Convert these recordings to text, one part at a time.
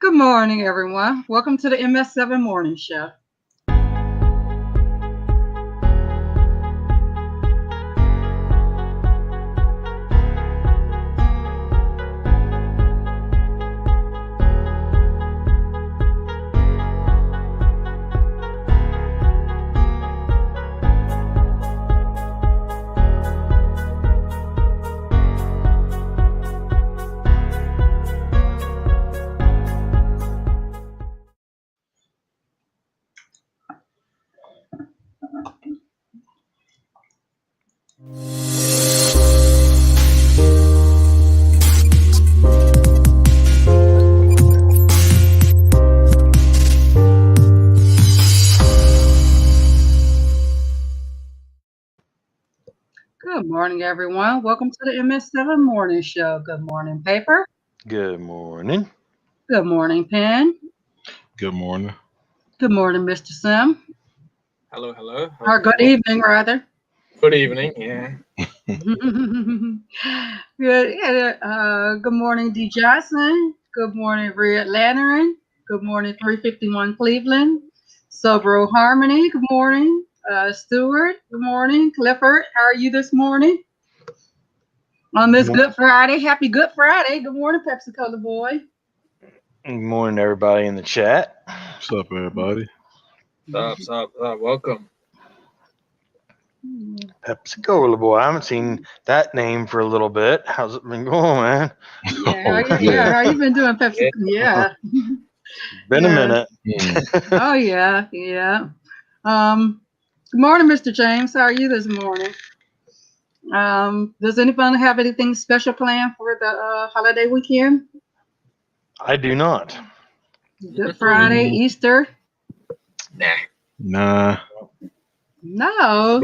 Good morning, everyone. Welcome to the MS7 Morning Show. Good morning, everyone. Welcome to the MS7 Morning Show. Good morning, Paper. Good morning. Good morning, Pen. Good morning. Good morning, Mr. Sim. Hello, hello. Or good evening, rather. Good evening. Yeah. Good morning, D. Johnson. Good morning, Red Lantern. Good morning, 351 Cleveland. Sobro Harmony. Good morning, Stewart. Good morning, Clifford. How are you this morning? On this Good Friday. Happy Good Friday. Good morning, Pepsi Cola Boy. Good morning, everybody in the chat. What's up, everybody? What's up? Welcome. Pepsi Cola Boy. I haven't seen that name for a little bit. How's it been going, man? Yeah, how you been doing, Pepsi? Yeah. Been a minute. Oh, yeah. Good morning, Mr. James. How are you this morning? Does anybody have anything special planned for the holiday weekend? I do not. Good Friday, Easter? Nah. No.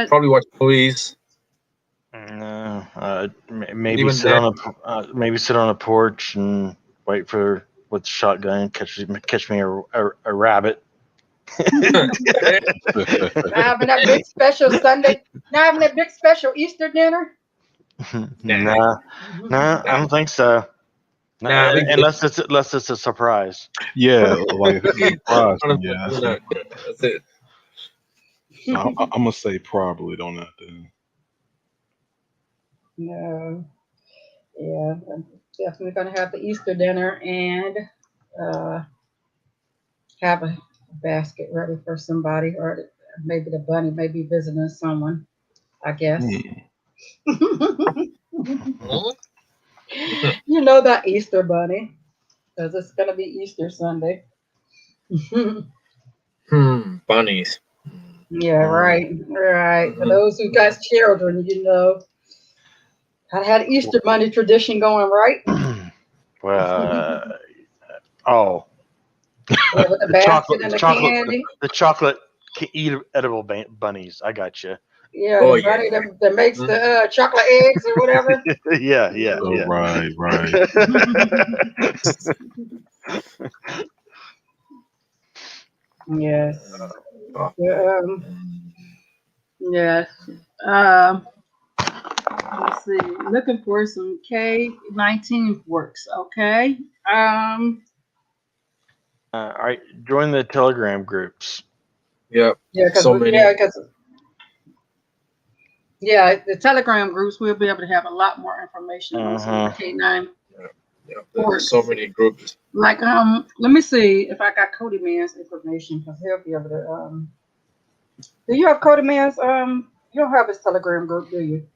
Probably watch movies. No. Maybe sit on a porch and wait for with the shotgun and catch me a rabbit. Having that big special Sunday. Not having that big special Easter dinner. Nah, I don't think so. Unless it's a surprise. Yeah, like if it's a surprise, yeah. That's it. I'm gonna say probably don't have to. No. Yeah, I'm definitely gonna have the Easter dinner and have a basket ready for somebody, or maybe the bunny may be visiting someone, I guess. You know that Easter bunny, because it's gonna be Easter Sunday. Bunnies. Yeah, right. For those who got children, you know, I had Easter bunny tradition going, right? Well, Yeah, with the basket and the candy. The chocolate edible bunnies. I got you. Yeah, the bunny that makes the chocolate eggs or whatever. Yeah. Right. Yes. Yes. Let's see. Looking for some K-19 works. Okay. All right. Join the Telegram groups. Yep. Yeah, because the Telegram groups, we'll be able to have a lot more information on some K9. Yeah. There's so many groups. Like let me see if I got Cody Man's information, because he'll be able to do you have Cody Man's you don't have his Telegram group, do you?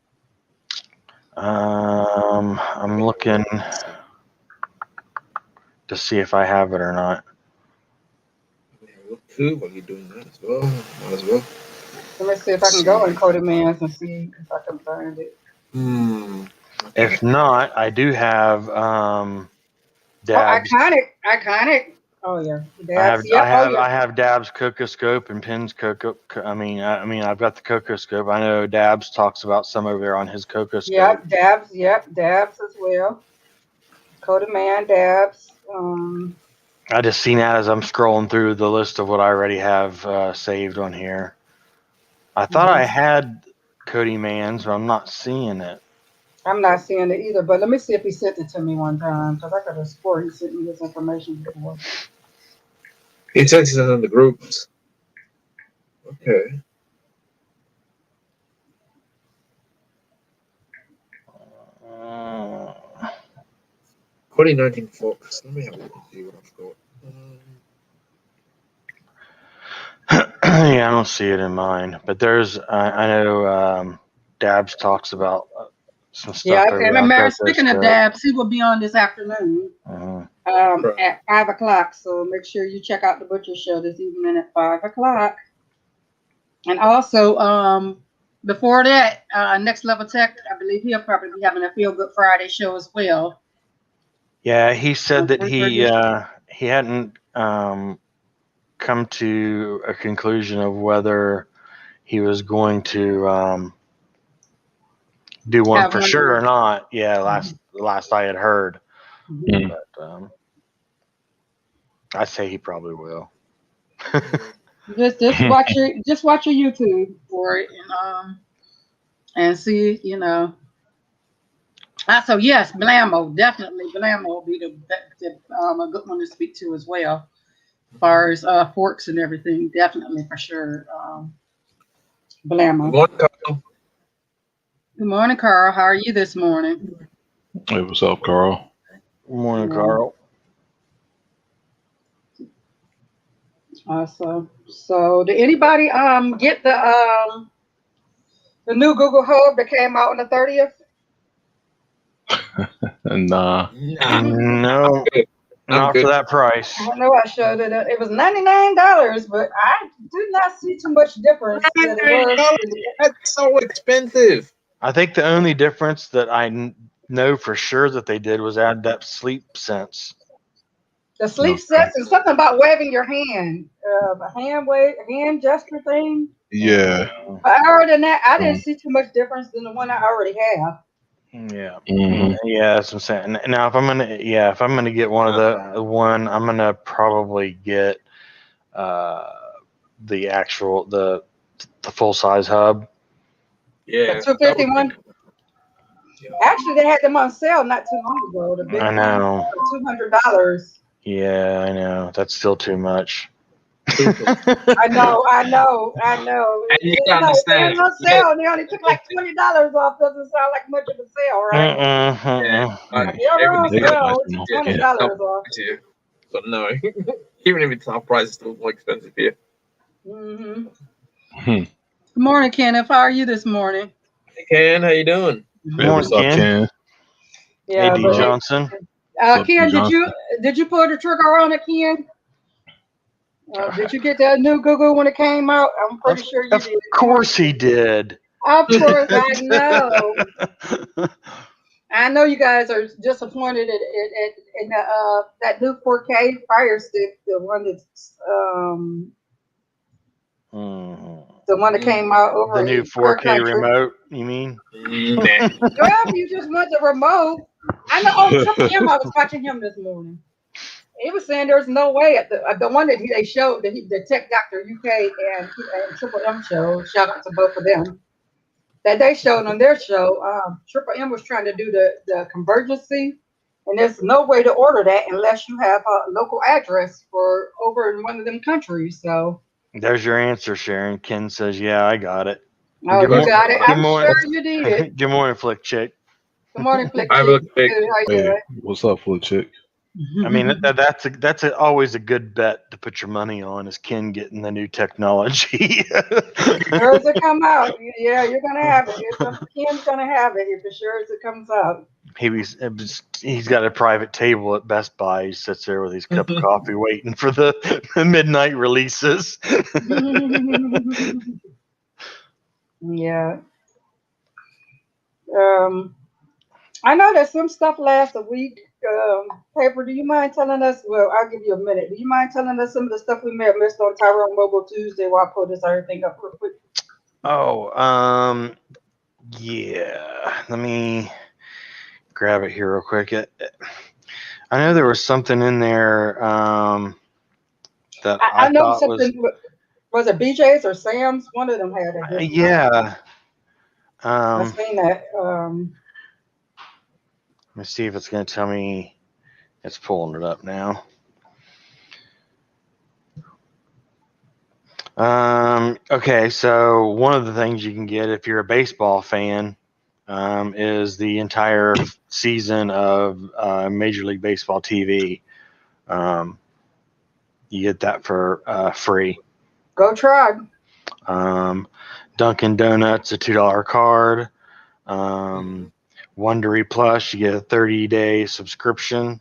I'm looking to see if I have it or not. While you're doing that as well. Might as well. Let me see if I can go in Cody Man's and see if I can find it. If not, I do have Dabs. Iconic. Oh yeah, Dabs. I have Dabs Cocoscope and Pins Coco. I mean, I've got the Cocoscope. I know Dabs talks about some over there on his Cocoscope. Yep, Dabs as well. Cody Man, Dabs. I just seen that as I'm scrolling through the list of what I already have saved on here. I thought I had Cody Man's, but I'm not seeing it. I'm not seeing it either, but let me see if he sent it to me one time because I could have swore he sent me this information before. He says he's in the groups. Okay. Uh, 2019 Fox. Let me have a look and see what I've got. yeah, I don't see it in mine, but there's I know Dabs talks about some Yeah, stuff I over can't on remember. Coco Speaking of Strip. Dabs, he will be on this afternoon Right. at 5 o'clock. So make sure you check out the Butcher Show this evening at 5 o'clock. And also, before that, Next Level Tech, I believe he'll probably be having a Feel Good Friday show as well. Yeah, he said that he Tradition. he hadn't come to a conclusion of whether he was going to do one Have for one sure more. or not. Yeah, last I had heard, Mhm. but I say he probably will. Just watch your YouTube for it and see, So yes, Blammo, definitely Blammo will be a good one to speak to as well. As far as forks and everything, definitely for sure. Blammo. Good morning, Kyle. Good morning, Carl. How are you this morning? Hey, what's up, Carl? Good morning, Yeah. Carl. Awesome. So did anybody get the new Google Hub that came out on the 30th? Nah. No, I'm not good. for that price. I know I showed it. It was $99, but I did not see too much difference that it was. That's so expensive. I think the only difference that I know for sure that they did was add that sleep sense. The sleep sets and something about waving your hand, a hand gesture thing. Yeah. But other than that, I didn't see too much difference than the one I already have. Yeah, Mhm. yeah, that's what I'm saying. Now, if I'm gonna get one of I'm gonna probably get the actual the full size hub. Yeah. The 251. Actually, they had them on sale not too long ago. The big I know. ones for $200. Yeah, I know. That's still too much. I know. And you They're gotta understand. on sale. They only took like $20 off. Doesn't sound like much of a sale, right? Mm-mm. They're on They got sale. nice It's ones. $20 off. So no, even if it's half price, it's still more expensive here. Mm-hmm. Hmm. Good morning, Kenneth. How are you this morning? Hey Ken, how you doing? Hey, what's up, Ken? Yeah, AD but Johnson. Ken, did you pull the trigger on it, Ken? Did you get that new Google when it came out? I'm pretty sure you did. Of course he did. Of course, I know. I know you guys are disappointed in that new 4K Fire Stick, the one that's the one that came out over The new in your 4K country. remote, you mean? Nah. Well, if you just want the remote, I know. Triple M, I was watching him this morning. He was saying there's no way at the one that they showed, the Tech Doctor UK and Triple M show. Shout out to both of them. That they showed on their show. Triple M was trying to do the convergency, and there's no way to order that unless you have a local address for over in one of them countries. So. There's your answer, Sharon. Ken says, "Yeah, I got it." Oh, you got it. I'm sure you did. Good morning, Flick Chick. Good morning, Flick I Chick. look big. How you Hey, doing? what's up, Flick Chick? I mean, that's always a good bet to put your money on is Ken getting the new technology. Sure as it come out, yeah, you're gonna have it. Ken's gonna have it for sure as it comes out. He's got a private table at Best Buy. He sits there with his cup of coffee waiting for the midnight releases. Yeah. I know that some stuff lasts a week. Paper, do you mind telling us? Well, I'll give you a minute. Do you mind telling us some of the stuff we may have missed on Tyrone Mobile Tuesday while I pull this everything up real quick? Oh, yeah. Let me grab it here real quick. I know there was something in there that I know thought something. Was it BJ's or Sam's? One of them had it. Yeah. I seen that. Let me see if it's going to tell me. It's pulling it up now. Okay, so one of the things you can get if you're a baseball fan is the entire season of Major League Baseball TV. You get that for free. Go Tribe. Dunkin' Donuts, a $2 card. Wondery Plus, you get a 30-day subscription.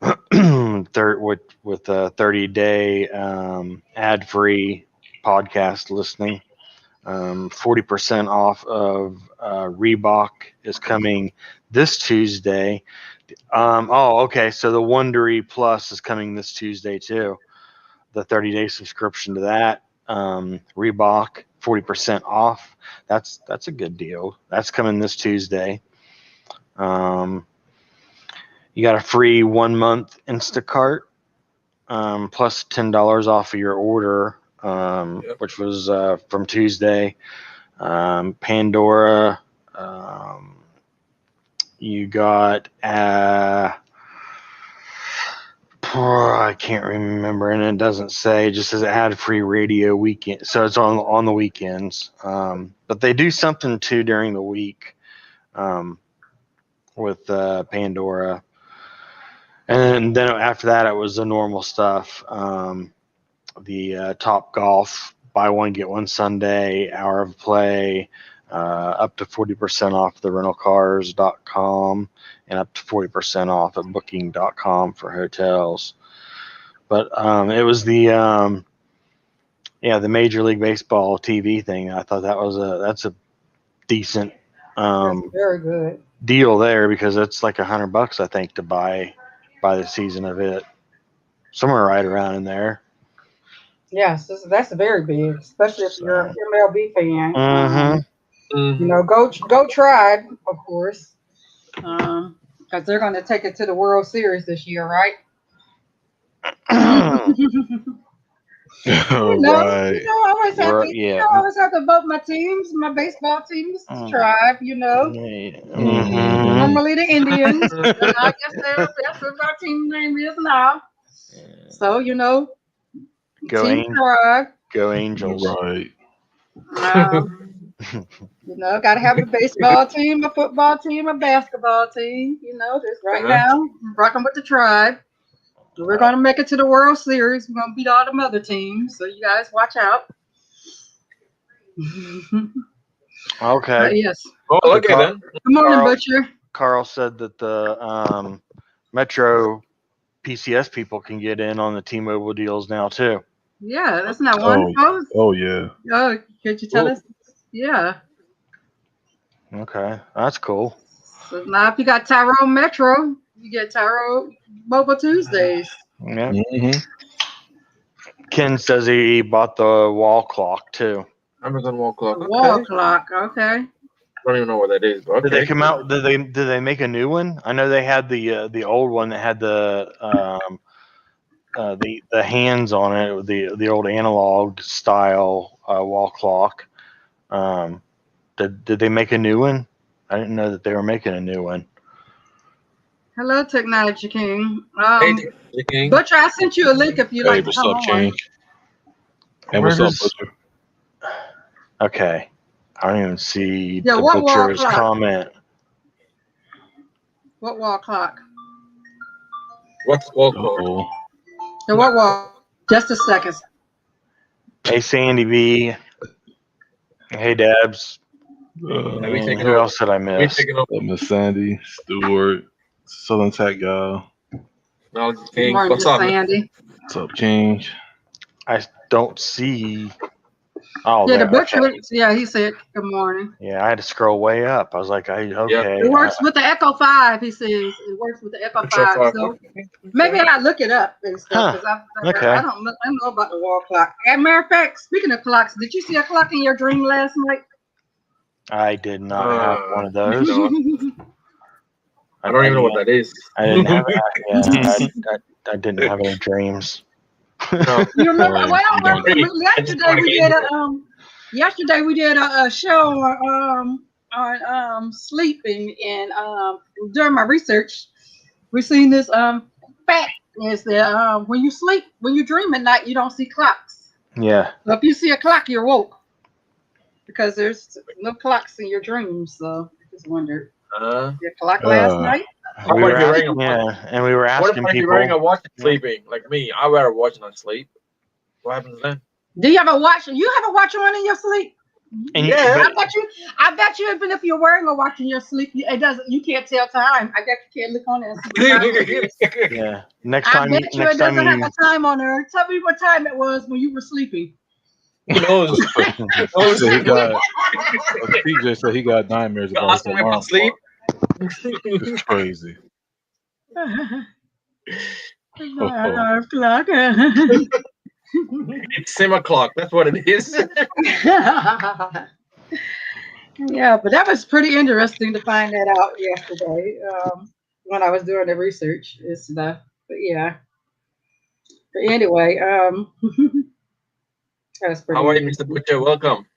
with a 30-day ad-free podcast listening. 40% off of Reebok is coming this Tuesday. Okay. So the Wondery Plus is coming this Tuesday too. The 30-day subscription to that. Reebok, 40% off. That's a good deal. That's coming this Tuesday. You got a free 1 month Instacart, plus $10 off of your order, which was from Tuesday. Pandora, you got I can't remember, and it doesn't say. It just says ad-free radio weekend, so it's on the weekends. But they do something too during the week with Pandora. And then after that, it was the normal stuff. The Top Golf, buy one, get one Sunday, Hour of Play, up to 40% off the rentalcars.com and up to 40% off at booking.com for hotels. But it was the Major League Baseball TV thing. I thought that's a decent That's very good. deal there, because it's like $100, I think, to buy the season of it, somewhere right around in there. Yes, that's very big, especially if you're an MLB fan. Mm-hmm. You know, go Tribe, of course, because they're going to take it to the World Series this year, right? Right. I always have to vote my teams, my baseball teams, Tribe. You know, Mm-hmm. normally the Indians, and I guess that's what our team name is now. So you know, Team Tribe. Go Angels. Right. You know, got to have a baseball team, a football team, a basketball team. You know, just right now, I'm rocking with the Tribe. We're going to make it to the World Series. We're going to beat all them other teams. So you guys watch out. Okay. Yes. Oh, okay then. Good morning, Butcher. Carl said that the Metro PCS people can get in on the T-Mobile deals now too. Yeah, that's not one post. Oh yeah. Oh, could you tell us? Yeah. Okay, that's cool. So now if you got Tyrone Metro, you get Tyrone Mobile Tuesdays. Yeah. Mm-hmm. Ken says he bought the wall clock too. Amazon wall clock. Okay. Wall clock. Okay. I don't even know what that is. But okay. Did they come out? Did they make a new one? I know they had the old one that had the hands on it, the old analog style wall clock. Did they make a new one? I didn't know that they were making a new one. Hello, Technology King. Hey, Technology King. Butcher, I sent you a link if you'd like to come what's up, on. King? Hey, what's up, Butcher? Okay. I don't even see Yeah, the what wall Butcher's clock? comment. What wall clock? What's wall clock? Uh-oh. The what wall? Just a second. Hey, Sandy B. Hey, Debs. taking Who over. else did I miss? Miss Sandy, Stewart, Southern Tech guy. Technology Good King. morning, What's up, man? Sandy. What's up, Change? I don't see. Oh, Yeah, the there. Butcher. Okay. Yeah, he said good morning. Yeah, I had to scroll way up. I was like, okay. It works with the Echo 5, he says. It works with the Echo 5. So maybe I look it up and stuff, because I don't know about the wall clock. As a matter of fact, speaking of clocks, did you see a clock in your dream last night? I did not have one of those. I don't even know what that is. I didn't have I didn't have any dreams. No. You remember? Sorry, Well, yesterday we did a show on sleeping, and during my research, we seen this fact is that when you sleep, when you dream at night, you don't see clocks. Yeah. So if you see a clock, you're woke because there's no clocks in your dreams. So I just wondered, the clock last Uh, night? How We about were if you're wearing asking, a watch? yeah, and we were What asking about if you're wearing a people. watch and sleeping? Like me, I wear a watch and I sleep. What happens then? Do you have a watch? You have a watch on in your sleep? And Yeah. but, I bet you, even if you're wearing a watch in your sleep, it doesn't. You can't tell time. I bet you can't look on it and see the time. yeah, next I time bet you, you next it time doesn't have you, a time on there. Tell me what time it was when you were sleeping. Who knows? he said he got. TJ said he got nightmares You're about his asking me alarm about sleep? clock. It's crazy. Alarm clock. It's 7 o'clock. That's what it is. Yeah, but that was pretty interesting to find that out yesterday when I was doing the research and stuff. But yeah. But anyway, that was pretty How are you, interesting. Mr. Butcher? Welcome.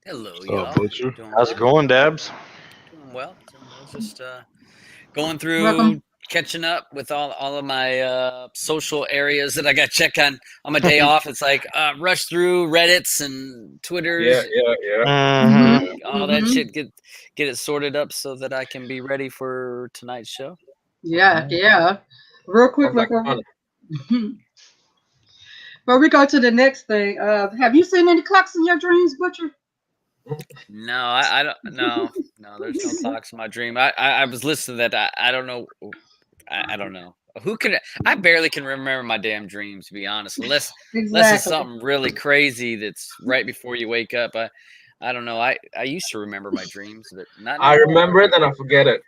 Hello, What's y'all. up, Butcher? Doing how's it well. going, Debs? Doing well. Doing well. Just going through, Welcome. catching up with all of my social areas that I got to check on my day off. It's like rush through Reddits and Twitters, Yeah. Mm-hmm. all that shit. Get it sorted up so that I can be ready for tonight's show. Yeah. Real quick Sounds like before fun. before we go to the next thing, have you seen any clocks in your dreams, Butcher? No, I don't. No, there's no clocks in my dream. I was listening to that. I don't know. I don't know. Who can I barely can remember my damn dreams, to be honest. Unless it's Exactly. something really crazy that's right before you wake up. I don't know. I used to remember my dreams, but not I anymore. remember it and I forget it.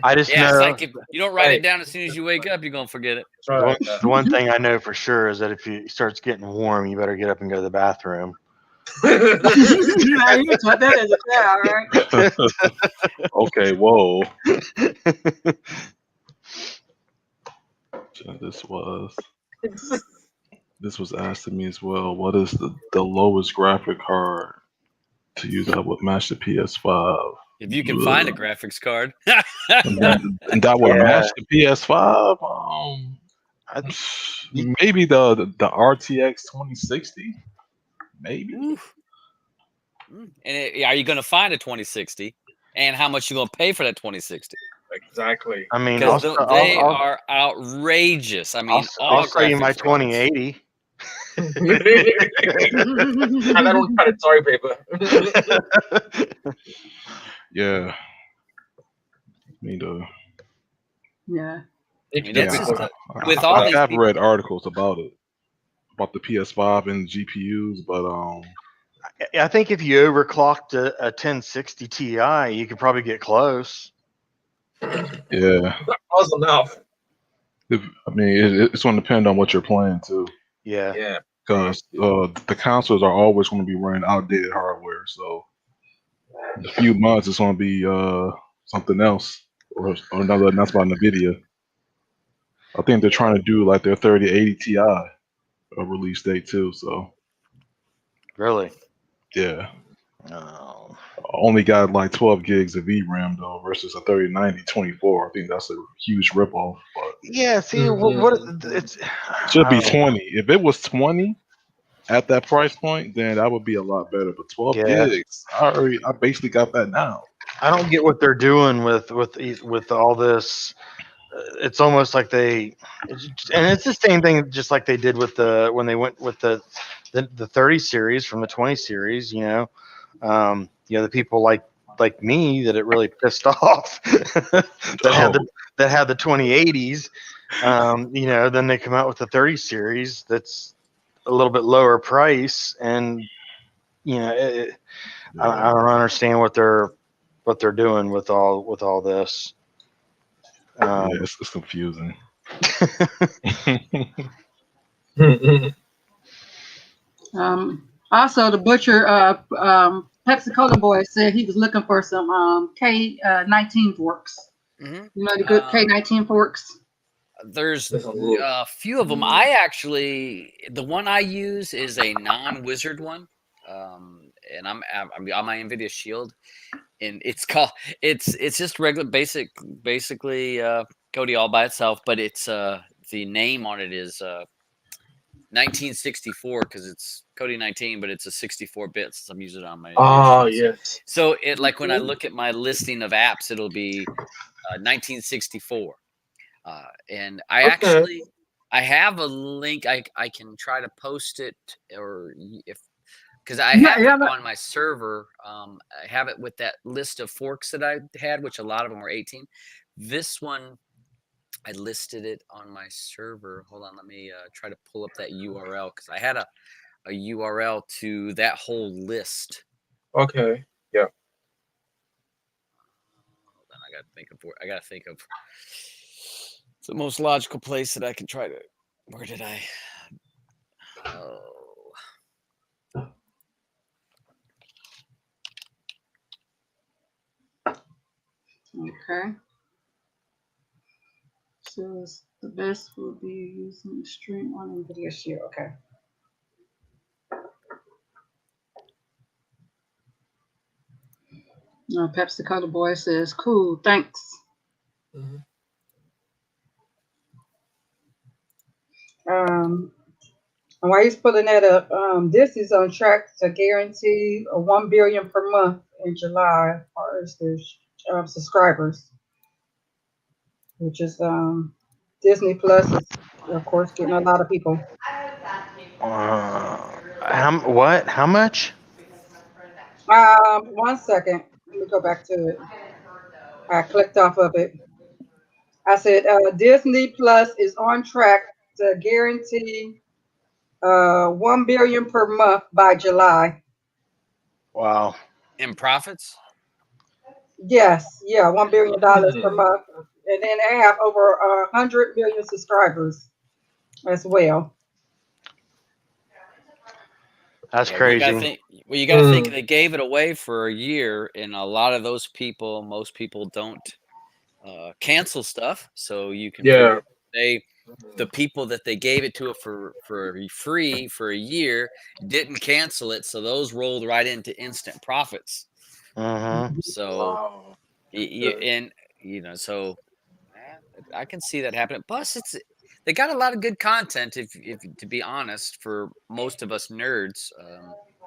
I just Yeah, it's know like if you don't write Hey. it down as soon as you wake up, you're gonna forget it. That's right. the one thing I know for sure is that if it starts getting warm, you better get up and go to the bathroom. Yeah, you taught that as a child, right? Okay, whoa. So this was asked to me as well. What is the lowest graphic card to use that would match the PS5? If you can find a graphics card. And that would Yeah. match the PS5. Maybe the RTX 2060. Maybe. Oof. And are you gonna find a 2060? And how much you gonna pay for that 2060? Exactly. I mean, Because they I'll, are outrageous. I mean, I'll sell you my graphics cards. 2080. And I don't cut it. Sorry, paper. Yeah. Me too. Yeah. I mean, it's just with I all these have people, read articles about it, about the PS5 and GPUs, but I think if you overclocked a 1060 Ti, you could probably get close. yeah. Close enough. It's going to depend on what you're playing too, Yeah. Yeah. because the consoles are always going to be running outdated hardware. So in a few months, it's going to be something else or another announcement by Nvidia. I think they're trying to do like their 3080 Ti release date too. So Really? yeah. Oh. Only got like 12 gigs of VRAM though versus a 3090 24. I think that's a huge ripoff. But Yeah. See, what it's it should be I don't know. 20. If it was 20 at that price point, then that would be a lot better. But 12 Yeah. gigs, I basically got that now. I don't get what they're doing with all this. It's almost like and it's the same thing, just like they did with when they went with the 30 series from the 20 series. The people like me that it really pissed off that had the 2080s. Then they come out with the 30 series that's a little bit lower price, and I don't understand what they're doing with all this. Yeah, it's confusing. Also, the butcher, Pepsi Cola boy said he was looking for some K19 forks. Mhm. You know the good K19 forks. There's a few of them. The one I use is a non-wizard one, and I'm on my NVIDIA Shield. and it's called it's just regular basically Cody all by itself, but it's the name on it is 1964 because it's Cody 19, but it's a 64 bits. I'm using it on my instruments. yes. So it like when I look at my listing of apps, it'll be 1964. And I Okay. actually I have a link. I can try to post it or if because I Yeah, have yeah, it but on my server. I have it with that list of forks that I had, which a lot of them were 18. This one I listed it on my server. Hold on, let me try to pull up that URL because I had a URL to that whole list. Okay. Yeah. Hold on, I gotta think of the most logical place that I can try to. Where did I? Oh, okay. So the best will be using the stream on NVIDIA Shield. Okay. Pepsi Cola Boy says, "Cool, thanks." Mhm. And while he's pulling that up, this is on track to guarantee a 1 billion per month in July as far as the subscribers, which is Disney Plus is of course getting a lot of people. What? How much? 1 second, let me go back to it. I clicked off of it. I said Disney Plus is on track to guarantee 1 billion per month by July. Wow. in profits. Yes, yeah, $1 billion per month, and then they have over 100 million subscribers as well. That's Yeah, you gotta crazy. think. Well, you gotta think they gave it away for a year, and a lot of those people, most people don't cancel stuff. So you can Yeah. figure the people that they gave it to for free for a year didn't cancel it, so those rolled right into instant profits. Mm-hmm. So Wow. and so I can see that happening. Plus, they got a lot of good content. If to be honest, for most of us nerds,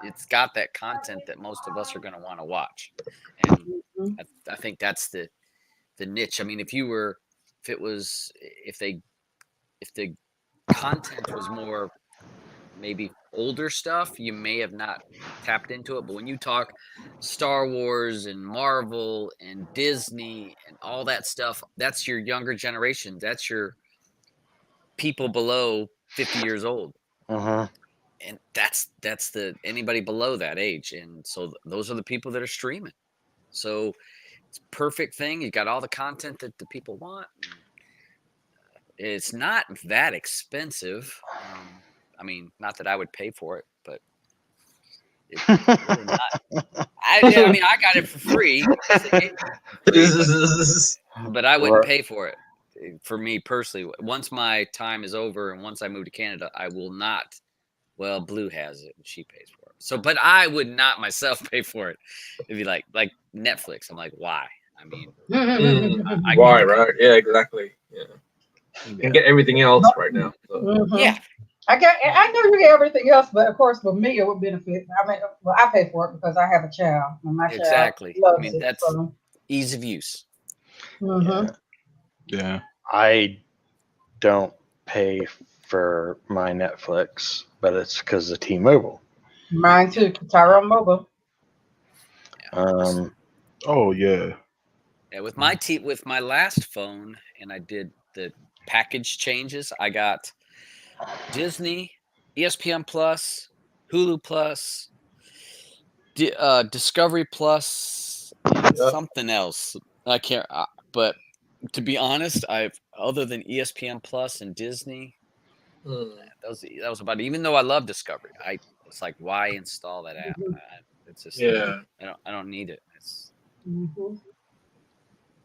it's got that content that most of us are going to want to watch, and I think that's the niche. I mean, if the content was more maybe older stuff, you may have not tapped into it. But when you talk Star Wars and Marvel and Disney and all that stuff, that's your younger generation. That's your people below 50 years old. Mm-hmm. And that's the anybody below that age. And so those are the people that are streaming. So it's a perfect thing. You got all the content that the people want. It's not that expensive. I mean, not that I would pay for it, but it's really not. I mean, I got it for free. But I wouldn't pay for it. For me personally, once my time is over and once I move to Canada, I will not. Well, Blue has it and she pays for it. So, but I would not myself pay for it. It'd be like Netflix. I'm like, why? I mean, I Why, right? Yeah, exactly. Yeah. You can get everything else right now. So. Yeah. I know you get everything else, but of course, for me, it would benefit. I mean, well, I pay for it because I have a child, and my Exactly. child loves I mean, it. that's So. ease of use. Yeah. I don't pay for my Netflix, but it's because of T-Mobile. Mine too, Tyrone Mobile. Oh yeah. Yeah, with my last phone, and I did the package changes. I got Disney, ESPN Plus, Hulu Plus, Discovery Plus, and something else. I can't. But to be honest, I've other than ESPN Plus and Disney, that was about it. Even though I love Discovery, it's like why install that app? It's just I don't need it. It's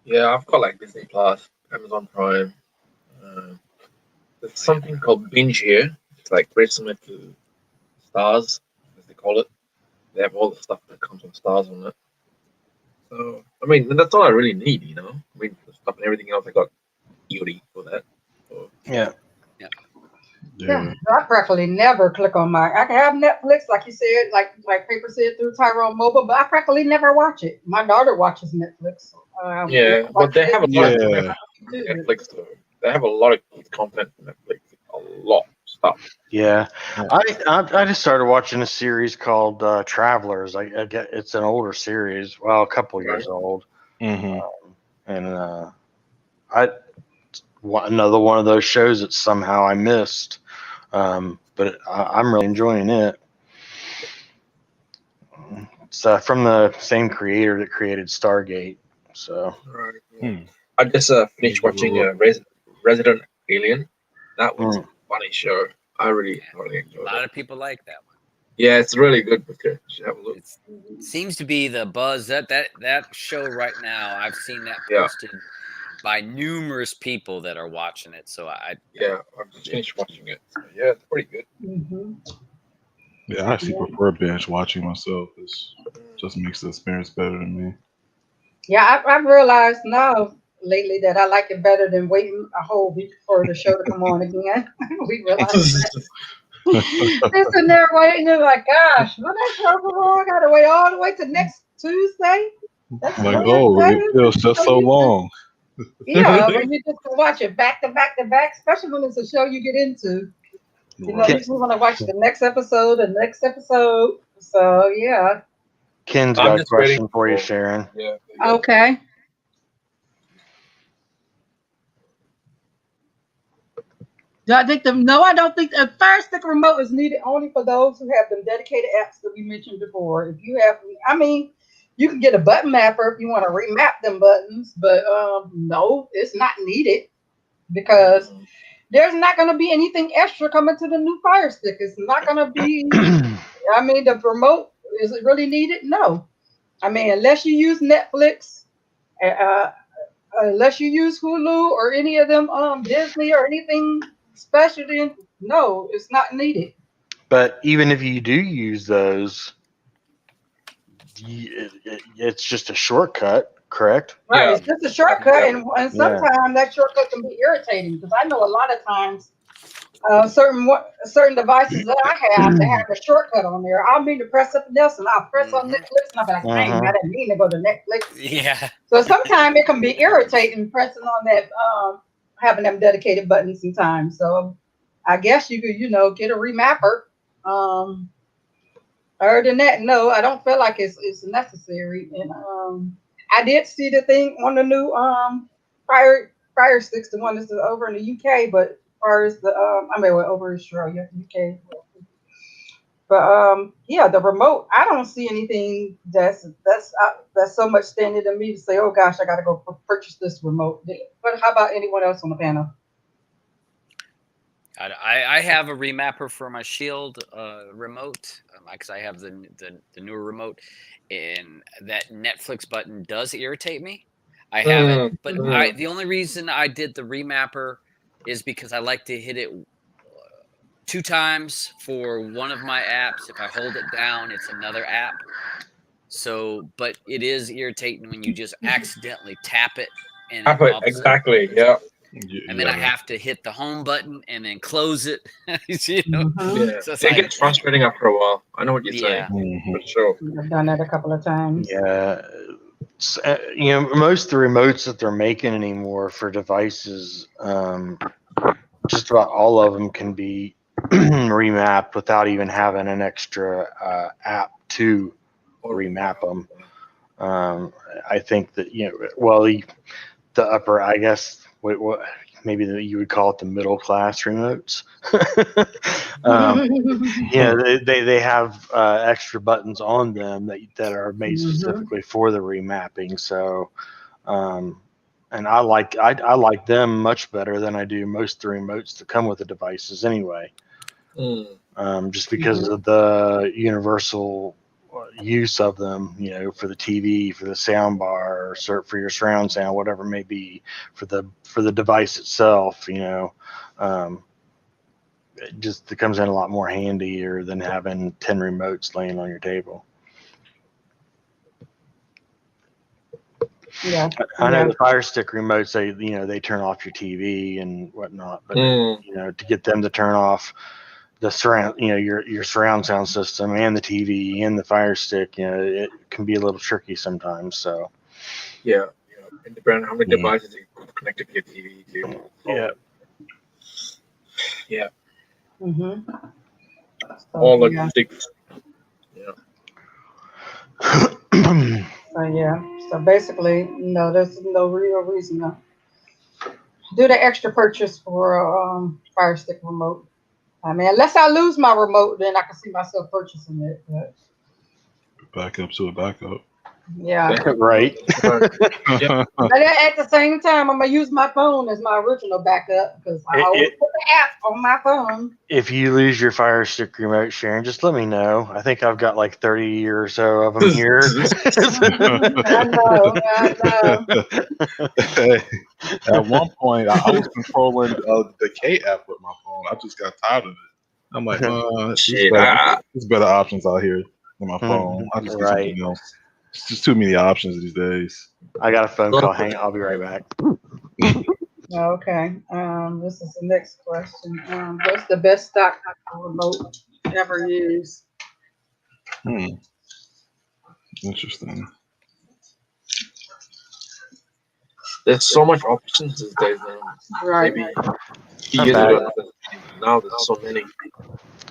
Yeah, I've got like Disney Plus, Amazon Prime. There's something called Binge here. It's like very similar to Stars, as they call it. They have all the stuff that comes on Stars on it. So I mean, that's all I really need, you know. I mean, the stuff and everything else I got EOD for that. So, Yeah. Yeah. I practically never click on my. I can have Netflix, like you said, like Paper said through Tyrone Mobile, but I practically never watch it. My daughter watches Netflix. yeah, but they have a lot of Yeah. Netflix though. They have a lot of kids content on Netflix. A lot of stuff. Yeah, I just started watching a series called Travelers. I get it's an older series, well, a couple years old, Mm-hmm. and I another one of those shows that somehow I missed, but I'm really enjoying it. It's from the same creator that created Stargate, so Right. Hmm. I just finished watching Resident Alien. That was a funny show. I really A enjoyed lot it. of people like that one. Yeah, it's really good. Okay, you should have a look. It seems to be the buzz that show right now. I've seen that Yeah. posted by numerous people that are watching it. So I just finished watching it. So, yeah, it's pretty good. Mm-hmm. Yeah, I actually prefer binge watching myself. It just makes the experience better to me. Yeah, I've realized now lately that I like it better than waiting a whole week for the show to come on again. We realized that. It's in there waiting. You're like, gosh, when that show come on, I gotta wait all the way to next Tuesday. That's Like, Wednesday. oh, it feels just so long. Yeah, when you just watch it back to back to back, especially when it's a show you get into. You know, Right. you want to watch the next episode, the next episode. So yeah. Ken's I'm got a just waiting question for you, Sharon. Yeah. Okay. Do I think no, I don't think the Fire Stick remote is needed only for those who have them dedicated apps that we mentioned before. If you have, I mean, you can get a button mapper if you want to remap them buttons, but no, it's not needed because there's not going to be anything extra coming to the new Fire Stick. It's not going to be. I mean, the remote, is it really needed? No. I mean, unless you use Netflix, unless you use Hulu or any of them, Disney or anything special, then no, it's not needed. But even if you do use those, it's just a shortcut, correct? Right, Yeah. it's just a shortcut, and Yeah. sometimes that shortcut can be irritating because I know a lot of times certain devices that I have, they have a shortcut on there. I'll mean to press something else, and I'll press on Netflix, and I'll be like, dang, I didn't mean to go to Netflix. yeah. So sometimes it can be irritating pressing on that, having them dedicated buttons sometimes. So I guess you could, get a remapper. Other than that, no, I don't feel like it's necessary. And I did see the thing on the new Fire Sticks, the one that's over in the UK, but as far as the over in Australia, UK. But yeah, the remote, I don't see anything that's so much standing to me to say, oh gosh, I got to go purchase this remote. But how about anyone else on the panel? I have a remapper for my Shield remote because I have the newer remote, and that Netflix button does irritate me. I have it, but the only reason I did the remapper is because I like to hit it 2 times for one of my apps. If I hold it down, it's another app. So, but it is irritating when you just accidentally tap it and exactly, yeah. And then I have to hit the home button and then close it. You know? Yeah. So It gets frustrating after a while. I know what you're saying. For sure. I've done that a couple of times. Yeah. Most of the remotes that they're making anymore for devices, just about all of them can be remapped without even having an extra app to remap them. I think that the upper, I guess, what maybe you would call it the middle class remotes. They have extra buttons on them that are made specifically for the remapping. So, and I like them much better than I do most of the remotes that come with the devices anyway. Just because of the universal use of them, for the TV, for the sound bar, or for your surround sound, whatever it may be, for the device itself, it comes in a lot more handier than having 10 remotes laying on your table. Yeah. I know Yeah. the Fire Stick remotes, they turn off your TV and whatnot, but to get them to turn off the surround, your surround sound system and the TV and the Fire Stick, it can be a little tricky sometimes. So Yeah. And depending on how many devices you connected to your TV to. yeah. Yeah. Mm-hmm. All yeah. logistics. Yeah. So yeah. So basically, there's no real reason to do the extra purchase for a Fire Stick remote. I mean, unless I lose my remote, then I can see myself purchasing it. But Backup to a backup. yeah. Right. But at the same time, I'm gonna use my phone as my original backup because I always put the app on my phone. If you lose your Fire Stick remote, Sharon, just let me know. I think I've got like 30 or so of them here. I know. Hey, at one point, I was controlling the K app with my phone. I just got tired of it. I'm like, there's better options out here than my phone. I'll just get something else. It's just too many options these days. I got a phone call. Hang on, I'll be right back. Okay. This is the next question. What's the best stock remote ever used? Interesting. There's so much options these days now. Right. Maybe years ago, now there's so many.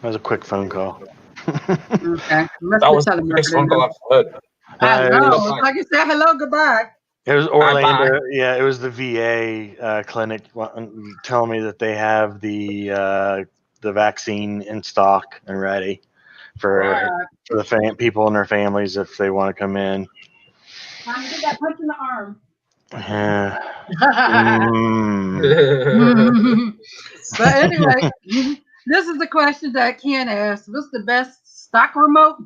That was a quick phone call. Okay. That was the next phone call I've heard. I know. Like you said, hello, goodbye. It was Orlando. Yeah, it was the VA clinic telling me that they have the vaccine in stock and ready for the people and their families if they want to come in. Time to get that punch in the arm. But anyway, this is the question that Ken asked. What's the best stock remote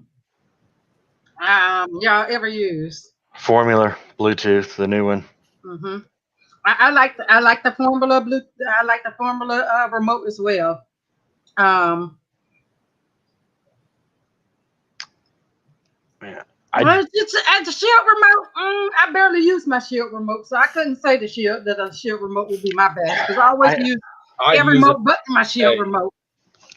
y'all ever used? Formula Bluetooth, the new one. Mm-hmm. I like the Formula Blue. I like the Formula remote as well. Yeah. The Shield remote. I barely use my Shield remote, so I couldn't say the Shield remote would be my best because I always use every remote but my Shield remote.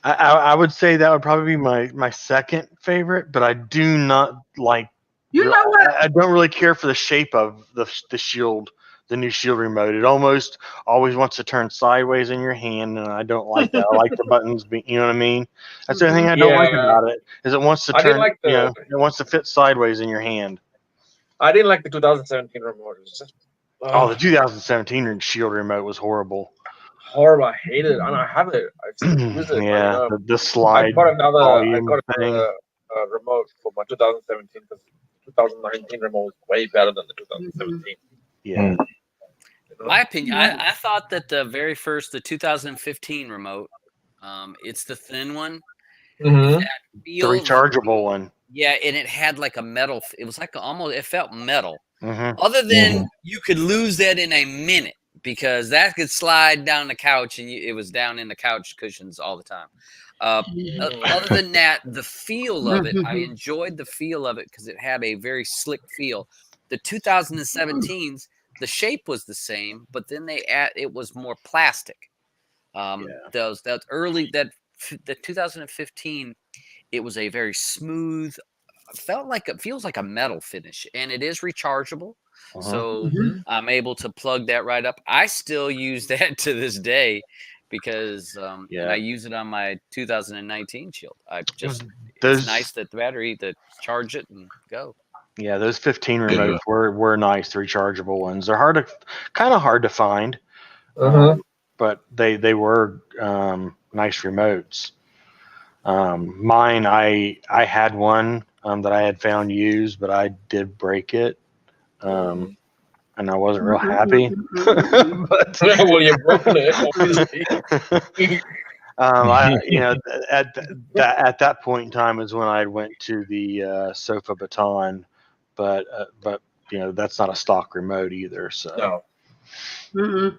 I would say that would probably be my second favorite, but I do not like. You know what? I don't really care for the shape of the Shield, the new Shield remote. It almost always wants to turn sideways in your hand, and I don't like that. I like the buttons, you know what I mean? That's the only thing I don't like about it is it wants to turn. It wants to fit sideways in your hand. I didn't like the 2017 remote. It was just, the 2017 Shield remote was horrible. Horrible. I hate it, and I have it. I still use it. Yeah, the slide. I got another remote for my 2017 because 2019 remote was way better than the 2017. Yeah. My opinion, I thought that the 2015 remote, it's the thin one. The rechargeable one. Yeah, and it had like a metal. It was like it felt metal. Other than you could lose that in a minute because that could slide down the couch and it was down in the couch cushions all the time. Other than that, the feel of it, I enjoyed the feel of it because it had a very slick feel. The 2017s, the shape was the same, but then it was more plastic. The 2015, it was a very smooth. Feels like a metal finish, and it is rechargeable. So I'm able to plug that right up. I still use that to this day because and I use it on my 2019 Shield. It's nice that the battery to charge it and go. Yeah, those 15 remotes were nice, the rechargeable ones. They're kind of hard to find, but they were nice remotes. Mine, I had one that I had found used, but I did break it, and I wasn't real happy. But well, you broke it. At that point in time is when I went to the Sofa Baton, but that's not a stock remote either. So. No.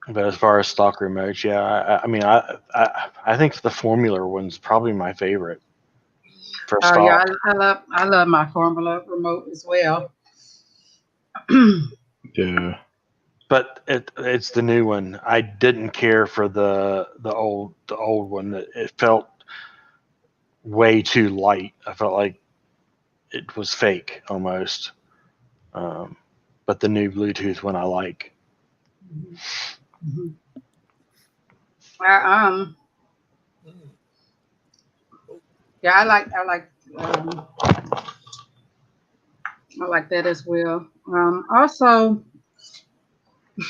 But as far as stock remotes, I think the Formula one's probably my favorite. For stock. Yeah, I love my Formula remote as well. Yeah. But it's the new one. I didn't care for the old one. It felt way too light. I felt like it was fake almost. But the new Bluetooth one I like. I, yeah, I like that as well. Also,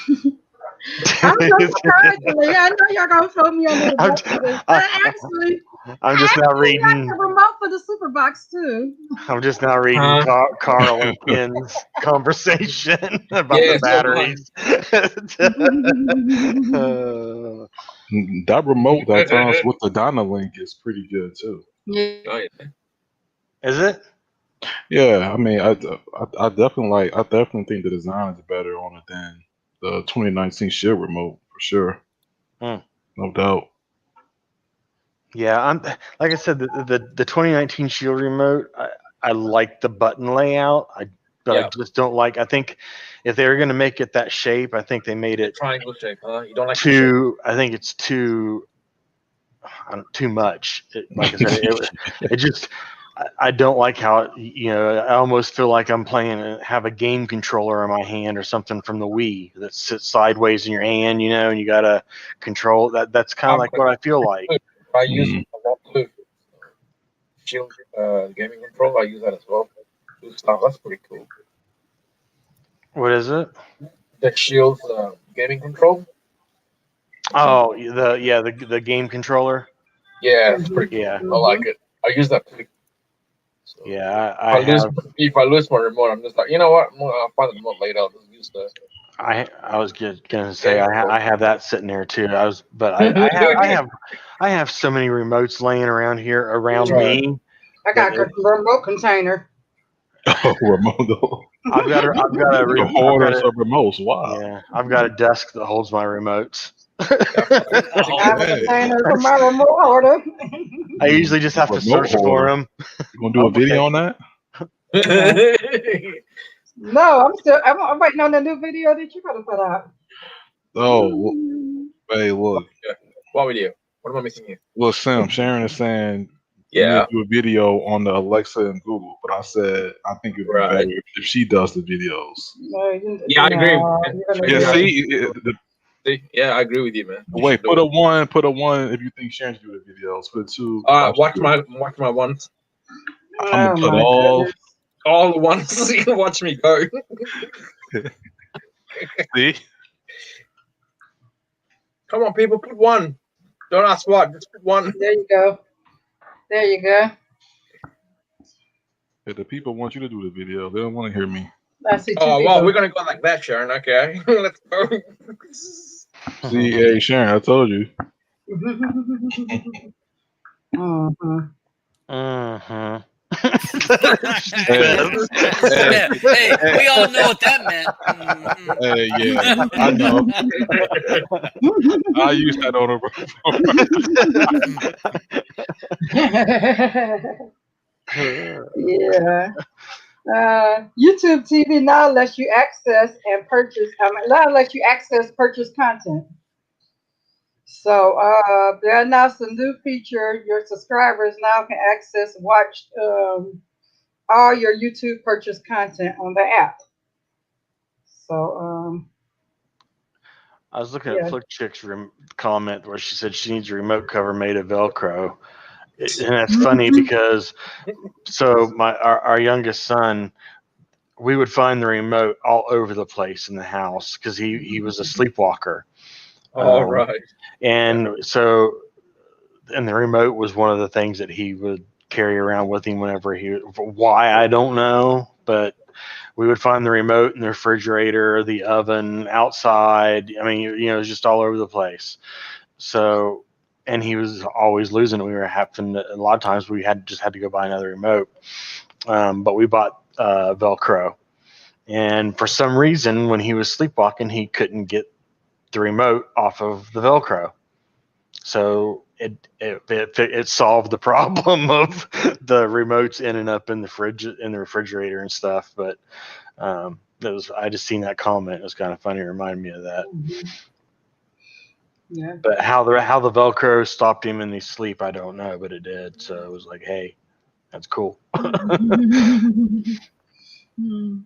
I'm so surprisingly, I know y'all gonna throw me under the bus for this, but actually, I'm I just now actually like reading. the remote for the Super Box too. I'm just now reading Carl and Ken's conversation about Yeah, the so am I. batteries. That remote that comes with the Dynalink is pretty good too. Yeah. Oh, yeah. Is it? Yeah, I mean, I definitely think the design is better on it than the 2019 Shield remote for sure. Hmm. No doubt. Yeah, I'm like I said, the 2019 Shield remote. I like the button layout. But Yeah. I just don't like. I think if they were going to make it that shape, I think they made The it triangle shape, huh? You don't like the shape? too. I think it's too much. Like I said, it just. I don't like how it, I almost feel like I'm playing have a game controller in my hand or something from the Wii that sits sideways in your hand, and you gotta control that. That's kind of like what I feel like. I use a lot too. Shield gaming control, I use that as well. That's pretty cool. What is it? The Shield gaming control. Oh, the game controller. Yeah, it's pretty cool. Yeah. I like it. I use that too. So Yeah, if I lose my remote, I'm just like, you know what? I'll find the remote later. I'll just use the. I was gonna say gaming control. I have that sitting there too. But I have so many remotes laying around here around Right. me. I got a remote container. Oh, remote. I've got The hoarders of remotes. Wow. Yeah, I've got a desk that holds my remotes. I have a container for my remote holder. I usually just have to Remote search for holder. them. You gonna do a video on that? No, I'm waiting on the new video that you're gonna put out. Oh, hey, look. What video? What am I missing here? Look, Sam, Sharon is saying Yeah. you do a video on the Alexa and Google, but I said I think it'd be better if she does the videos. Yeah, I agree. Yeah, see, yeah, I agree with you, man. Wait, put a one if you think Sharon should do the videos. Put a two. Watch my ones. I'm gonna cut all the ones. You can watch me go. See? Come on, people, put one. Don't ask what, just put one. There you go. There you go. If the people want you to do the video, they don't want to hear me. I see two well, we're gonna go like that, Sharon. Okay, let's go. See, hey, Sharon, I told you. Hey, we all know what that meant. Hey, yeah, I know. I used that on yeah. YouTube TV now lets you access and purchase. Now lets you access purchase content. So they announced a new feature. Your subscribers now can access, watch all your YouTube purchase content on the app. So I was looking at Flick Chick's comment where she said she needs a remote cover made of Velcro. And that's funny because our youngest son, we would find the remote all over the place in the house because he was a sleepwalker. All right. And so, and the remote was one of the things that he would carry around with him whenever why, I don't know, but we would find the remote in the refrigerator, the oven, outside. I mean, it was just all over the place. So, and he was always losing it. We were having a lot of times we had to go buy another remote. But we bought Velcro, and for some reason, when he was sleepwalking, he couldn't get the remote off of the Velcro. So it solved the problem of the remotes ending up in the refrigerator and stuff. But I just seen that comment. It was kind of funny. It reminded me of that. Mhm. Yeah. But how the Velcro stopped him in his sleep, I don't know, but it did. So it was like, hey, that's cool. Hmm.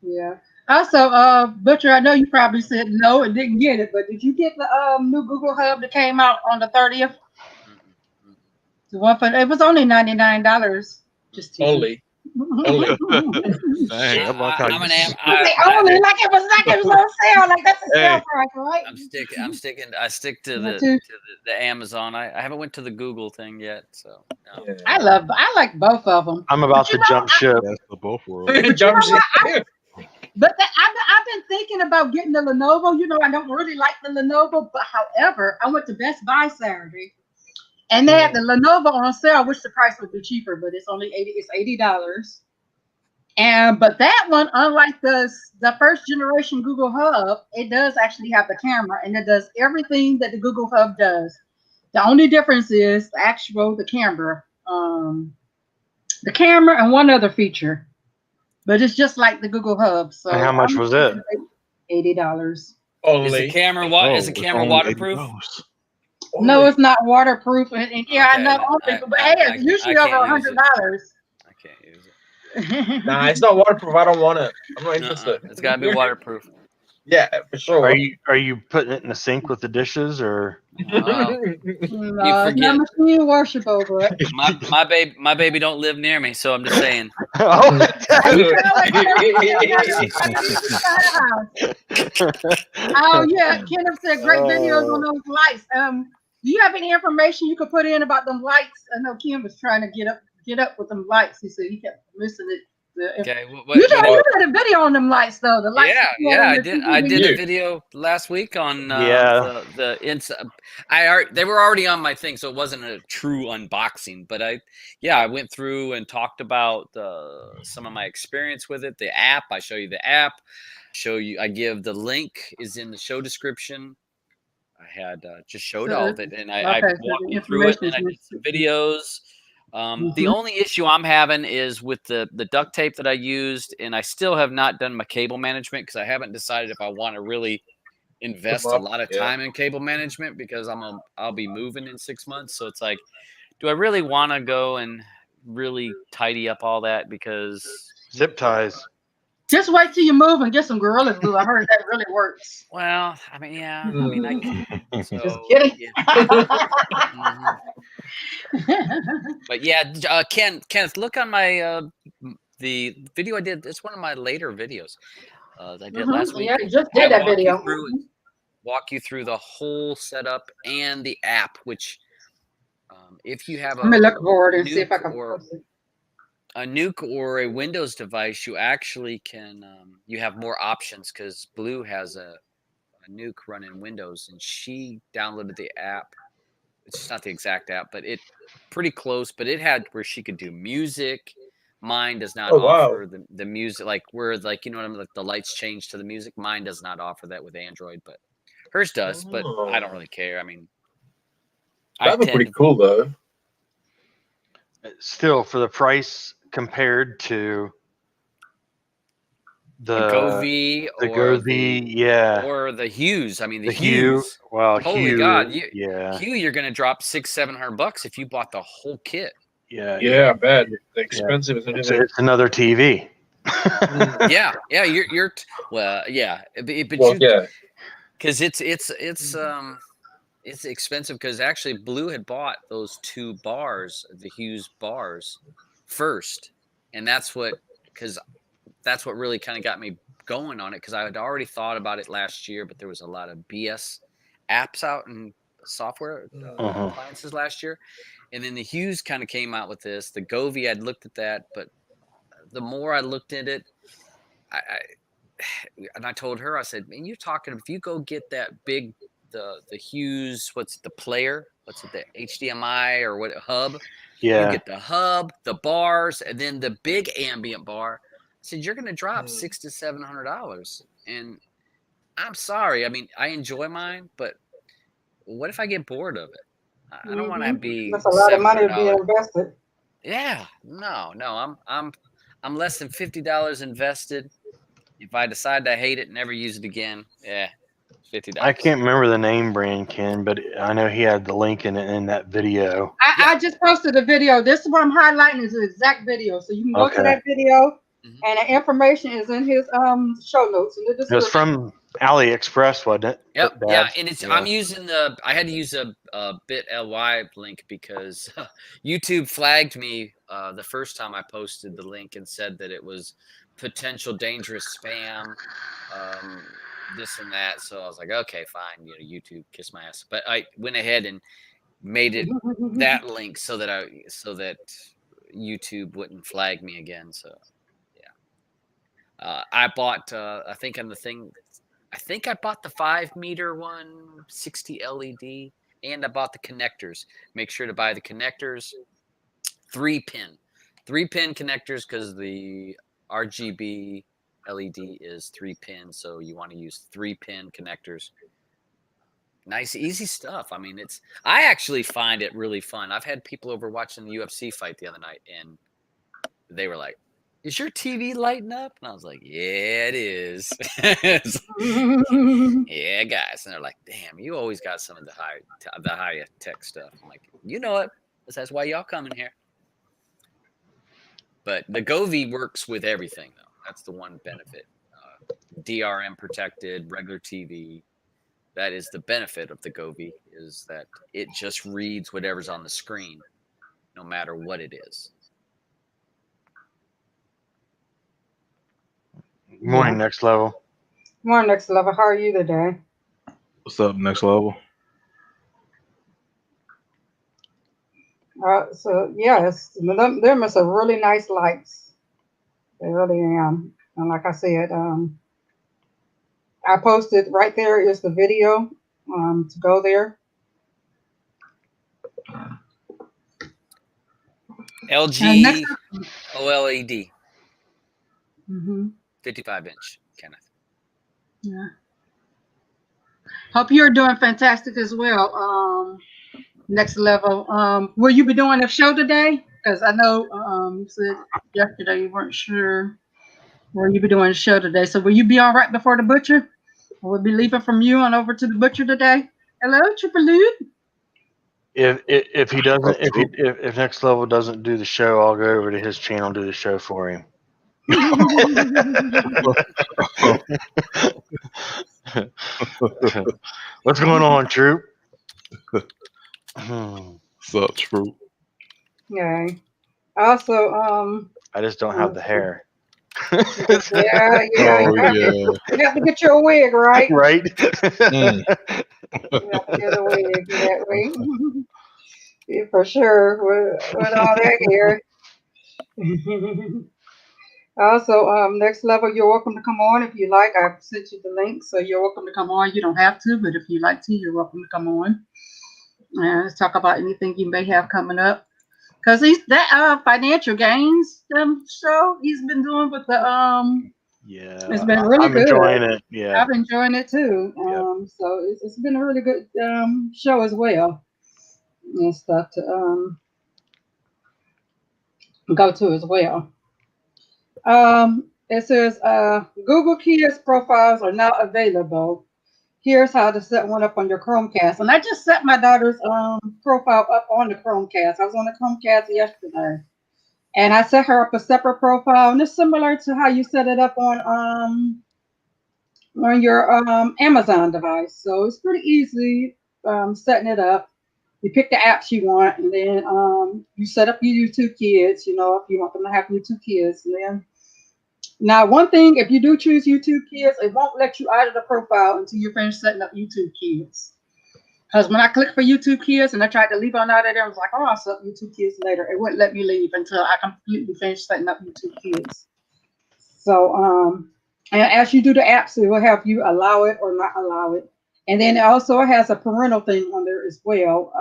Yeah. Also, Butcher, I know you probably said no and didn't get it, but did you get the new Google Hub that came out on the 30th? The one for it was only $99. Just teasing. Only. Dang, I like how I'm you. an I say only like it was on sale, like that's a sale Hey. price, right? I stick to Me the too. the Amazon. I haven't went to the Google thing yet, so no. I like both of them. I'm about But you to know, jump ship. That's the both worlds. But you Jump know what? ship. I've been thinking about getting the Lenovo. You know, I don't really like the Lenovo, but however, I went to Best Buy Saturday, and they had the Lenovo on sale, which the price would be cheaper, but it's only $80. And but that one, unlike the first generation Google Hub, it does actually have the camera, and it does everything that the Google Hub does. The only difference is the camera, and one other feature. But it's just like the Google Hub. So And how much was it? $80. Is the Only. camera is the it's camera only waterproof? $80. No, it's not waterproof, and yeah, I Okay, know. then But hey, it's usually over $100. I can't use it. Nah, it's not waterproof. I don't want it. I'm not interested. It's gotta be waterproof. Yeah, for sure. Are you putting it in the sink with the dishes or? No, You it's forget. not machine worship over it. My baby don't live near me, so I'm just saying. Oh, Oh yeah, Kenneth said great videos on those lights. Do you have any information you could put in about them lights? I know Kim was trying to get up with them lights. He said he kept missing it. Okay, You did a video on them lights though. The lights. yeah, I did a video last week on the inside. They were already on my thing, so it wasn't a true unboxing. But I went through and talked about some of my experience with it. The app, I show you the app. I give the link is in the show description. I had just showed all of it, and I walked you through it, and I did some videos. The only issue I'm having is with the duct tape that I used, and I still have not done my cable management because I haven't decided if I want to really invest a lot of time in cable management because I'll be moving in 6 months. So it's like, do I really want to go and really tidy up all that? Because zip ties. Just wait till you move and get some Gorilla Glue. I heard that really works. Well, I mean, yeah. I mean, I can. So, just kidding. Yeah. But yeah, Kenneth, look on my the video I did. It's one of my later videos I did last week. Yeah, you just did that video. Walk you through the whole setup and the app, which if you have let me look forward and see if I can post it. A Nuke or a Windows device, you actually can you have more options because Blue has a Nuke running Windows, and she downloaded the app. It's not the exact app, but it pretty close. But it had where she could do music. Mine does not offer the music, like where like you know what I mean, like the lights change to the music. Mine does not offer that with Android, but hers does. But I don't really care. I mean, that'd be pretty cool though. Still, for the price compared to the Govee or the Hughes. I mean, the Hughes. Well, holy God, Hugh, you're gonna drop $600-700 if you bought the whole kit. Yeah, I bet. Expensive as anything. It's another TV. yeah, you're well, yeah, but because it's expensive because actually Blue had bought those 2 bars, the Hughes bars, first, and that's what really kind of got me going on it because I had already thought about it last year, but there was a lot of BS apps out and software appliances last year, and then the Hughes kind of came out with this. The Govee, I'd looked at that, but the more I looked at it, I told her, I said, man, you're talking, if you go get that big, the Hughes, the player, the HDMI or what hub? Yeah. You get the hub, the bars, and then the big ambient bar. I said, you're going to drop $600 to $700. And I'm sorry. I mean, I enjoy mine, but what if I get bored of it? I don't want to be. That's a lot of money to be invested. Yeah, no. I'm less than $50 invested. If I decide to hate it and never use it again, yeah, $50. I can't remember the name brand, Ken, but I know he had the link in that video. I just posted a video. This is what I'm highlighting is the exact video. So you can go to Okay. that video, Mhm. and the information is in his show notes in the It was description. from AliExpress, wasn't it? Yep. Dad? Yeah, and it's Yeah. I'm using I had to use a bit.ly link because YouTube flagged me the first time I posted the link and said that it was potential dangerous spam, this and that. So I was like, okay, fine, YouTube, kiss my ass. But I went ahead and made it that link so that YouTube wouldn't flag me again. So yeah, I bought I think I bought the 5-meter one, 60 LED, and I bought the connectors. Make sure to buy the connectors, 3-pin connectors, because the RGB LED is 3-pin, so you want to use 3-pin connectors. Nice, easy stuff. I mean, I actually find it really fun. I've had people over watching the UFC fight the other night, and they were like, "Is your TV lighting up?" And I was like, "Yeah, it is." Yeah, guys. And they're like, "Damn, you always got some of the high tech stuff." I'm like, "You know what? That's why y'all coming here." But the Govee works with everything, though. That's the one benefit. DRM protected, regular TV. That is the benefit of the Govee, is that it just reads whatever's on the screen, no matter what it is. Morning, Next Level. Morning, Next Level. How are you today? What's up, Next Level? So yes, them are some really nice lights. They really am. And like I said, I posted right there is the video to go there. LG OLED, Mm-hmm. 55-inch, Kenneth. Yeah. Hope you're doing fantastic as well. Next Level. Will you be doing a show today? Because I know you said yesterday you weren't sure where you be doing a show today. So will you be all right before the butcher? We'll be leaving from you on over to the butcher today. Hello, Triple Loot. If he doesn't, if Next Level doesn't do the show, I'll go over to his channel and do the show for him. What's going on, Troop? What's up, Troop? Yeah. Also, I just don't have the hair. yeah. Oh, yeah. You have to get your wig, right? Right? Mm. You have to get a wig that way. Yeah, for sure. With all that hair. Also, Next Level, you're welcome to come on if you like. I've sent you the link, so you're welcome to come on. You don't have to, but if you like to, you're welcome to come on. And let's talk about anything you may have coming up. Because that financial gains show he's been doing with the Yeah. it's been really I'm good. enjoying it. Yeah. I've enjoying it too. So it's been a really good show as well and stuff to go to as well. It says Google Kids profiles are now available. Here's how to set one up on your Chromecast. And I just set my daughter's profile up on the Chromecast. I was on the Chromecast yesterday. And I set her up a separate profile. And it's similar to how you set it up on your Amazon device. So it's pretty easy setting it up. You pick the apps you want, and then you set up your YouTube Kids, if you want them to have YouTube Kids. And then now, one thing, if you do choose YouTube Kids, it won't let you out of the profile until you finish setting up YouTube Kids. Because when I clicked for YouTube Kids and I tried to leave on out of there, I was like, oh, I'll set up YouTube Kids later. It wouldn't let me leave until I completely finished setting up YouTube Kids. So, and as you do the apps, it will have you allow it or not allow it. And then it also has a parental thing on there as well,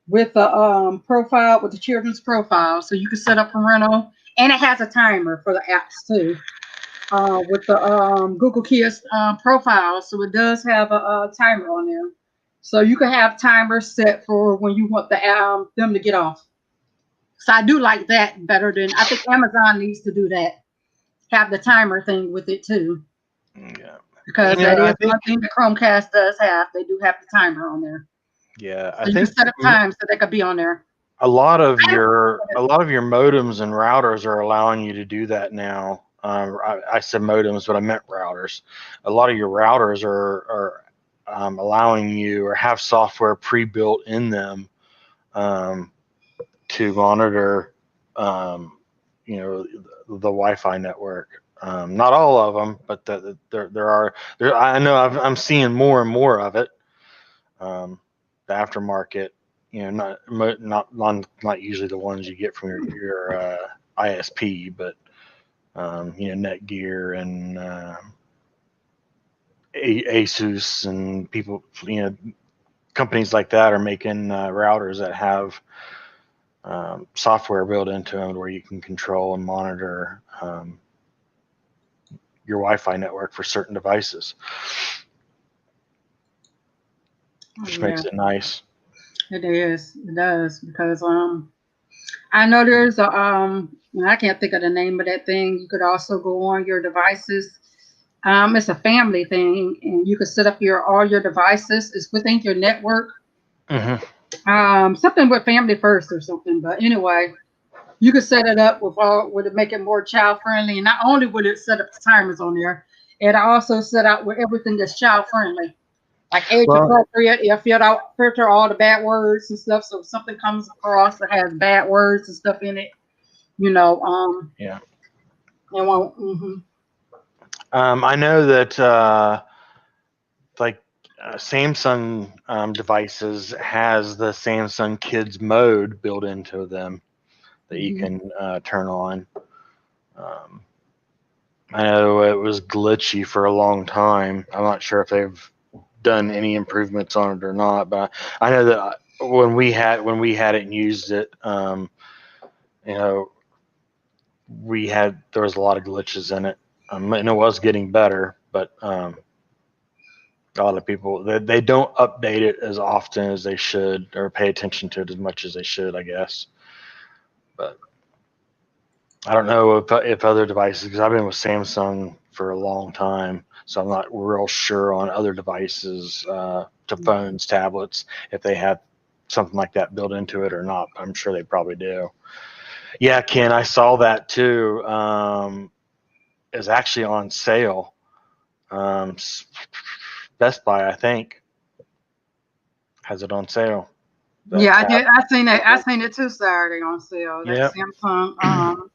with the profile, with the children's profile. So you can set up parental, and it has a timer for the apps too, with the Google Kids profile. So it does have a timer on there. So you can have timers set for when you want them to get off. So I do like that better than I think Amazon needs to do that. Have the timer thing with it too. Yeah. Because Yeah, that I is think. one thing that Chromecast does have. They do have the timer on there. Yeah, So I you think can set up times so they could be on there. a lot of your modems and routers are allowing you to do that now. I said modems, but I meant routers. A lot of your routers are allowing you or have software pre-built in them to monitor, the Wi-Fi network. Not all of them, but there are. I know I'm seeing more and more of it. The aftermarket, not usually the ones you get from your ISP, but Netgear and Asus and people, companies like that are making routers that have software built into them where you can control and monitor your Wi-Fi network for certain devices, which makes it nice. It is. It does because I know there's a I can't think of the name of that thing. You could also go on your devices. It's a family thing, and you could set up all your devices. It's within your network. Something with Family First or something. But anyway, you could set it up would it make it more child friendly. And not only would it set up the timers on there, it also set out with everything that's child friendly. Like age appropriate, it filter all the bad words and stuff. So if something comes across that has bad words and stuff in it, Yeah. It won't. I know that Samsung devices has the Samsung Kids mode built into them that you can turn on. I know it was glitchy for a long time. I'm not sure if they've done any improvements on it or not, but I know that when we had it and used it, there was a lot of glitches in it, and it was getting better, but a lot of people they don't update it as often as they should or pay attention to it as much as they should, I guess. But I don't know if other devices, because I've been with Samsung for a long time, so I'm not real sure on other devices, to phones, tablets, if they have something like that built into it or not. I'm sure they probably do. Yeah, Ken, I saw that too. It's actually on sale. Best Buy, I think, has it on sale. Yeah, I did. I seen that. I seen it too Saturday on sale. That Yep. Samsung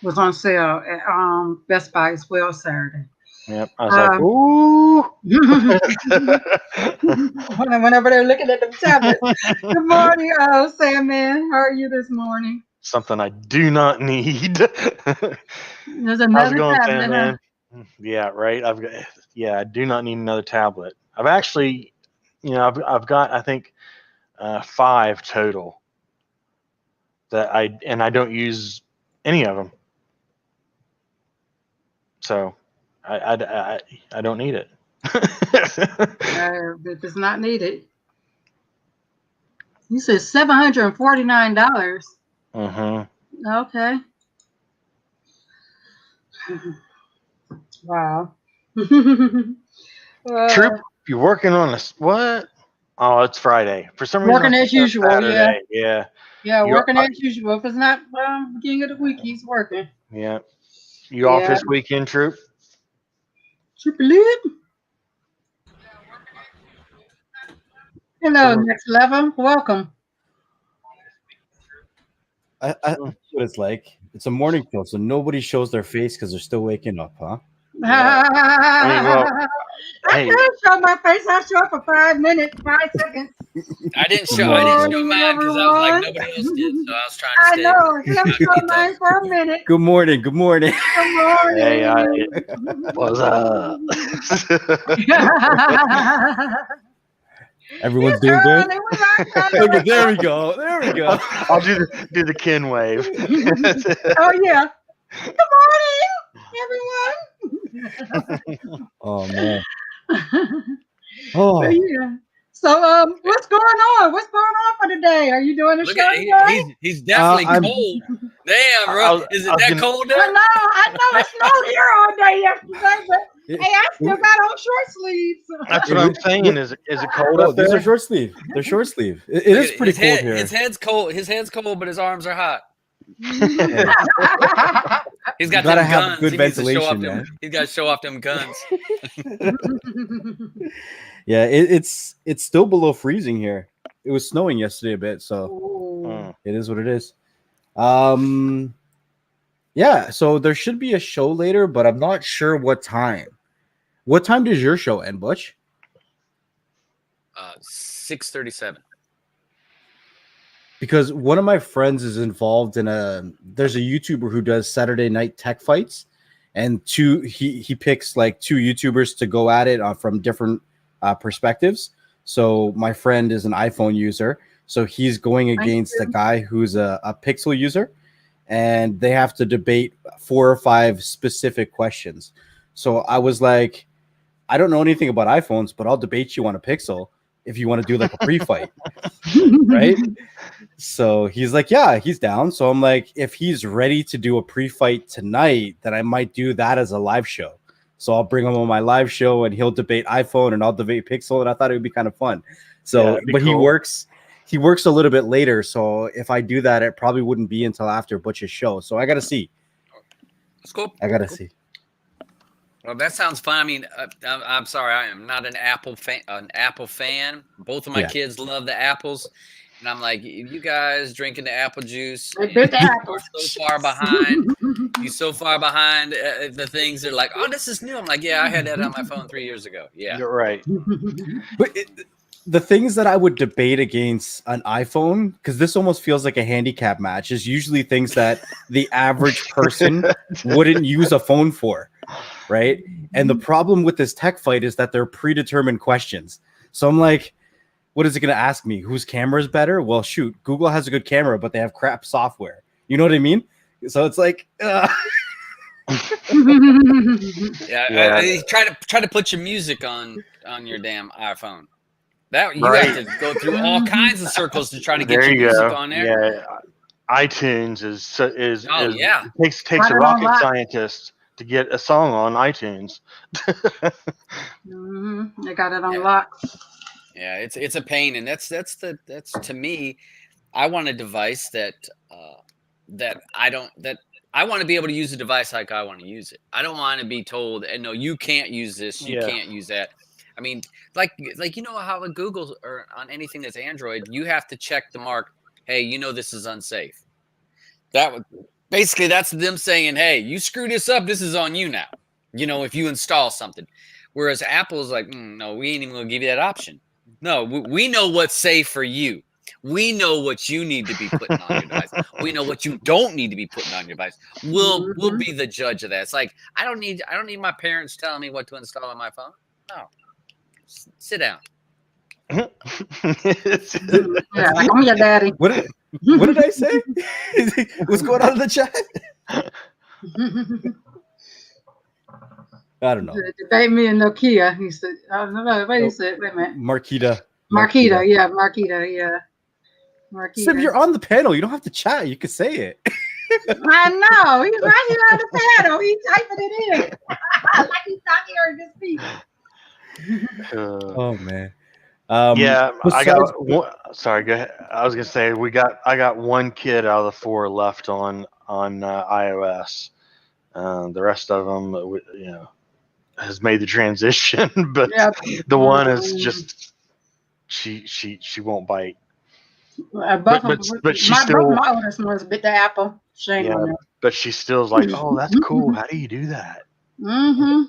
was on sale at Best Buy as well Saturday. Yep. I was like, ooh. Whenever they're looking at the tablet. Good morning, Sandman. How are you this morning? Something I do not need. There's another How's it going, tablet, Sandman? Yeah, right. I do not need another tablet. I've actually, I've got, I think, 5 total that I don't use any of them. So I don't need it. It does not need it. You said $749. Okay. Wow. Troop, you're working on this. What? Oh, it's Friday. For some reason, working as usual. Saturday. Yeah. Yeah, working as usual. If it's not beginning of the week, he's working. Yeah. You off this weekend, Troop? Super lit. Hello, Next Level. Welcome. I what it's like. It's a morning show, so nobody shows their face because they're still waking up, huh? Yeah. I can't show my face. I show up for 5 minutes, 5 seconds. I didn't show mine because I was like nobody else did, so I was trying to stay. I know. Let me show mine for a minute. Good morning. Good morning. Good morning. Hey, what's up? Everyone's doing good. Look at there we go. There we go. I'll do the Ken wave. Oh yeah. Good morning, everyone. Oh man. Oh yeah. So, what's going on? What's going on for today? Are you doing a Look show at today? he's definitely I'm- cold. Damn, bro. I was- Is I it was that gonna- cold I there? know it snowed here all day yesterday, but hey, I still got on short sleeves. That's what I'm saying. Is it cold Oh, up these there? are short sleeve. They're short sleeve. It Look is at pretty his cold head, here. His head's cold. His head's cold, but his arms are hot. He's got gotta them have guns. good He needs to show off ventilation, them. man. He's got to show off them guns. Yeah, it's still below freezing here. It was snowing yesterday a bit, so Ooh. it is what it is. Yeah, so there should be a show later, but I'm not sure what time. What time does your show end, Butch? 6:37. Because one of my friends is involved in there's a YouTuber who does Saturday night tech fights, and he picks like two YouTubers to go at it from different perspectives. So my friend is an iPhone user, so he's going against the guy who's a Pixel user, and they have to debate 4 or 5 specific questions. So I was like, I don't know anything about iPhones, but I'll debate you on a Pixel if you want to do like a pre-fight, right? So he's like, yeah, he's down. So I'm like, if he's ready to do a pre-fight tonight, then I might do that as a live show. So I'll bring him on my live show and he'll debate iPhone and I'll debate Pixel. And I thought it would be kind of fun. So, Yeah, it'd be but cool. he works a little bit later. So if I do that, it probably wouldn't be until after Butch's show. So I got to see. That's cool. I got to see. Well, that sounds fun. I mean, I'm sorry, I am not an Apple fan. Both of my Yeah. kids love the apples, and I'm like, you guys drinking the apple juice. I bit the and apple. You're so far behind. You so far behind the things. They're like, oh, this is new. I'm like, yeah, I had that on my phone 3 years ago. Yeah. You're right. But the things that I would debate against an iPhone, because this almost feels like a handicap match, is usually things that the average person wouldn't use a phone for, right? And the problem with this tech fight is that they're predetermined questions. So I'm like, what is it going to ask me? Whose camera is better? Well, shoot, Google has a good camera, but they have crap software. You know what I mean? So it's like, Yeah. Yeah. Try to put your music on your damn iPhone. That you Right. have to go through all kinds of circles to try to get There your you music go. on there. Yeah, iTunes is Oh, yeah. takes Got a it rocket on lock. scientist to get a song on iTunes. I got it on lock. Yeah, it's a pain, and that's to me. I want a device that I want to be able to use the device like I want to use it. I don't want to be told, and no, you can't use this, you Yeah. can't use that. I mean, like you know how on Google or on anything that's Android, you have to check the mark. Hey, you know this is unsafe. That would basically that's them saying, hey, you screw this up, this is on you now. You know, if you install something. Whereas Apple's like, no, we ain't even gonna give you that option. No, we know what's safe for you. We know what you need to be putting on your device. We know what you don't need to be putting on your device. We'll be the judge of that. It's like I don't need my parents telling me what to install on my phone. No, sit down. Yeah, like I'm your daddy. what did I say? What's going on in the chat? I don't know. Debate me and Nokia. He said, I don't know. What he said? Wait a minute. Marquita. Marquita. Yeah, Marquita. Yeah. Sim, Marquita. you're on the panel. You don't have to chat. You can say it. I know. He's right here on the panel. He's typing it in. Like he's not hearing this speech. Oh man. Yeah, I besides- got one. Sorry, go ahead. I was gonna say I got one kid out of the 4 left on iOS. The rest of them, has made the transition, but Yeah. the one is just she won't bite. Both But of them. but she my still oldest one's bit the apple. Shame Yeah. on them. but she still's like, oh, that's cool. How do you do that? Mm-hmm.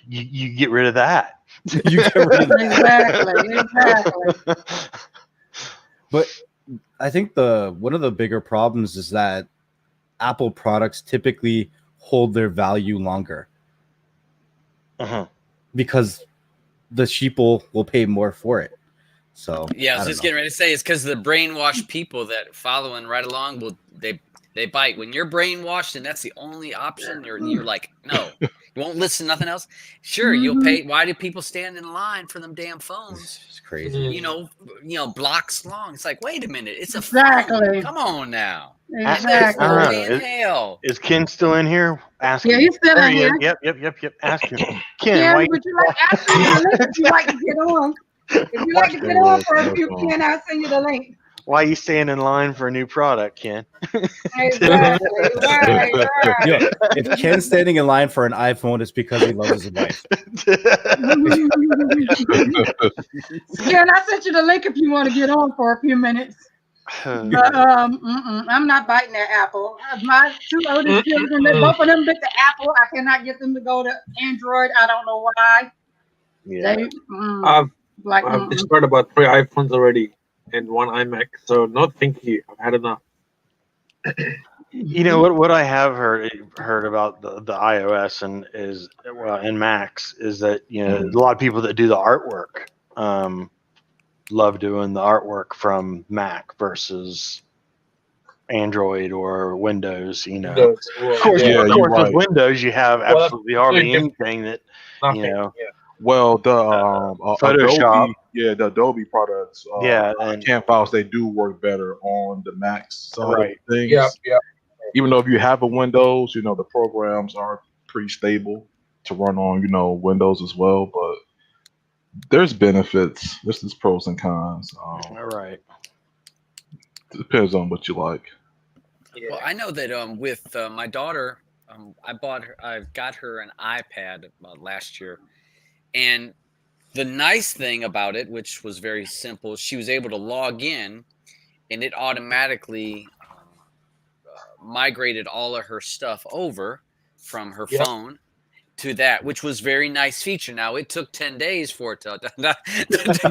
You get rid of that. you get rid of that. Exactly. But I think one of the bigger problems is that Apple products typically hold their value longer Uh-huh. because the sheeple will pay more for it. So Yeah, I was don't just know. getting ready to say it's because the brainwashed people that following right along they bite. When you're brainwashed and that's the only option, you're like, no, won't listen to nothing else. Sure, you'll pay. Why do people stand in line for them damn phones? It's crazy. You know, blocks long. It's like, wait a minute, it's a Exactly. phone. Come on now. Exactly. There's no I don't way know. in hell. Is Ken still in here? Ask Yeah, him. he's still There in he is. here. Yep. Ask him. Ken, Ken, why would you like? I'll send you the link if you like to get on. If you like to get on for a few, Ken, I'll send you the link. why you staying in line for a new product, Ken? Exactly. Right. Yo, if Ken's standing in line for an iPhone, it's because he loves his wife. Ken, I sent you the link if you want to get on for a few minutes. But I'm not biting that apple. My two oldest children, both of them bit the apple. I cannot get them to go to Android. I don't know why. Yeah. They, I've destroyed about 3 iPhones already and 1 iMac. So no, thank you. I've had enough. You know what I have heard about the iOS and Macs is that a lot of people that do the artwork love doing the artwork from Mac versus Android or Windows. Windows, well, Of course, Yeah, you're with right. Windows you have Well, absolutely hardly doing anything that nothing. know. Yeah. Well, the Photoshop. Adobe, the Adobe products, and Camp Files, they do work better on the Mac side Right. of things. Yeah. Even though if you have a Windows, the programs are pretty stable to run on, Windows as well. But there's benefits. There's pros and cons. right. Depends on what you like. Well, I know that with my daughter, I got her an iPad last year, and the nice thing about it, which was very simple, she was able to log in, and it automatically migrated all of her stuff over from her phone to that, which was very nice feature. Now it took 10 days for it to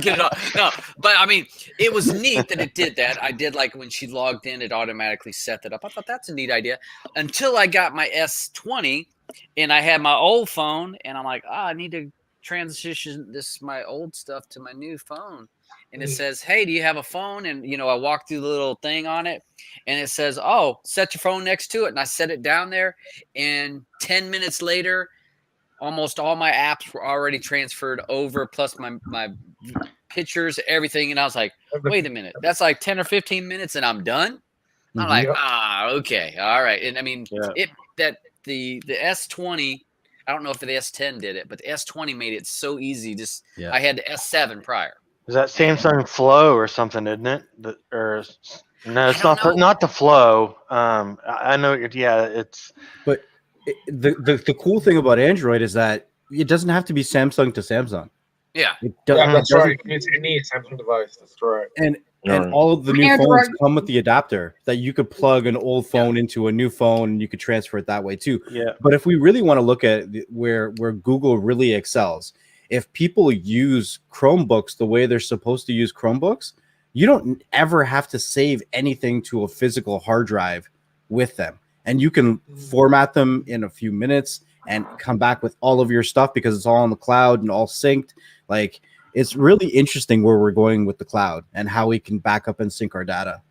get it off. No, but I mean, it was neat that it did that. I did like when she logged in, it automatically set that up. I thought that's a neat idea until I got my S20 and I had my old phone and I'm like, I need to transition my old stuff to my new phone. And it says, hey, do you have a phone? And, I walked through the little thing on it and it says, oh, set your phone next to it. And I set it down there. And 10 minutes later, almost all my apps were already transferred over, plus my pictures, everything. And I was like, wait a minute, that's like 10 or 15 minutes and I'm done. I'm like, okay. All right. And I mean, the S20, I don't know if the S10 did it, but the S20 made it so easy. I had the S7 prior. Is that Samsung Flow or something, isn't it? No, it's not the Flow. I know. It's. But the cool thing about Android is that it doesn't have to be Samsung to Samsung. Yeah, that's right. It's any Samsung device. That's right. And all of the new phones come with the adapter that you could plug an old phone into a new phone, and you could transfer it that way too. Yeah. But if we really want to look at where Google really excels, if people use Chromebooks the way they're supposed to use Chromebooks, you don't ever have to save anything to a physical hard drive with them. And you can format them in a few minutes and come back with all of your stuff because it's all on the cloud and all synced. Like, it's really interesting where we're going with the cloud and how we can back up and sync our data.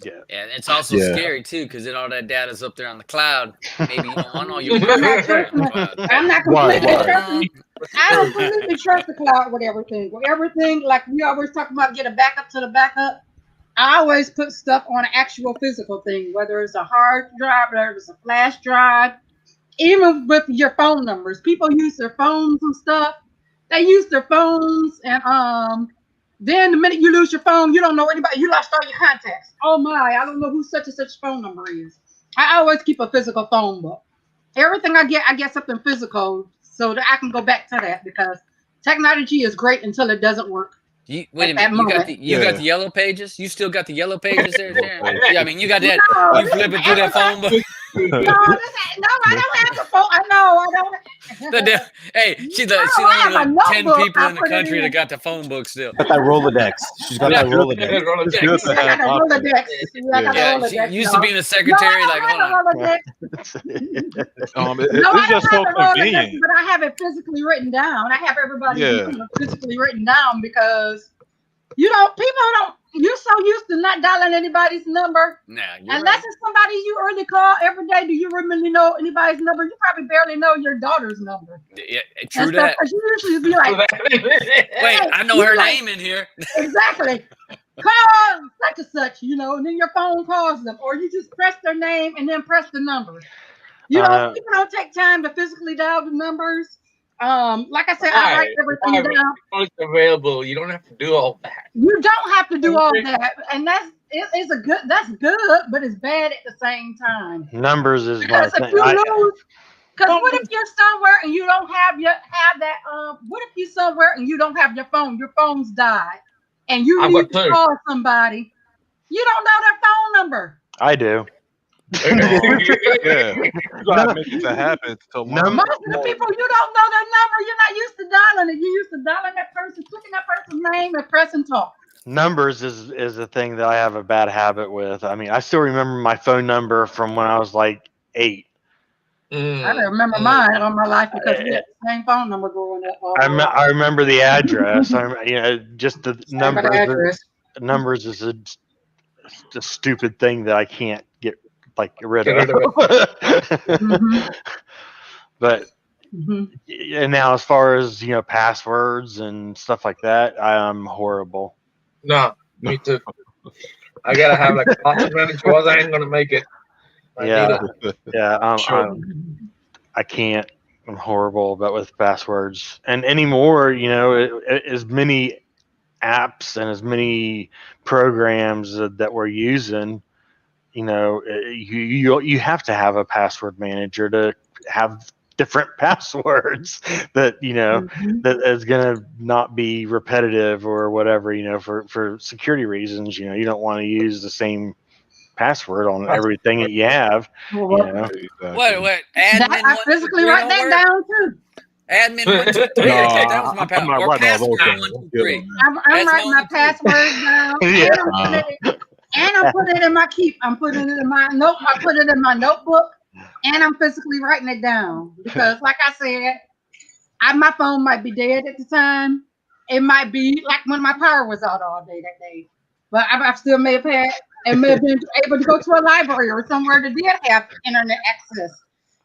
Yeah, and it's also scary too because all that data is up there on the cloud. Maybe you don't want all your. I'm not completely trusting. I don't completely trust the cloud with everything. With everything, like we always talk about, get a backup to the backup. I always put stuff on an actual physical thing, whether it's a hard drive, whether it's a flash drive, even with your phone numbers. People use their phones and stuff. They use their phones, and then the minute you lose your phone, you don't know anybody. You lost all your contacts. Oh my, I don't know who such and such phone number is. I always keep a physical phone book. Everything I get something physical so that I can go back to that because technology is great until it doesn't work. Wait a minute, you got the yellow pages? You still got the yellow pages there, Sharon? Yeah, I mean, you got that. No, you flip it through that phone book. No, I don't have the phone. I know, I don't. Hey, she's only like 10 people in the country that got the phone book still. Got that Rolodex. She's got that Rolodex. She used to be in the secretary. It's just so convenient. But I have it physically written down. I have everybody physically written down because people don't. you're so used to not dialing anybody's number. Nah, Unless right. it's somebody you already call every day, do you really know anybody's number? You probably barely know your daughter's number. Yeah, true And stuff, that. 'cause you usually be like, Wait, I know you're her like- name in here. exactly. Call such and such, and then your phone calls them, or you just press their name and then press the number. People don't take time to physically dial the numbers. Like I said, I write everything down. It's available. You don't have to do all that. You don't have to do all that, and that's good, but it's bad at the same time. Numbers is my Because thing. if you lose, because what if you're somewhere and you don't have that? What if you're somewhere and you don't have your phone? Your phone's died, and you need to call somebody. You don't know their phone number. I do. Yeah, you gotta make it to happen. Most of the people, you don't know their number. You're not used to dialing it. You're used to dialing that person, clicking that person's name, and pressing talk. Numbers is a thing that I have a bad habit with. I mean, I still remember my phone number from when I was like 8. I don't remember mine all my life because we had the same phone number growing up. I remember the address. Just the numbers. Address. Numbers is a stupid thing that I can't get rid of. Mm-hmm. But and now as far as passwords and stuff like that, I'm horrible. No, me too. I gotta have like password manager, or I ain't gonna make it. Yeah. I can't. I'm horrible with passwords. And anymore, as many apps and as many programs that we're using, you have to have a password manager to have different passwords that that is going to not be repetitive or whatever, for security reasons. You don't want to use the same password on everything that you have. What? Admin I physically write that down too. Admin 1 2 3. That was my password. Or password 1 2 3. I'm writing my password down. And I'm putting it in my keep. I'm putting it in my note. I put it in my notebook, and I'm physically writing it down because, like I said, my phone might be dead at the time. It might be like when my power was out all day that day, but I still may have been able to go to a library or somewhere that did have internet access.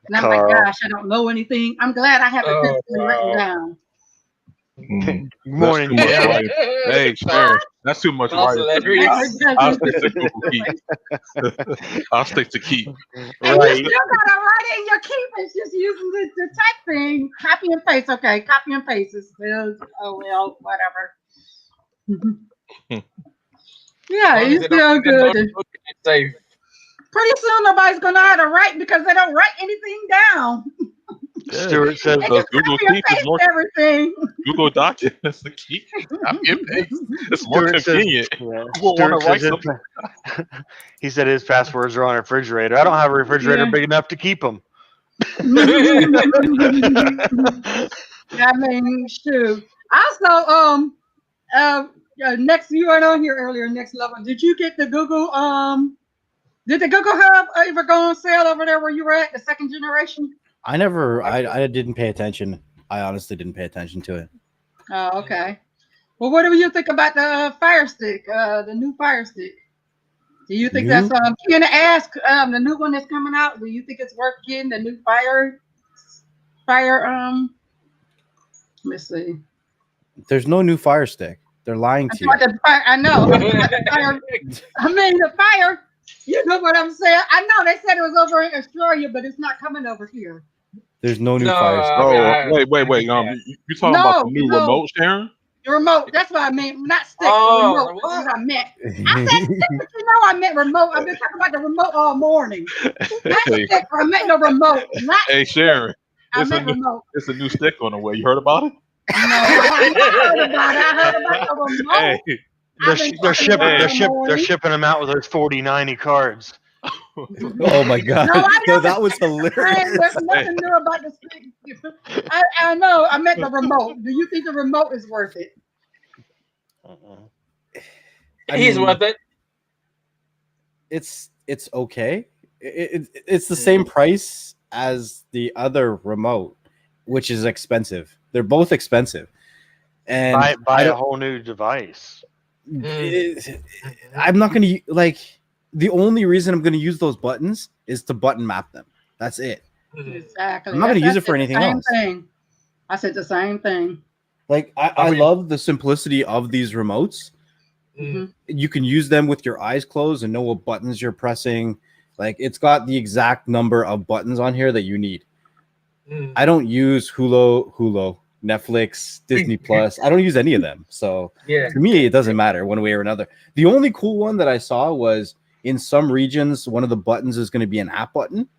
And I'm like, gosh, I don't know anything. I'm glad I have it physically written down. Good morning. Hey, Sharon, that's too much writing. I'll stick to Google Keep. I'll stick to Keep. And you still gotta write it in your Keep. It's just using the type thing. Copy and paste. Okay, copy and paste. Whatever. Yeah, it's still good. Pretty soon nobody's gonna know how to write because they don't write anything down. Stuart says Google Keep is more everything. Google Documents. Keep. It's more convenient. He said his passwords are on a refrigerator. I don't have a refrigerator big enough to keep them. I mean, shoot. Also, next, you weren't on here earlier. Next level. Did you get the Google? Did the Google Hub ever go on sale over there where you were at, the second generation? I didn't pay attention. I honestly didn't pay attention to it. Oh, okay. Well, what do you think about the Fire Stick, the new Fire Stick? Do you think that's Ken asked the new one that's coming out? Do you think it's worth getting the new Fire? Let me see. There's no new Fire Stick. They're lying to you. I know. The Fire. You know what I'm saying? I know they said it was over in Australia, but it's not coming over here. There's no new Fire Stick. Oh, wait. You talking about the new remote, Sharon? The remote. That's what I meant. Not stick. Remote. That's what I meant. I said stick, but I meant remote. I've been talking about the remote all morning. Not stick. I meant the remote. Hey, Sharon. I meant remote. It's a new stick on the way. You heard about it? No, I heard about the remote. Hey. They're shipping them out with those 4090 cards. Oh my god! No, that was hilarious. There's nothing new about the stick. I know. I meant the remote. Do you think the remote is worth it? He's worth it. It's okay. It's the same price as the other remote, which is expensive. They're both expensive. And buy a whole new device. I'm not going to like. The only reason I'm going to use those buttons is to button map them. That's it. Exactly. I'm not going to use it for I said the anything same else. thing. I said the same thing. Like I love the simplicity of these remotes. Mhm. You can use them with your eyes closed and know what buttons you're pressing. Like it's got the exact number of buttons on here that you need. I don't use Hulu, Netflix, Disney Plus. I don't use any of them. So Yeah. for me, it doesn't matter one way or another. The only cool one that I saw was in some regions, one of the buttons is going to be an app button.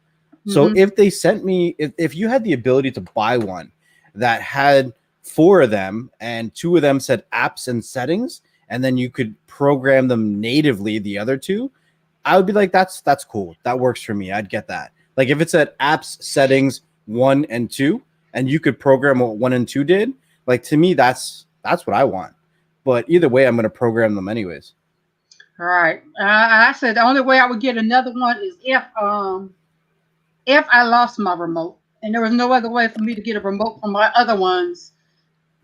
So Mhm. if they sent me, if you had the ability to buy one that had 4 of them and 2 of them said apps and settings, and then you could program them natively, the other 2, I would be like, that's cool. That works for me. I'd get that. Like if it said apps, settings 1 and 2, and you could program what 1 and 2 did, like to me, that's what I want. But either way, I'm going to program them anyways. All right. I said the only way I would get another one is if I lost my remote, and there was no other way for me to get a remote from my other ones.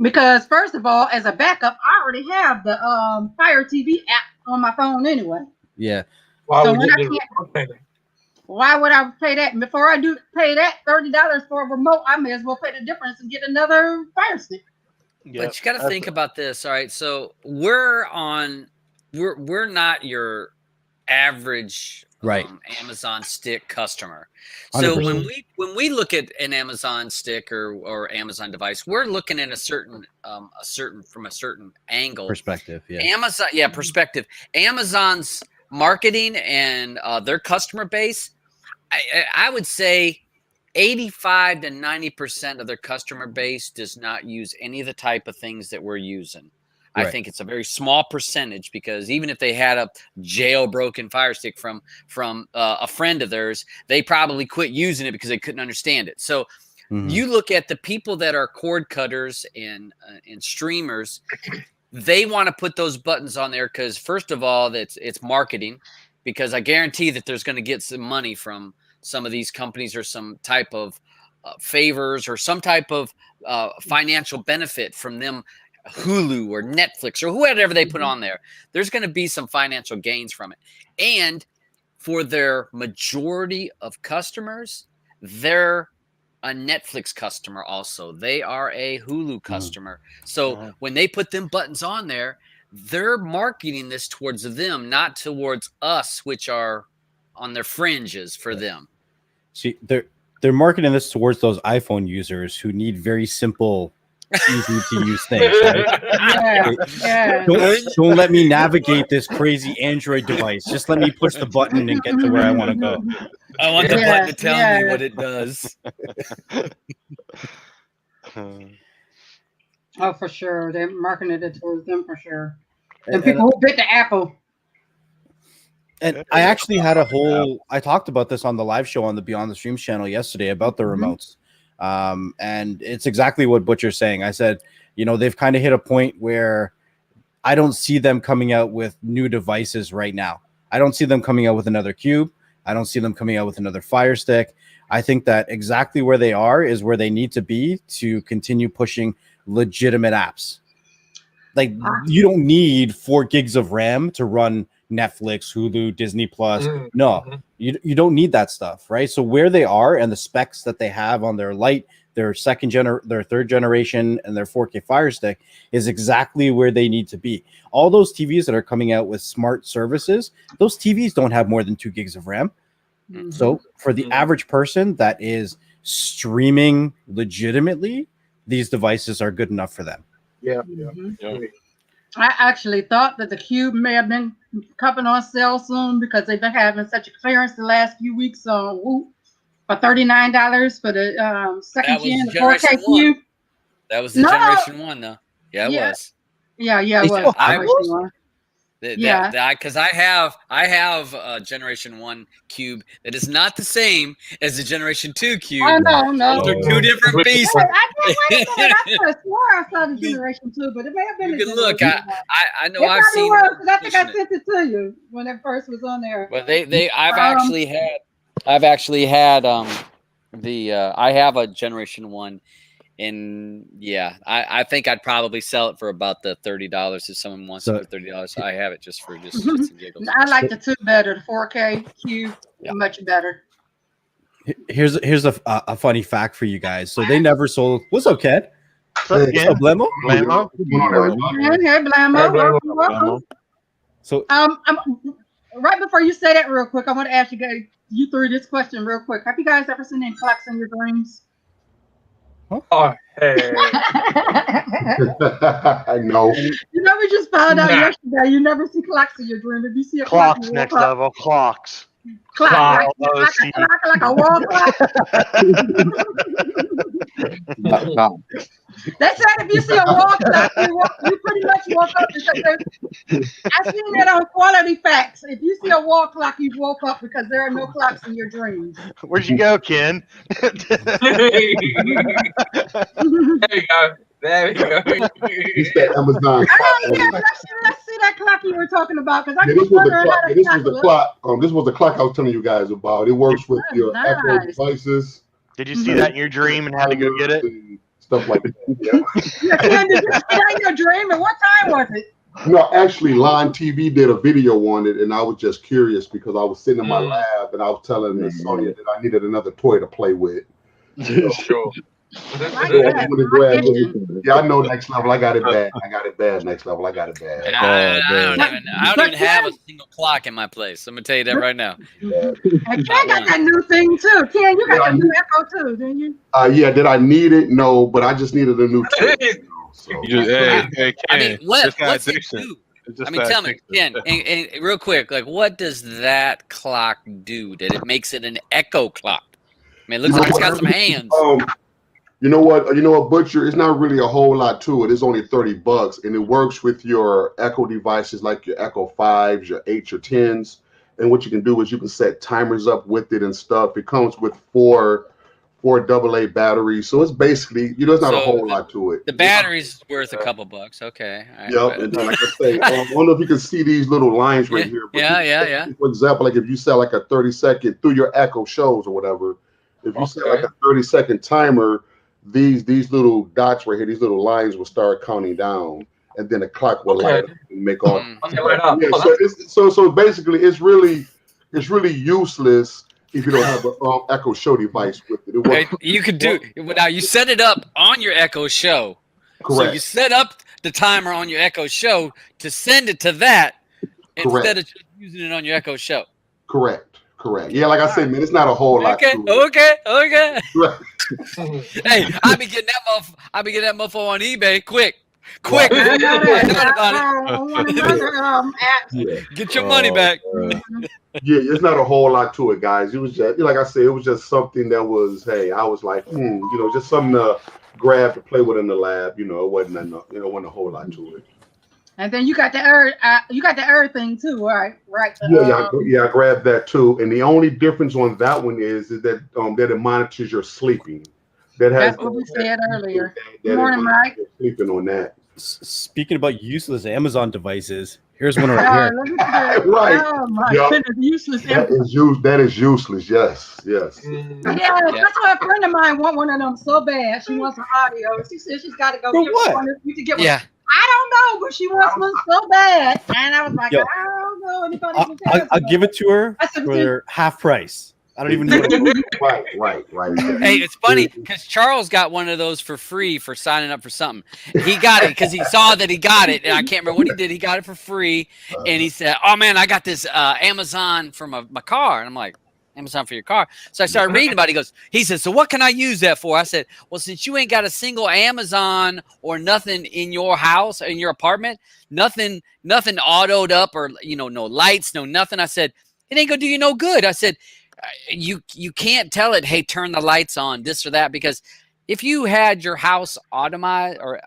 Because first of all, as a backup, I already have the Fire TV app on my phone anyway. Yeah. Why So would when you I get can't, a remote then? why would I pay that? Before I do pay that $30 for a remote, I may as well pay the difference and get another Fire Stick. But you got to think about this. All right, so we're not your average Right. Amazon Stick customer. So 100%. when we look at an Amazon Stick or Amazon device, we're looking at a certain from a certain angle Perspective. Yeah. Amazon, perspective. Amazon's marketing and their customer base, I would say 85 to 90% of their customer base does not use any of the type of things that we're using. I Right. think it's a very small percentage because even if they had a jailbroken Fire Stick from a friend of theirs, they probably quit using it because they couldn't understand it. So you look at the people that are cord cutters and streamers, they want to put those buttons on there because first of all, it's marketing, because I guarantee that there's going to get some money from some of these companies or some type of favors or some type of financial benefit from them, Hulu or Netflix or whatever they put on there. There's going to be some financial gains from it. And for their majority of customers, they're a Netflix customer also. They are a Hulu customer. So when they put them buttons on there, they're marketing this towards them, not towards us, which are on their fringes for them. See, they're marketing this towards those iPhone users who need very simple, easy to use things. Right? Yeah. Don't let me navigate this crazy Android device. Just let me push the button and get to where I want to go. I want the button to tell me what it does. Oh, for sure. They're marketing it towards them for sure. And people who bit the apple. And I actually had I talked about this on the live show on the Beyond the Streams channel yesterday about the remotes. And it's exactly what Butcher's saying. I said, they've kind of hit a point where I don't see them coming out with new devices right now. I don't see them coming out with another Cube. I don't see them coming out with another Fire Stick. I think that exactly where they are is where they need to be to continue pushing legitimate apps. Like you don't need 4 gigs of RAM to run Netflix, Hulu, Disney Plus. No, you don't need that stuff, right? So where they are and the specs that they have on their Lite, their their 3rd generation, and their 4K Fire Stick is exactly where they need to be. All those TVs that are coming out with smart services, those TVs don't have more than 2 gigs of RAM. So for the average person that is streaming legitimately, these devices are good enough for them. Yeah. I actually thought that the Cube may have been coming on sale soon because they've been having such a clearance the last few weeks on Whoop for $39 for the second gen 4K Cube. That was the Generation 1, though. Yeah, it was. Yeah, it was. I was. Because I have a Generation 1 Cube that is not the same as the Generation 2 Cube. Oh, no. Those are 2 different beasts. I could have swore I saw the Generation 2, but it may have been you can look. I know I've seen it. I think I sent it to you when it first was on there. But I've actually had I have a Generation 1, And yeah, I think I'd probably sell it for about the $30 if someone wants So- it for $30. So I have it just for shits and giggles. I like the 2 better. The 4K Q, Yeah. much better. Here's a funny fact for you guys. So they never sold. What's up, Ken? What's up, Hey. What's Ken? up, Blemo? Blamo? Hey, Blammo, welcome, welcome. So Right before you say that real quick, I want to ask you guys, you three, this question real quick. Have you guys ever seen any clocks in your dreams? Oh, hey. No. You know, we just found out Nah. yesterday. You never see clocks in your dream. If you see a clock, Clocks you next woke up. level. Clocks. Clock, Clock. like a wall clock. No. They said if you see a wall clock, you pretty much woke up because I've seen that on Quality Facts. If you see a wall clock, you woke up because there are no clocks in your dreams. Where'd you go, Ken? There we go. There we go. It's that Amazon clock. Oh yeah, let's see that clock you were talking about because I Yeah, keep this was the wondering clock. how Yeah, that this was the looks. clock. This was the clock I was telling you guys about. It works with Oh, your Echo nice. devices, Did you see that in your dream and had to go get it? and stuff like that. Yeah. Yeah, Ken, did you see that in your dream? And what time was it? No, actually, Line TV did a video on it, and I was just curious because I was sitting in my Mm. lab and I was telling Miss Sonia that I needed another toy to play with. Sure. Like So I that. just wanted to grab it. Yeah, I know Next Level. I got it bad. I got it bad. Next Level. I got it bad. I man. don't even have a single clock in my place. I'm gonna tell you that right now. And Ken got that new thing too. Ken, you got the new Echo too, didn't you? Yeah, did I need it? No, but I just needed a new toy. So. You just, hey, I mean, Ken, what, it's that what's it addiction. do? It's just I mean, that tell me, addiction. Ken, and real quick, like, what does that clock do that it makes it an echo clock? I mean, it looks like it's got some hands. You know what? Butcher. It's not really a whole lot to it. It's only $30, and it works with your Echo devices like your Echo 5s, your 8s, your 10s. And what you can do is you can set timers up with it and stuff. It comes with four AA batteries, so it's basically there's not a whole lot to it. The battery's worth a couple bucks. Okay. All right, Yep, and like I say, I don't know if you can see these little lines right here. But yeah. For example, like if you set like a 30-second through your Echo shows or whatever, if you set like a 30-second timer, these little dots right here, these little lines will start counting down, and then the clock will light up and make all. Yeah, so basically, it's really useless if you don't have an Echo Show device with it. Okay, you could do now. You set it up on your Echo Show. Correct. So you set up the timer on your Echo Show to send it to that instead of just using it on your Echo Show. Correct. Yeah, like I said, man, it's not a whole lot. Okay. To it. Okay. Right. Hey, I be getting that motherfucker on eBay quick. I I got know it. about it. On one of the other apps. Yeah. Get your money back. Yeah, it's not a whole lot to it, guys. It was just, like I said, it was just something that was, hey, I was like, just something to grab to play with in the lab. It wasn't a whole lot to it. And then you got the Earth thing too, right? Right. Yeah, I grabbed that too. And the only difference on that one is that that it monitors your sleeping. That's what we said earlier. Good morning, Mike. Sleeping on that. Speaking about useless Amazon devices, here's one right here. Right. Oh my goodness, useless. That is useless. Yes. Yeah, that's why a friend of mine want one of them so bad. She wants an audio. She said she's got to go get one. You can get one. Yeah. I don't know, but she wants one so bad. And I was like, I don't know anybody. I'll give it to her for half price. I don't even know. Right. Hey, it's funny because Charles got one of those for free for signing up for something. He got it because he saw that he got it, and I can't remember what he did. He got it for free, and he said, "Oh man, I got this Amazon for my car," and I'm like, "Amazon for your car?" So I started reading about it. He said, "So what can I use that for?" I said, "Well, since you ain't got a single Amazon or nothing in your house, in your apartment, nothing autoed up or no lights, no nothing." I said, "It ain't gonna do you no good." I said, you can't tell it, hey, turn the lights on, this or that, because if you had your house automate or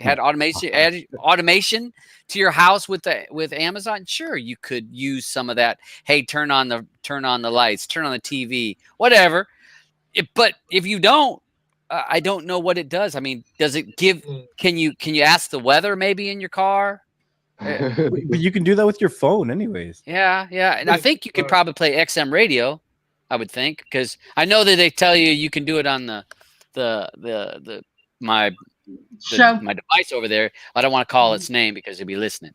had automation to your house with Amazon, sure, you could use some of that. Hey, turn on the lights, turn on the TV, whatever. But if you don't, I don't know what it does. I mean, does it give? Can you ask the weather maybe in your car? But you can do that with your phone, anyways. Yeah, and I think you could probably play XM radio. I would think, because I know that they tell you can do it on the Show. my device over there. I don't want to call its name because it'll be listening.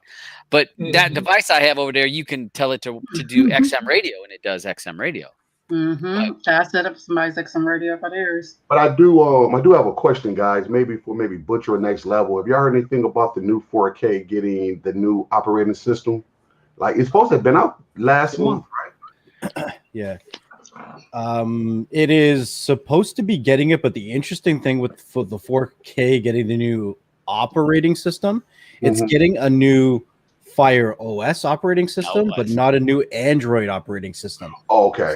But that device I have over there, you can tell it to do XM radio, and it does XM radio. I set up somebody's XM radio for theirs. But I do have a question, guys. Maybe for Butcher or Next Level. Have y'all heard anything about the new 4K getting the new operating system? Like it's supposed to have been out last month, right? Yeah. It is supposed to be getting it, but the interesting thing for the 4K getting the new operating system, it's getting a new Fire OS operating system, but not a new Android operating system. Oh, okay.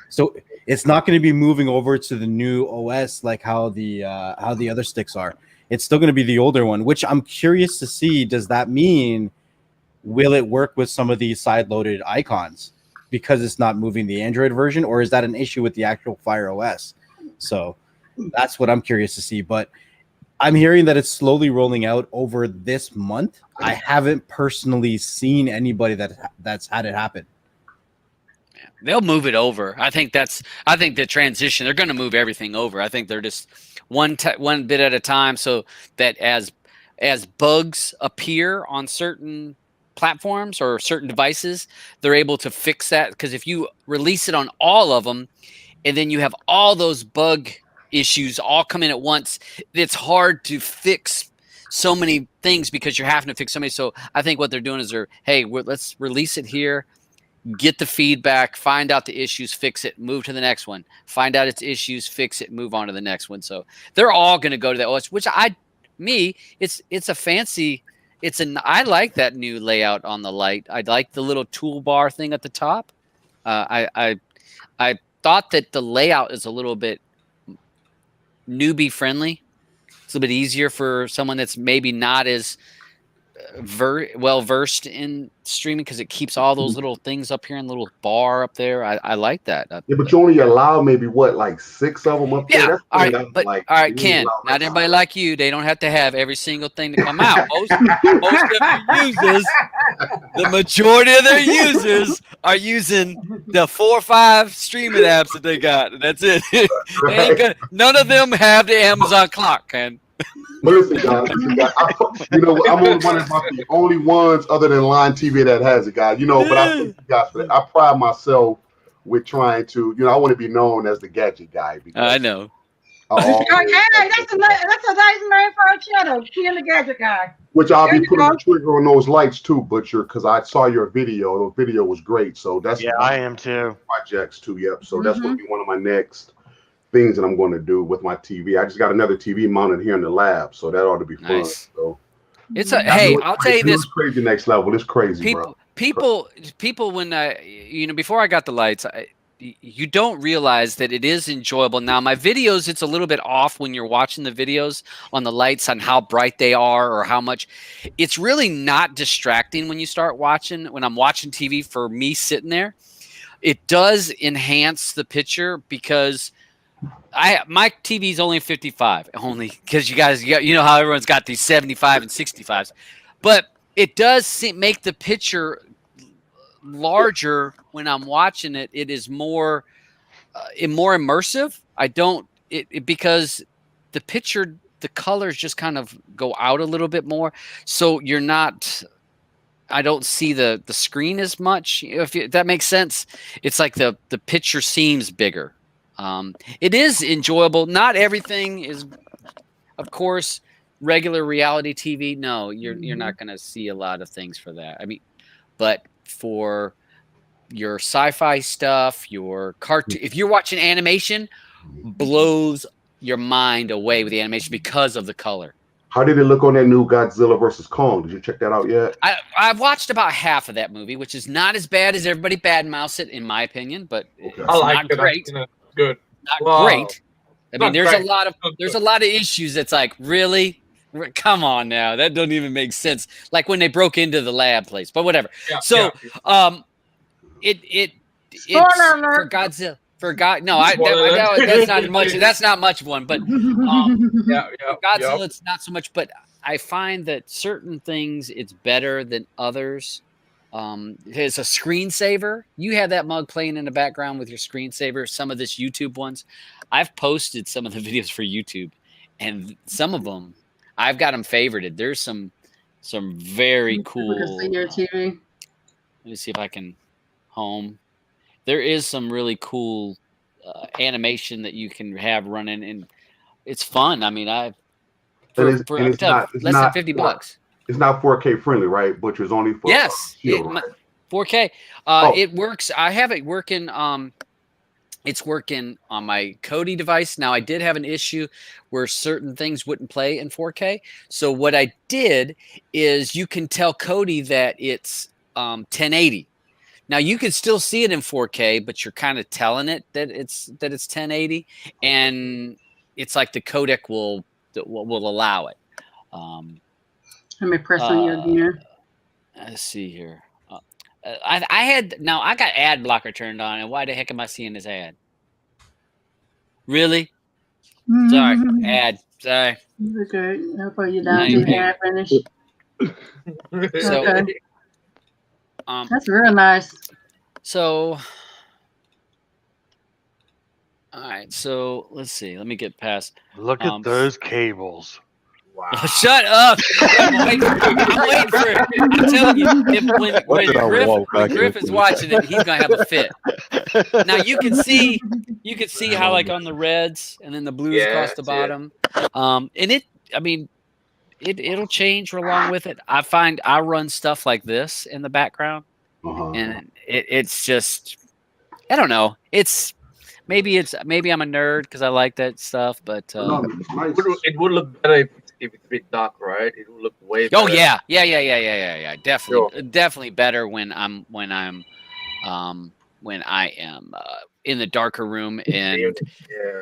So it's not going to be moving over to the new OS like how the other sticks are. It's still going to be the older one, which I'm curious to see. Does that mean will it work with some of these side-loaded icons because it's not moving the Android version, or is that an issue with the actual Fire OS? So that's what I'm curious to see. But I'm hearing that it's slowly rolling out over this month. I haven't personally seen anybody that's had it happen. They'll move it over. I think the transition, they're going to move everything over. I think they're just one bit at a time, so that as bugs appear on certain platforms or certain devices, they're able to fix that. Because if you release it on all of them, and then you have all those bug issues all come in at once, it's hard to fix so many things because you're having to fix so many. So I think what they're doing is let's release it here, get the feedback, find out the issues, fix it, move to the next one, find out its issues, fix it, move on to the next one. So they're all going to go to that OS, which it's a fancy, I like that new layout on the light. I like the little toolbar thing at the top. I thought that the layout is a little bit newbie friendly. It's a little bit easier for someone that's maybe not as well versed in streaming because it keeps all those little things up here and little bar up there. I like that. Yeah, but you only allow maybe like 6 of them up there. Yeah, all right, but all right, Ken. Not everybody like you. They don't have to have every single thing to come out. Most of the users, the majority of their users are using the 4 or 5 streaming apps that they got. That's it. None of them have the Amazon clock, Ken. But listen, guys, I'm only one of the only ones other than Line TV that has it, guys. But I think you guys, I pride myself with trying to, I want to be known as the gadget guy. I know. Hey, that's a nice name for our channel, Ken the Gadget Guy. Which I'll be putting the trigger on those lights too, Butcher, because I saw your video. The video was great. So that's I am too. Projects too. Yep. So that's going to be one of my next things that I'm going to do with my TV. I just got another TV mounted here in the lab, so that ought to be fun. Nice. So I'll tell you this. It's crazy Next Level. It's crazy, bro. People when before I got the lights, you don't realize that it is enjoyable. Now my videos, it's a little bit off when you're watching the videos on the lights on how bright they are or how much. It's really not distracting when you start watching. When I'm watching TV, for me sitting there, it does enhance the picture because my TV is only 55, only because you guys, how everyone's got these 75 and 65s, but it does make the picture larger when I'm watching it. It is more immersive. Because the picture, the colors just kind of go out a little bit more, so I don't see the screen as much. If that makes sense, it's like the picture seems bigger. It is enjoyable. Not everything is, of course, regular reality TV. No, you're not going to see a lot of things for that. I mean, but for your sci-fi stuff, your cartoon, if you're watching animation, blows your mind away with the animation because of the color. How did it look on that new Godzilla versus Kong? Did you check that out yet? I've watched about half of that movie, which is not as bad as everybody badmouths it, in my opinion, but it's not great. Good. Not great. I mean, there's a lot of issues that's like, really? Come on now. That doesn't even make sense. Like when they broke into the lab place, but whatever. Yeah, it's for Godzilla. That's not much of one, but Godzilla, it's not so much. But I find that certain things it's better than others. It's a screensaver. You have that mug playing in the background with your screensaver. Some of this YouTube ones, I've posted some of the videos for YouTube, and some of them I've got them favorited. There's some very cool. People can see your TV. Let me see if I can home. There is some really cool animation that you can have running, and it's fun. I mean, less than $50. It's not 4K friendly, right? Butcher's only for Yes, Shield, right? 4K. It works. I have it working. It's working on my Kodi device. Now, I did have an issue where certain things wouldn't play in 4K. So what I did is you can tell Kodi that it's 1080. Now you can still see it in 4K, but you're kind of telling it that it's 1080, and it's like the codec will allow it. Let me press on you again. Let's see here. I got ad blocker turned on, and why the heck am I seeing this ad? Really? Sorry, ad. Sorry. Okay, I'll put you down to the ad finish. So, Okay. That's real nice. So, all right. So let's see. Let me get past. Look at those cables. Wow. Shut up! I'm waiting for it. I'm telling you, when Griff is watching it, he's gonna have a fit. Now you can see how like on the reds and then the blues across the bottom, and it'll change along with it. I find I run stuff like this in the background, and it's just, I don't know. Maybe I'm a nerd because I like that stuff, but it would look better if it's a bit dark, right? It will look way better. Oh yeah. Definitely better when I am in the darker room and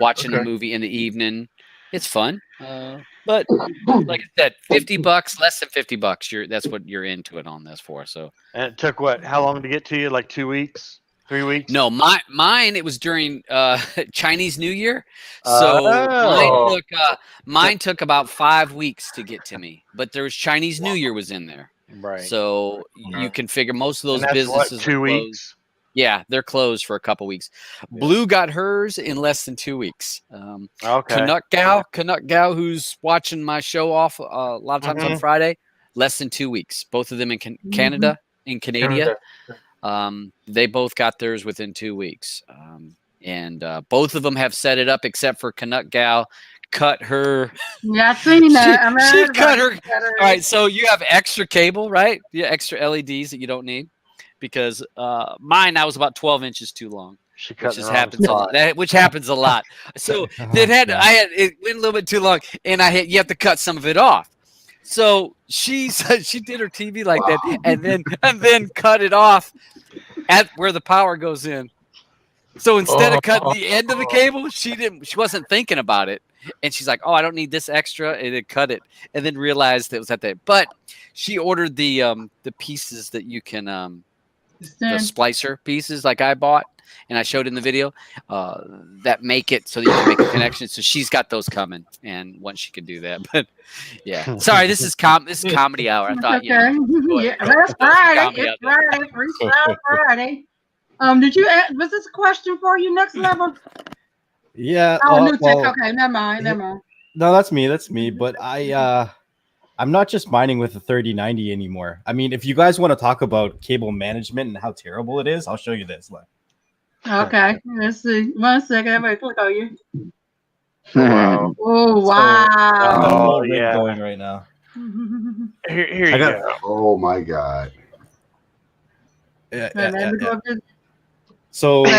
watching a movie in the evening. It's fun. But like I said, $50, less than $50. That's what you're into it on this for. So, and it took how long to get to you? Like 2 weeks? 3 weeks? No, mine it was during Chinese New Year, so mine took about 5 weeks to get to me. But there was Chinese New Year was in there, right? So you can figure most of those and that's businesses what, 2 weeks. Yeah, they're closed for a couple weeks. Blue got hers in less than 2 weeks. Okay. Canuck Gal, who's watching my show off a lot of times on Friday, less than 2 weeks. Both of them in Canada, in Canada. They both got theirs within 2 weeks. And both of them have set it up except for Canuck Gal cut her. Yeah, I've seen that. She cut her. All right, so you have extra cable, right? Yeah, extra LEDs that you don't need. Because mine, I was about 12 inches too long, which happens a lot. So it went a little bit too long, and you have to cut some of it off. So she did her TV like that, and then cut it off at where the power goes in. So instead of cutting the end of the cable, she wasn't thinking about it, and she's like, "Oh, I don't need this extra," and then cut it, and then realized it was at that. But she ordered the pieces that you can the splicer pieces like I bought and I showed in the video that make it so that you can make a connection. So she's got those coming, and once she can do that. But yeah, sorry, this is comedy hour. I thought, that's Friday. It's Friday, Freestyle Friday. Was this a question for you, Next Level? Yeah. Okay, never mind. No, that's me. But I'm not just mining with a 3090 anymore. I mean, if you guys want to talk about cable management and how terrible it is, I'll show you this. Okay, let's see. 1 second. Everybody click on you. Wow. Oh, wow. Yeah. Going right now. Here you go. Oh, my God. Yeah. So, with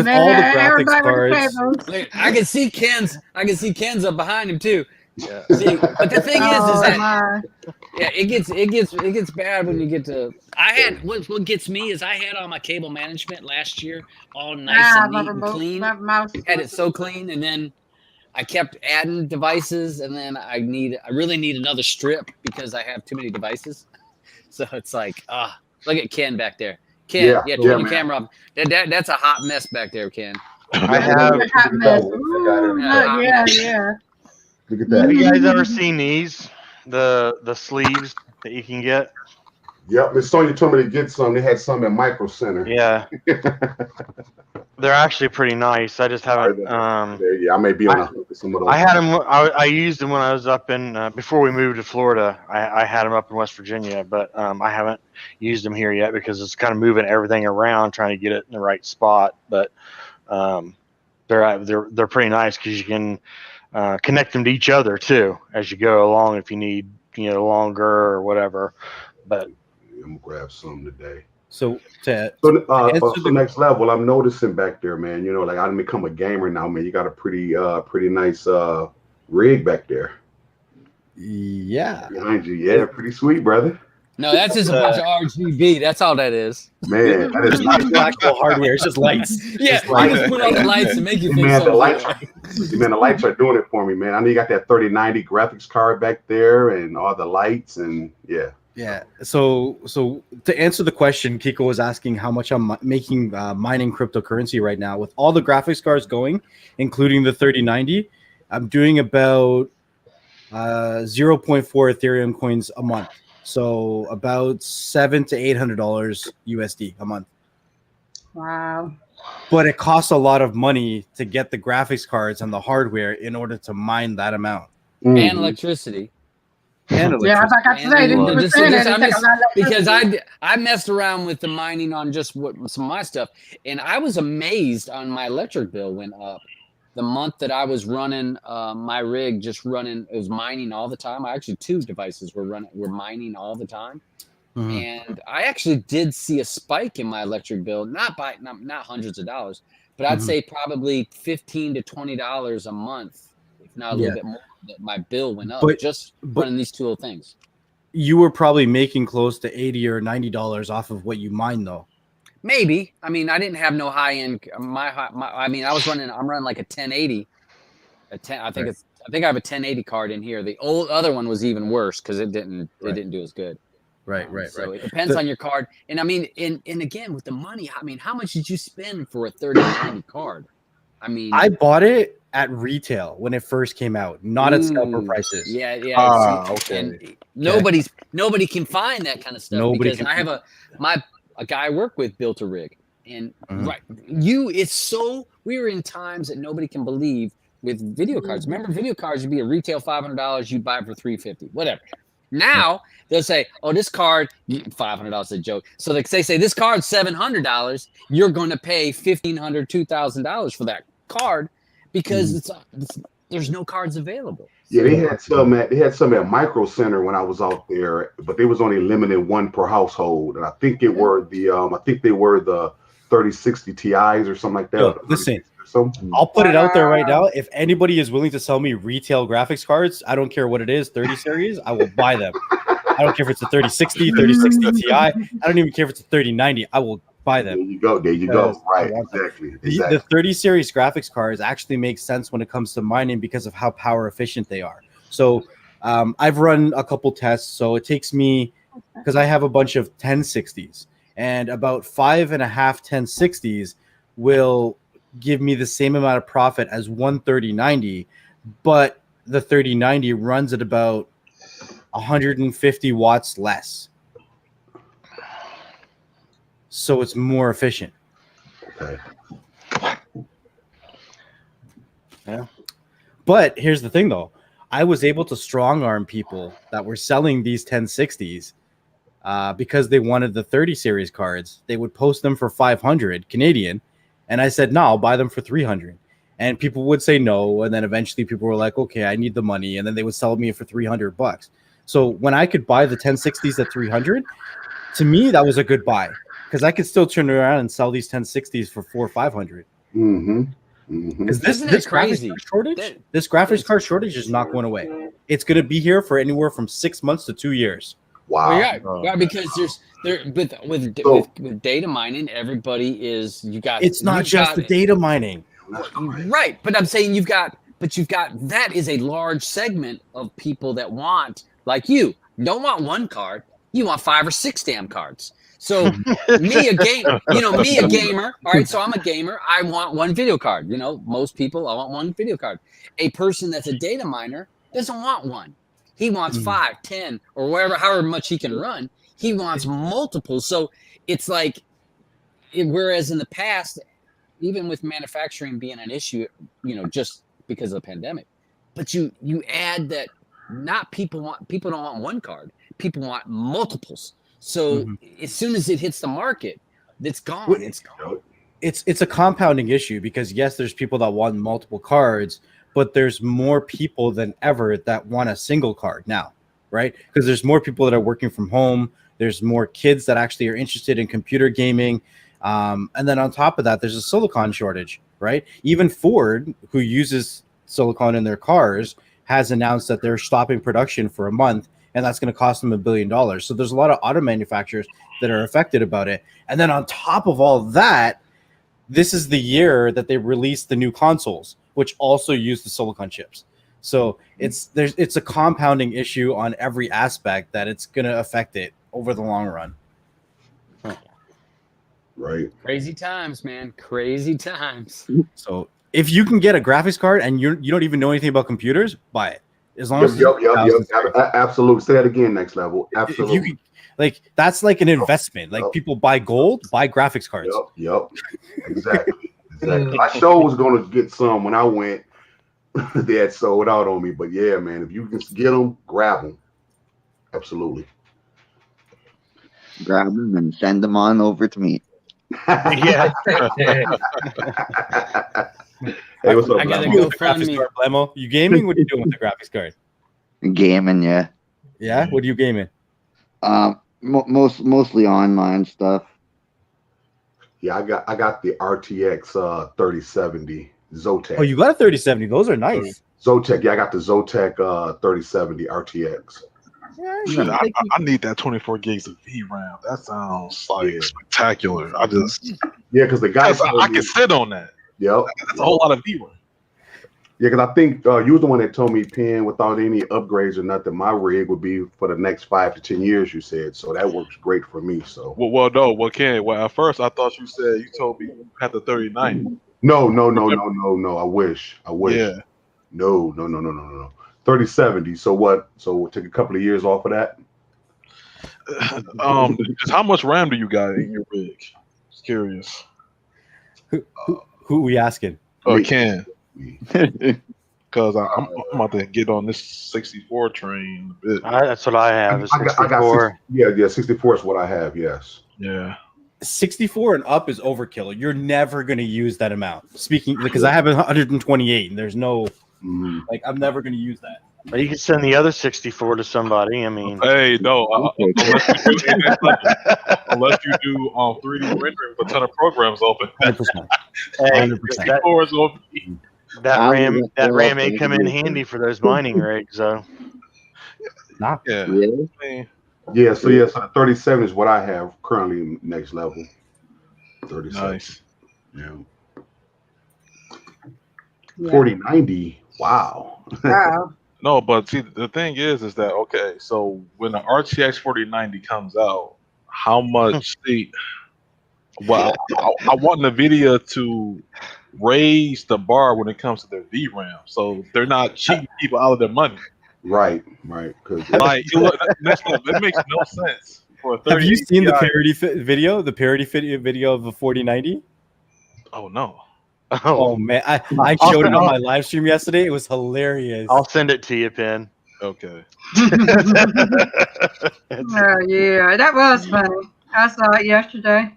all the graphics cards, I can see Ken's up behind him too. Yeah. See, but the thing is that it gets bad when you get to. What gets me is I had all my cable management last year all nice and neat and clean. Had it so clean, and then I kept adding devices, and then I really need another strip because I have too many devices. So it's like, look at Ken back there. Ken, turn your camera up. That's a hot mess back there, Ken. I have a hot mess. Yeah. Look at that. Have you guys ever seen these? The sleeves that you can get? Yep, Miss Sonya told me to get some. They had some at Micro Center. Yeah, they're actually pretty nice. I just haven't. Yeah, I may be on a hook with some of those. I had them. I used them when I was up in before we moved to Florida. I had them up in West Virginia, but I haven't used them here yet because it's kind of moving everything around, trying to get it in the right spot. But they're pretty nice because you can connect them to each other too as you go along if you need longer or whatever. But I'm gonna grab some today. So So next level, I'm noticing back there, man. Like I done become a gamer now, man. You got a pretty nice rig back there. Yeah. Behind you, yeah, pretty sweet, brother. No, that's just a bunch of RGB. That's all that is. Man, that is not actual hardware. It's just lights. Yeah, just just put on the lights to make you feel man, so the lights are doing it for me, man. I know you got that 3090 graphics card back there and all the lights and yeah. Yeah. So to answer the question, Kiko was asking how much I'm making mining cryptocurrency right now. With all the graphics cards going, including the 3090, I'm doing about 0.4 Ethereum coins a month. So about $700 to $800 USD a month. Wow. But it costs a lot of money to get the graphics cards and the hardware in order to mine that amount. And electricity. And Yeah, I was like, I say, because I messed around with the mining on just some of my stuff, and I was amazed on my electric bill went up the month that I was running my rig, just running. It was mining all the time. Actually, 2 devices were mining all the time, and I actually did see a spike in my electric bill, not hundreds of dollars, but I'd say probably $15 to $20 a month, if not a little bit more. That my bill went up just running these 2 little things. You were probably making close to $80 or $90 off of what you mined, though. Maybe. I mean, I didn't have no high end. I mean, I'm running like a 1080. I think I have a 1080 card in here. The other one was even worse because it didn't do as good. Right. So it depends on your card. And I mean, and again with the money, I mean, how much did you spend for a 3090 card? I mean, I bought it at retail when it first came out, not at scalper prices. Yeah. Okay. And nobody can find that kind of stuff because I have a guy I work with built a rig, and we were in times that nobody can believe with video cards. Remember, video cards would be a retail $500, you'd buy it for $350, whatever. Now they'll say, "Oh, this card $500 is a joke." So they say this card's $700, you're going to pay $1,500, $2,000 for that card because there's no cards available. Yeah, they had some at Micro Center when I was out there, but they was only limited 1 per household, and I think they were the 3060 Ti's or something like that. Yo, listen, I'll put it out there right now. If anybody is willing to sell me retail graphics cards, I don't care what it is, 30 series, I will buy them. I don't care if it's a 3060, 3060 Ti. I don't even care if it's a 3090. I will buy them. There you go. Right, exactly. The 30 series graphics cards actually make sense when it comes to mining because of how power efficient they are. So I've run a couple tests. So it takes me, because I have a bunch of 1060s, and about 5.5 1060s will give me the same amount of profit as one 3090, but the 3090 runs at about 150 watts less. So it's more efficient. Okay. Yeah. But here's the thing, though. I was able to strong arm people that were selling these 1060s because they wanted the 30 series cards. They would post them for 500 Canadian, and I said, no, I'll buy them for 300. And people would say no, and then eventually people were like, okay, I need the money, and then they would sell me for $300. So when I could buy the 1060s at 300, to me that was a good buy because I could still turn around and sell these 1060s for 400 or 500. Because this graphics card shortage is not going away. It's going to be here for anywhere from 6 months to 2 years. Wow. Yeah, because with data mining, everybody is It's not just the data mining, right? But I'm saying you've got that is a large segment of people that want, like you don't want one card, you want 5 or 6 damn cards. So me a gamer. All right, so I'm a gamer. I want one video card. Most people, I want one video card. A person that's a data miner doesn't want one. He wants 5, 10, or whatever, however much he can run. He wants multiples. So it's like, whereas in the past, even with manufacturing being an issue, just because of the pandemic, but you add that people don't want one card. People want multiples. So as soon as it hits the market, it's gone. It's gone. It's a compounding issue because yes, there's people that want multiple cards, but there's more people than ever that want a single card now, right? Because there's more people that are working from home. There's more kids that actually are interested in computer gaming. And then on top of that, there's a silicon shortage, right? Even Ford, who uses silicon in their cars, has announced that they're stopping production for a month, and that's going to cost them $1 billion. So there's a lot of auto manufacturers that are affected about it. And then on top of all that, this is the year that they released the new consoles, which also use the silicon chips. So it's a compounding issue on every aspect that it's going to affect it over the long run. Right. Crazy times, man. Crazy times. So if you can get a graphics card and you don't even know anything about computers, buy it. As long as absolutely. Say that again. Next level. Absolutely. If you can, that's like an investment. Like people buy gold, buy graphics cards. Yep. Exactly. I sure was gonna get some when I went. They had sold out on me, but yeah, man, if you can get them, grab them. Absolutely. Grab them and send them on over to me. Yeah. Hey, what's up, I gotta Blamo? go fund me. Blamo, you gaming? What are you doing with the graphics card? Gaming, yeah. Yeah, what are you gaming? Mostly online stuff. Yeah, I got the RTX 3070 Zotac. Oh, you got a 3070. Those are nice. Zotac. Yeah, I got the Zotac 3070 RTX. Shit, I need that 24 gigs of VRAM. That sounds like spectacular. Because the guy I can sit on that. Yep. That's a whole lot of VRAM. Yeah, because I think you was the one that told me, Penn, without any upgrades or nothing, my rig would be for the next 5 to 10 years. You said so that works great for me. So Well, at first I thought you told me you had the 3090. No. I wish. Yeah. No. 3070. So what? So we'll take a couple of years off of that. Just how much RAM do you got in your rig? Just curious. Who are we asking? Ken. Because I'm about to get on this 64 train a bit. That's what I have. I got 64 is what I have. Yes. Yeah. 64 and up is overkill. You're never going to use that amount. Speaking because I have 128 and there's no I'm never going to use that. But you can send the other 64 to somebody. I mean, hey, no, unless you do 3D rendering with a ton of programs open. 100%. Hey, 64 is open. that RAM may come in handy for those mining rigs, though. Nah. Yeah. Really? Yeah. So the 37 is what I have currently next level. 37. Nice. Yeah. 4090. Wow. No, but see, the thing is that okay? So when the RTX 4090 comes out, how much? Well, I want NVIDIA to raise the bar when it comes to their VRAM, so they're not cheating people out of their money. Right. Because it makes no sense. For a Have you seen the Ti. parody video? The parody video of the 4090? Oh no. Oh man, I showed it on my live stream yesterday. It was hilarious. I'll send it to you, Penn. Okay. Yeah, that was funny. I saw it yesterday.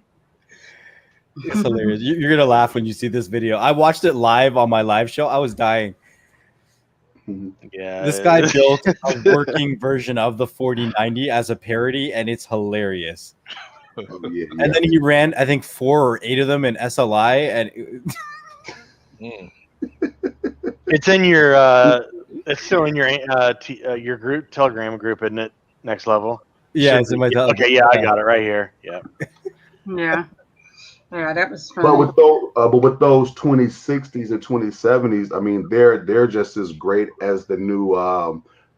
It's hilarious. You're gonna laugh when you see this video. I watched it live on my live show. I was dying. Yeah. This guy built a working version of the 4090 as a parody, and it's hilarious. And then he ran, I think, 4 or 8 of them in SLI, and it's in your. It's still in your group Telegram group, isn't it? Next level. yeah, it's in my Telegram. Okay, yeah, I got it right here. Yeah. Yeah, that was funny. But with those 2060s and 2070s, I mean, they're just as great as the new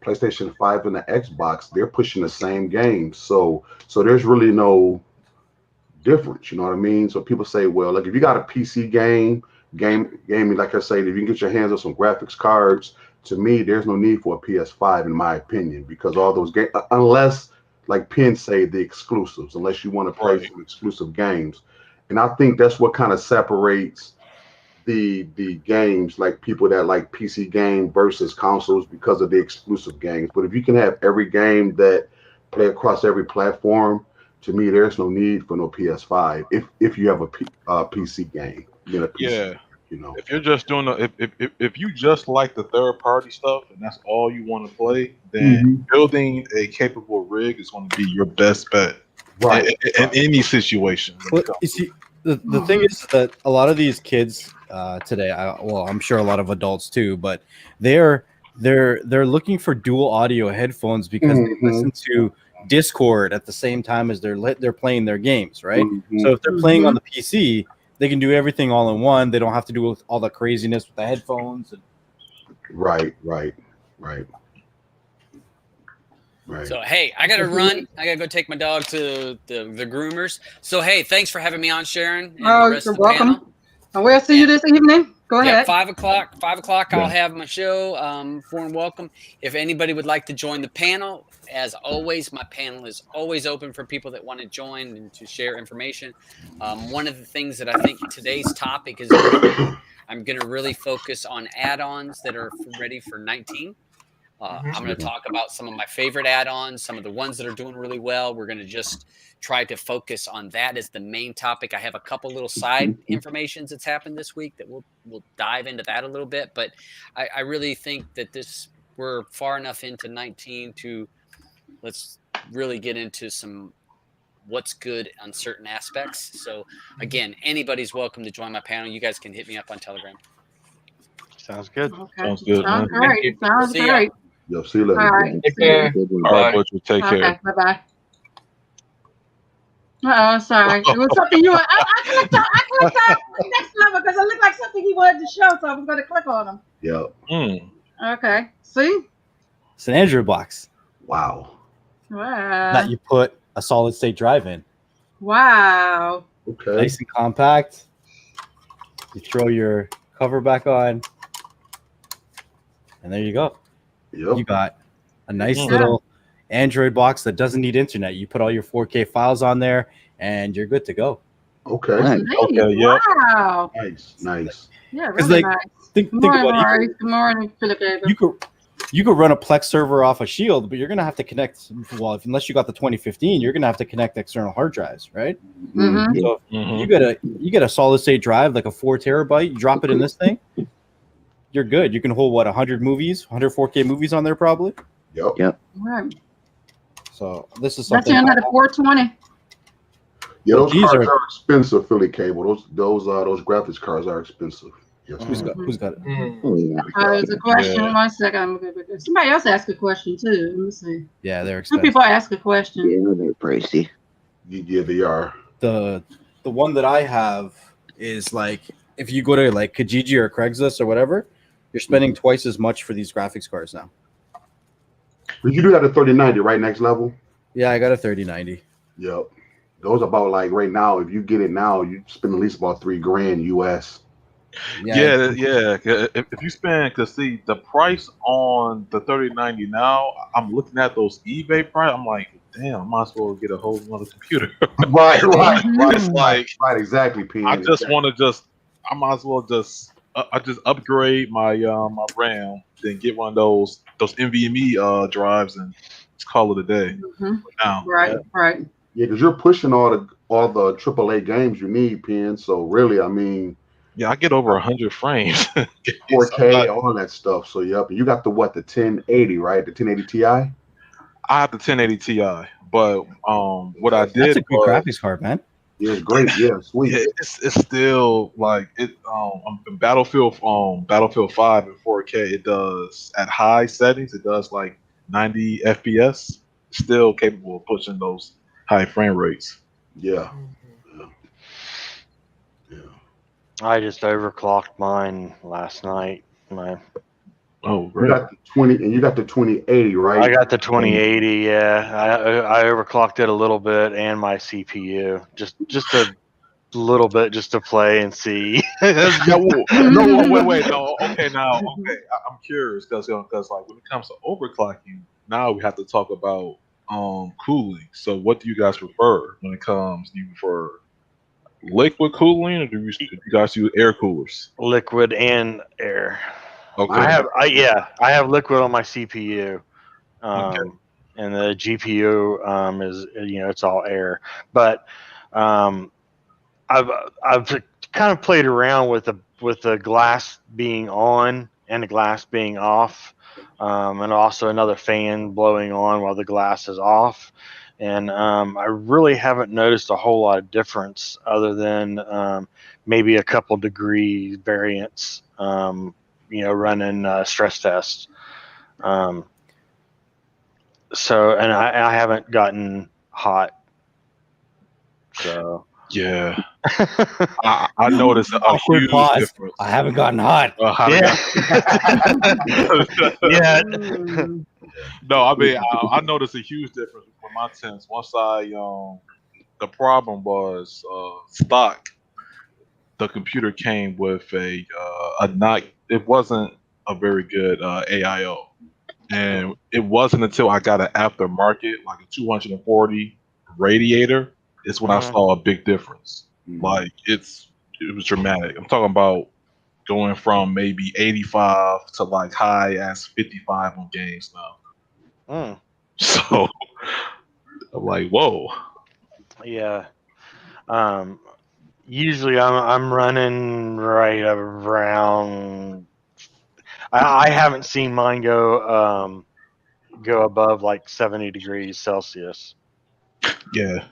PlayStation 5 and the Xbox. They're pushing the same games, so there's really no difference. You know what I mean? So people say, well, like if you got a PC gaming, like I say, if you can get your hands on some graphics cards to me, there's no need for a PS5 in my opinion, because all those games, unless like Penn say the exclusives, unless you want to play some exclusive games, and I think that's what kind of separates the games, like people that like PC game versus consoles, because of the exclusive games. But if you can have every game that play across every platform, to me, there's no need for no PS5 if you have a PC game, PC, Yeah. you know. If you're just doing if you just like the third party stuff and that's all you want to play, then building a capable rig is going to be your best bet, right? In any situation. Well, you see, the thing is that a lot of these kids today, I'm sure a lot of adults too, but they're looking for dual audio headphones because they listen to Discord at the same time as they're playing their games, right? So if they're playing on the PC, they can do everything all in one. They don't have to do all the craziness with the headphones. Right. So hey, I gotta run. I gotta go take my dog to the groomers. So hey, thanks for having me on, Sharon. And the rest You're of the welcome. panel. And we'll see you this evening. Go ahead. 5 o'clock. 5 o'clock. I'll have my show. Foreign welcome. If anybody would like to join the panel, as always, my panel is always open for people that want to join and to share information. One of the things that I think today's topic is, I'm going to really focus on add-ons that are ready for 19. I'm going to talk about some of my favorite add-ons, some of the ones that are doing really well. We're going to just try to focus on that as the main topic. I have a couple little side informations that's happened this week that we'll dive into that a little bit. But I really think that we're far enough into 19 to let's really get into some what's good on certain aspects. So again, anybody's welcome to join my panel. You guys can hit me up on Telegram. Sounds good. Okay. Sounds good, man. Great. Sounds See ya. great. Yo, see you later. All right. Take care. All right, Butcher, take care. Okay. Bye-bye. Sorry. It was something you. I clicked on next level because it looked like something he wanted to show, so I was going to click on him. Yeah. Okay. See? It's an Android box Wow. that you put a solid state drive in. Wow. Okay. Nice and compact. You throw your cover back on, and there you go. Yep. You got a nice little Android box that doesn't need internet. You put all your 4K files on there, and you're good to go. Okay. Nice. Okay, yeah. Wow. Nice. Yeah, Because really like, nice. think Good morning, about it. Maurice. Good morning, Philip. You could run a Plex server off a Shield, but you're gonna have to connect. Well, unless you got the 2015, you're gonna have to connect external hard drives, right? Mm-hmm. So you get a solid state drive like a 4 terabyte. You drop it in this thing, you're good. You can hold 100 movies, 100 4K movies on there probably. Yep. Right. So this is That's something. another 420. Yeah, those These cards are- are expensive, Philly Cable. Those graphics cards are expensive. Yes. Who's got it? Oh, yeah. There's a question. Yeah. 1 second. Somebody else asked a question too. Let me see. Yeah, they're Two expensive. people asked a question. Yeah, they're pricey. Yeah, they are. The one that I have is like if you go to like Kijiji or Craigslist or whatever, you're spending twice as much for these graphics cards now. But you do have the 3090, right? Next level. Yeah, I got a 3090. Yep. Those about like right now. If you get it now, you spend at least about $3,000 US. Yeah. If you spend, cause see the price on the 3090 now, I'm looking at those eBay price. I'm like, damn, I might as well get a whole other computer. Right. It's like, Right. Exactly, P. I just want to I might as well I just upgrade my my RAM, then get one of those NVMe drives and just call it a day. Mhm. Now, Right. Yeah, because you're pushing all the AAA games you need, Pen. So really, I mean, yeah, I get over 100 frames. 4K, all that stuff. So yep, you got the 1080, right? The 1080 Ti. I have the 1080 Ti, but what I did That's a good was, graphics card, man. Yeah, it's great. Yeah, sweet. yeah, it's still like it. Battlefield 5 in 4K. It does at high settings. It does like 90 FPS. Still capable of pushing those high frame rates. Yeah. I just overclocked mine last night. Oh, You great. got the 20 and you got the 2080, right? I got the 2080. Yeah, I overclocked it a little bit and my CPU just to little bit just to play and see. Yeah, no, wait, no. Okay, now, okay, I'm curious because like when it comes to overclocking, now we have to talk about cooling. So, what do you guys prefer when it comes? Do you prefer liquid cooling, or do you guys use air coolers? Liquid and air. Okay, I have liquid on my CPU. okay, And the GPU is it's all air. But um, I've kind of played around with the glass being on and the glass being off, and also another fan blowing on while the glass is off. And I really haven't noticed a whole lot of difference other than maybe a couple degree variance. Running stress tests. And I haven't gotten hot. So yeah. I noticed a Awkward huge pause. difference. I haven't gotten hot. Yeah. No, I mean I noticed a huge difference with my tents. Once the problem was stock. The computer came with a not. It wasn't a very good AIO, and it wasn't until I got an aftermarket like a 240 radiator. It's when I saw a big difference. Like it was dramatic. I'm talking about going from maybe 85 to like high as 55 on games now. So I'm like, whoa. Yeah. Usually I'm running right around. I haven't seen mine go above like 70 degrees Celsius. Yeah.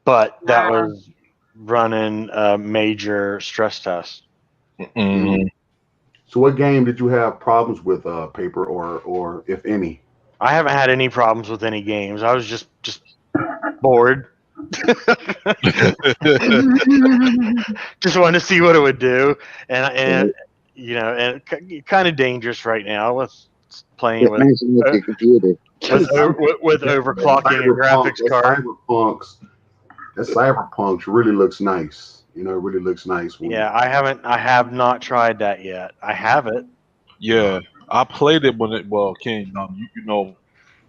But that was running a major stress test. Mm-hmm. So, what game did you have problems with, Paper, or if any? I haven't had any problems with any games. I was just bored. Just wanted to see what it would do, and kind of dangerous right now with playing with messing with your computer. with overclocking a graphics card. That Cyberpunk really looks nice. It really looks nice. Yeah, I have not tried that yet. I have it. Yeah, I played it when it. Well, Ken, you know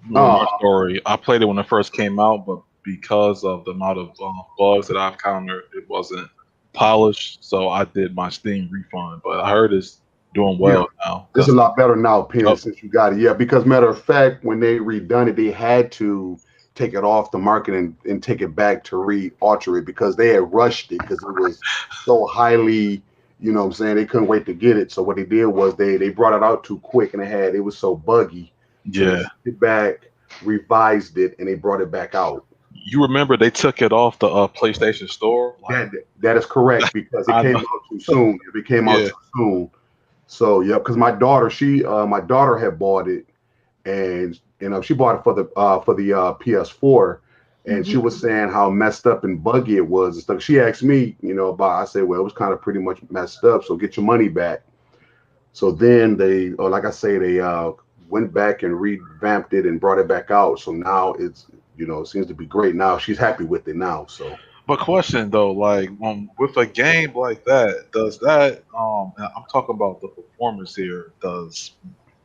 my story. I played it when it first came out, but because of the amount of bugs that I've encountered, it wasn't polished. So I did my Steam refund. But I heard it's doing well now. It's a lot better now, Penn, since you got it. Yeah, because matter of fact, when they redone it, they had to take it off the market and take it back to re-alter it because they had rushed it because it was so highly, what I'm saying, they couldn't wait to get it. So what they did was they brought it out too quick and it was so buggy. So they took it back, revised it, and they brought it back out. You remember they took it off the PlayStation Store? That is correct because it came out too soon. It came out too soon. So yeah, because my daughter, my daughter had bought it, and she bought it for the PS4, and she was saying how messed up and buggy it was and stuff. She asked me, about. I said, well, it was kind of pretty much messed up. So get your money back. So then they, like I say, they went back and revamped it and brought it back out. So now it's, it seems to be great. Now she's happy with it now. So. But question though, like with a game like that, does that I'm talking about the performance here, does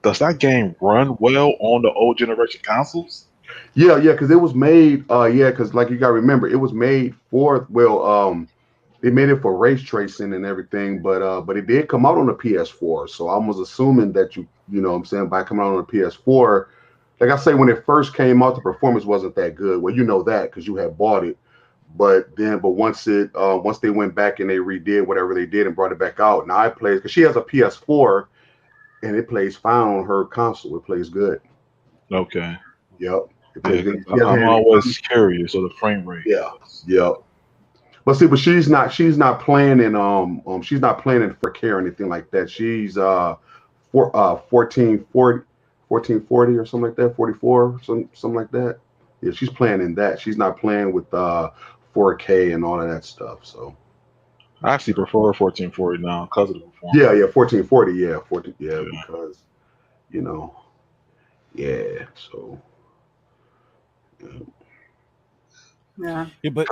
that game run well on the old generation consoles? Yeah, because it was made because like you gotta remember, it was made for they made it for race tracing and everything, but it did come out on the PS4. So I was assuming that you know what I'm saying, by coming out on the PS4, like I say, when it first came out, the performance wasn't that good. Well, you know that because you had bought it. But once they went back and they redid whatever they did and brought it back out, now I play because she has a PS4 and it plays fine on her console. It plays good. Okay. Yep. It plays good. I'm always curious of the frame rate. Yeah. Yep. But she's not playing in she's not playing in 4K or anything like that. She's 1440 or something like that, 44, something like that. Yeah, she's playing in that. She's not playing with 4K and all of that stuff. So I actually prefer 1440 now because of the performance. Yeah, 1440, 14, because so Yeah. But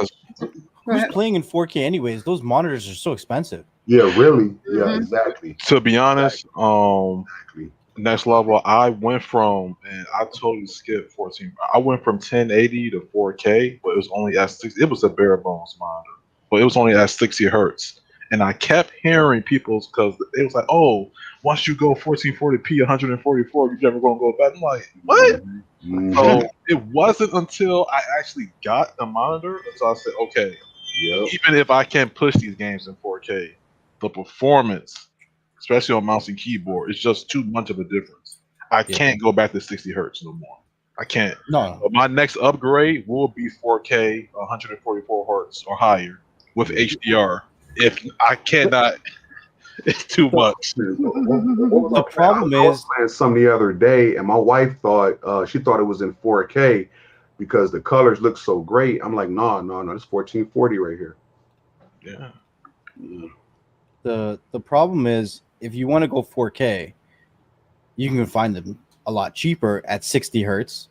Who's playing in 4K anyways? Those monitors are so expensive. Yeah, really. Yeah, Mhm. exactly. To be honest, Exactly. next level, I went from, and I totally skipped 14. I went from 1080 to 4K, but it was only at 60. It was a bare bones monitor, but it was only at 60 hertz. And I kept hearing people's because it was like, oh, once you go 1440p, 144, you're never gonna go back. I'm like, what? Mhm. So it wasn't until I actually got the monitor until I said, okay, Yep. even if I can push these games in 4K, the performance, especially on mouse and keyboard, is just too much of a difference. I can't go back to 60 hertz no more. I can't. No. But my next upgrade will be 4K, 144 hertz or higher with HDR. If I cannot, it's too much. The problem I was is playing some the other day, and my wife thought she thought it was in 4K because the colors look so great. I'm like, no, it's 1440 right here. Yeah. the problem is if you want to go 4K, you can find them a lot cheaper at 60 hertz.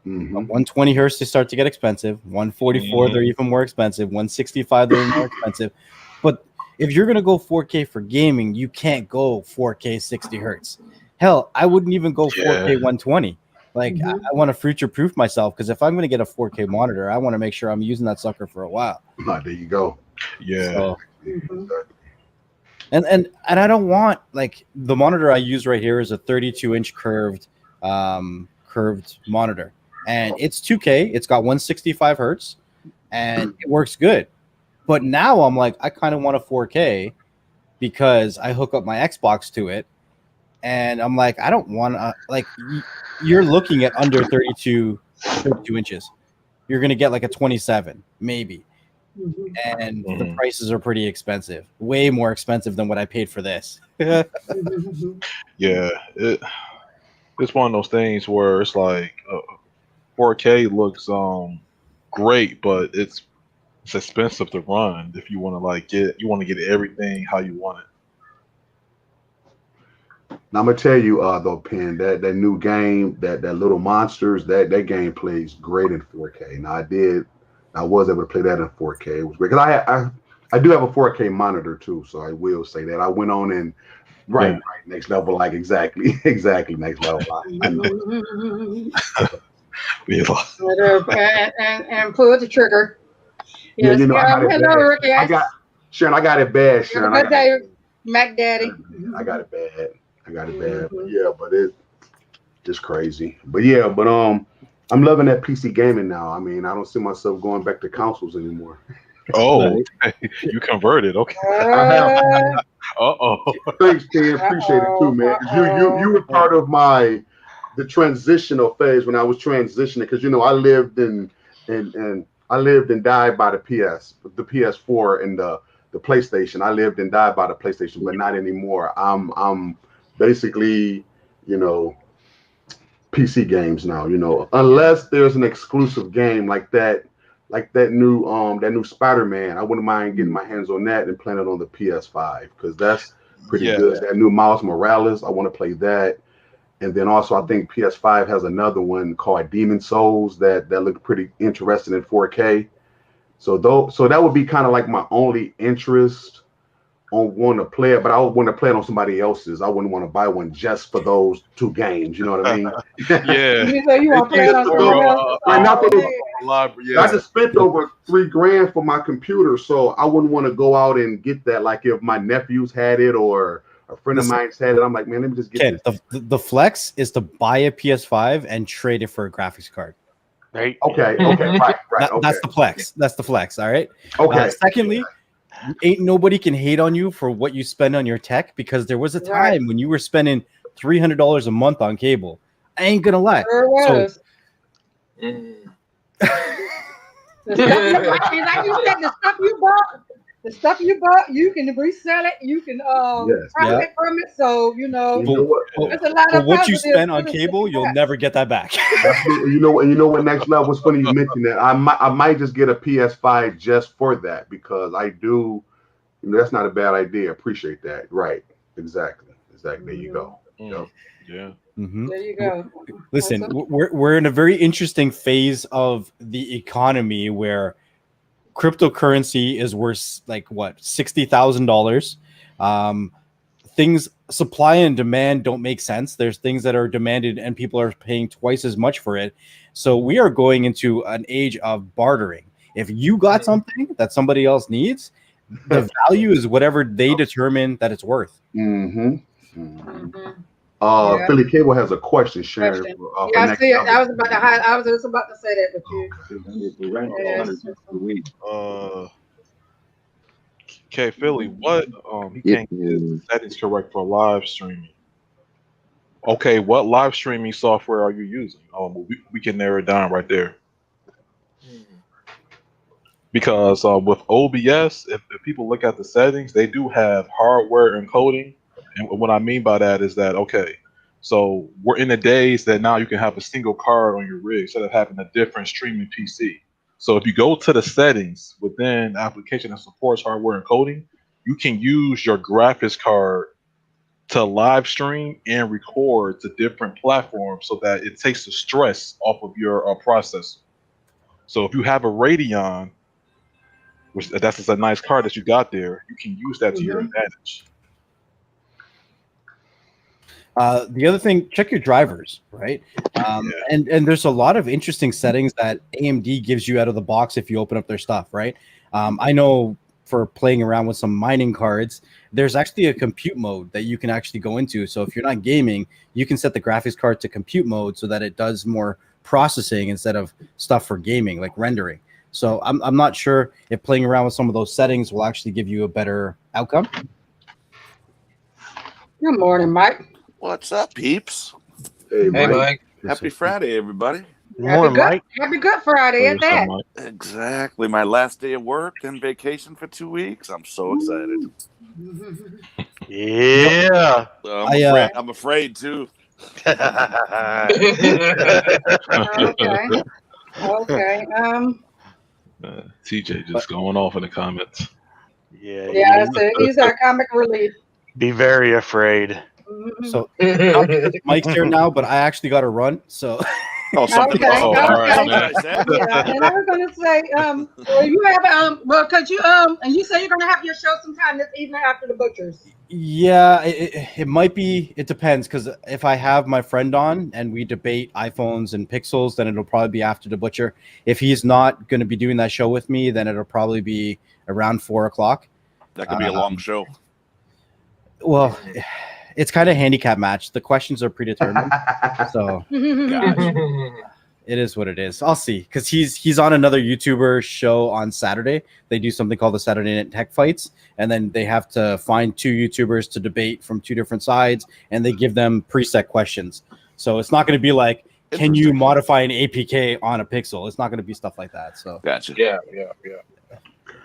Mm-hmm. 120 hertz they start to get expensive. 144 they're even more expensive. 165 they're more expensive. But if you're gonna go 4K for gaming, you can't go 4K 60 hertz. Hell, I wouldn't even go 4K 120. Like I want to future proof myself because if I'm gonna get a 4K monitor, I want to make sure I'm using that sucker for a while. There you go. Yeah. So, and I don't want like the monitor I use right here is a 32-inch curved monitor, and it's 2K. It's got 165 hertz, and it works good. But now I'm like, I kind of want a 4K because I hook up my Xbox to it, and I'm like, I don't want to like. You're looking at under 32 inches. You're gonna get like a 27, maybe. And the prices are pretty expensive, way more expensive than what I paid for this. Yeah, it's one of those things where it's like 4K looks great, but it's expensive to run if you want to get everything how you want it. Now I'm gonna tell you, though, Penn, that new game, that Little Monsters, that game plays great in 4K. Now I was able to play that in 4K. It was great because I do have a 4K monitor too, so I will say that I went on and right next level, like exactly next level. I know. And pull the trigger. Yes, Yeah, I got it hello, bad. Rick. Yes. I got it bad, Sharon. Good day, Mac Daddy. I got it bad. But yeah, but it's crazy. But yeah, but I'm loving that PC gaming now. I mean, I don't see myself going back to consoles anymore. Oh, you converted. Okay. Thanks, Ken. Appreciate it too, man. 'Cause you were part of the transitional phase when I was transitioning. Because I lived and died by the PS4 and the PlayStation. I lived and died by the PlayStation, but not anymore. I'm basically, PC games now. Unless there's an exclusive game like that new Spider-Man. I wouldn't mind getting my hands on that and playing it on the PS5 because that's pretty good. That new Miles Morales, I want to play that. And then also I think PS5 has another one called Demon Souls that looked pretty interesting in 4K. So that would be kind of like my only interest on wanting to play it, but I would want to play it on somebody else's. I wouldn't want to buy one just for those two games. You know what I mean? Yeah. You want to play it on somebody else? I just spent over $3,000 for my computer, so I wouldn't want to go out and get that. Like if my nephews had it or a friend of mine's had it, I'm like, man, let me just get this. The flex is to buy a PS5 and trade it for a graphics card. Right. Okay. Right. That's the flex. That's the flex. All right. Okay. Secondly, ain't nobody can hate on you for what you spend on your tech because there was a time when you were spending $300 a month on cable. I ain't gonna lie. Sure was. Like you said, the stuff you bought, you can resell it. You can profit from it. So there's a lot of what you spend on cable, you'll never get that back. You know what? Next level. It's funny you mentioned that. I might just get a PS5 just for that because I do. That's not a bad idea. Appreciate that. Right. Exactly. There you go. Yeah. Mm-hmm. There you go. Listen, we're in a very interesting phase of the economy where cryptocurrency is worth like what, $60,000. Things, supply and demand don't make sense. There's things that are demanded and people are paying twice as much for it. So we are going into an age of bartering. If you got something that somebody else needs, the value is whatever they determine that it's worth. Mm-hmm. Yeah. Philly Cable has a question, Sharon. Question. For Yeah, I next see it. topic. I was just about to say that with you. Yes. Okay, Philly, what he can't get his settings correct for live streaming. Okay, what live streaming software are you using? We can narrow it down right there. Because with OBS, if people look at the settings, they do have hardware encoding. And what I mean by that is that, okay, so we're in the days that now you can have a single card on your rig instead of having a different streaming PC. So if you go to the settings within the application that supports hardware encoding, you can use your graphics card to live stream and record to different platforms so that it takes the stress off of your processor. So if you have a Radeon, which that's just a nice card that you got there, you can use that to your advantage. The other thing, check your drivers, right? And there's a lot of interesting settings that AMD gives you out of the box if you open up their stuff, right? I know for playing around with some mining cards, there's actually a compute mode that you can actually go into. So if you're not gaming, you can set the graphics card to compute mode so that it does more processing instead of stuff for gaming, like rendering. So I'm not sure if playing around with some of those settings will actually give you a better outcome. Good morning, Mike. What's up, peeps? Hey, Mike. Happy Friday, everybody. Happy Good Friday at that. Exactly. My last day of work and vacation for 2 weeks. I'm so excited. Yeah. I'm afraid too. Okay. TJ just going off in the comments. Yeah, he's our comic relief. Be very afraid. So Mike's here now, but I actually got to run. So something else. All right. Yeah, and I was gonna say, well, you have because you and you say you're gonna have your show sometime this evening after the Butchers. Yeah, it might be. It depends, because if I have my friend on and we debate iPhones and Pixels, then it'll probably be after the Butcher. If he's not going to be doing that show with me, then it'll probably be around 4:00. That could be a long show. Well, it's kind of handicap match. The questions are predetermined, so it is what it is. I'll see, because he's on another YouTuber show on Saturday. They do something called the Saturday Night Tech Fights, and then they have to find two YouTubers to debate from two different sides, and they give them preset questions. So it's not going to be like, can you modify an APK on a Pixel? It's not going to be stuff like that. So gotcha. Yeah.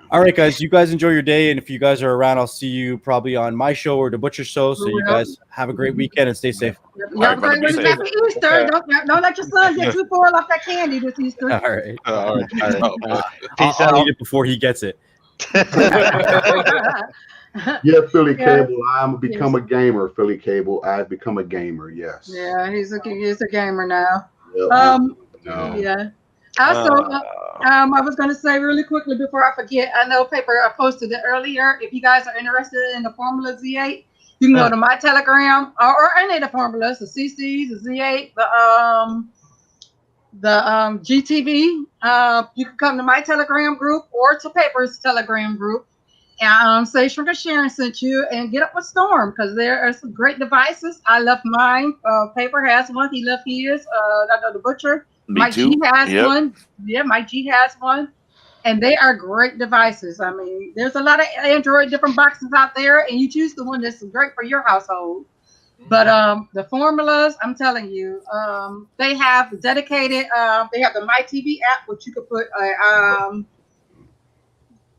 All right, guys, you guys enjoy your day, and if you guys are around, I'll see you probably on my show or the Butcher show. So you guys have a great weekend and stay safe. Happy Easter! Don't let your son get too full off that candy this Easter. All right. Peace I'll out. eat it before he gets it. Yeah, Philly Cable. I'm become a gamer. Philly Cable. I've become a gamer. Yes. Yeah, he's a gamer now. No. Yeah. Also, I was going to say really quickly before I forget, I know I posted it earlier. If you guys are interested in the Formula Z8, you can go to my Telegram or any of the formulas, the CCs, the Z8, the GTV. You can come to my Telegram group or to Paper's Telegram group and say Sugar Sharon sent you and get up with Storm, because there are some great devices. I love mine. Paper has one. He loved his. I know the Butcher. Mike G has one. Yeah, Mike G has one. And they are great devices. I mean, there's a lot of Android different boxes out there, and you choose the one that's great for your household. But the formulas, I'm telling you, they have dedicated. They have the My TV app, which you could put.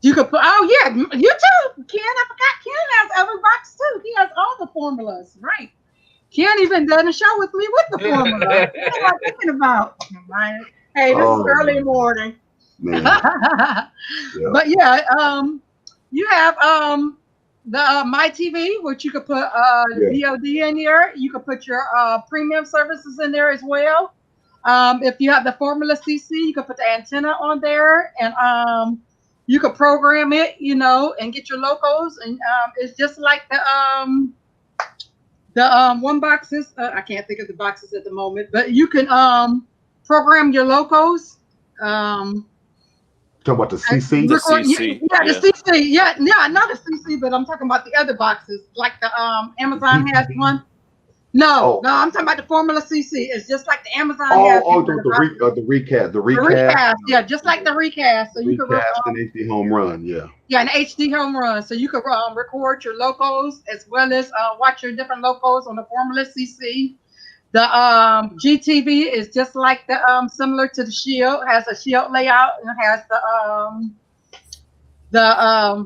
You could put. Oh yeah, you too, Ken. I forgot. Ken has every box too. He has all the formulas, right? Can't even done a show with me with the formula. What am I thinking about? Hey, this is early morning. But yeah, you have the My TV, which you could put VOD in there. You could put your premium services in there as well. If you have the Formula CC, you could put the antenna on there, and you could program it, you know, and get your locos, and it's just like the one boxes. I can't think of the boxes at the moment, but you can program your locos. Talking about the CC? The Record, CC, yeah, the yeah. CC, yeah, not the CC, but I'm talking about the other boxes, like the Amazon has one. No, Oh. I'm talking about the Formula CC. It's just like the Amazon has Oh, one. the recast. The recast, yeah, just like the recast. So you could recast and HD home run, yeah. yeah, an HD home run. So you could record your locos as well as watch your different locos on the Formula CC. The GTV is just like the similar to the Shield. Has a Shield layout and has the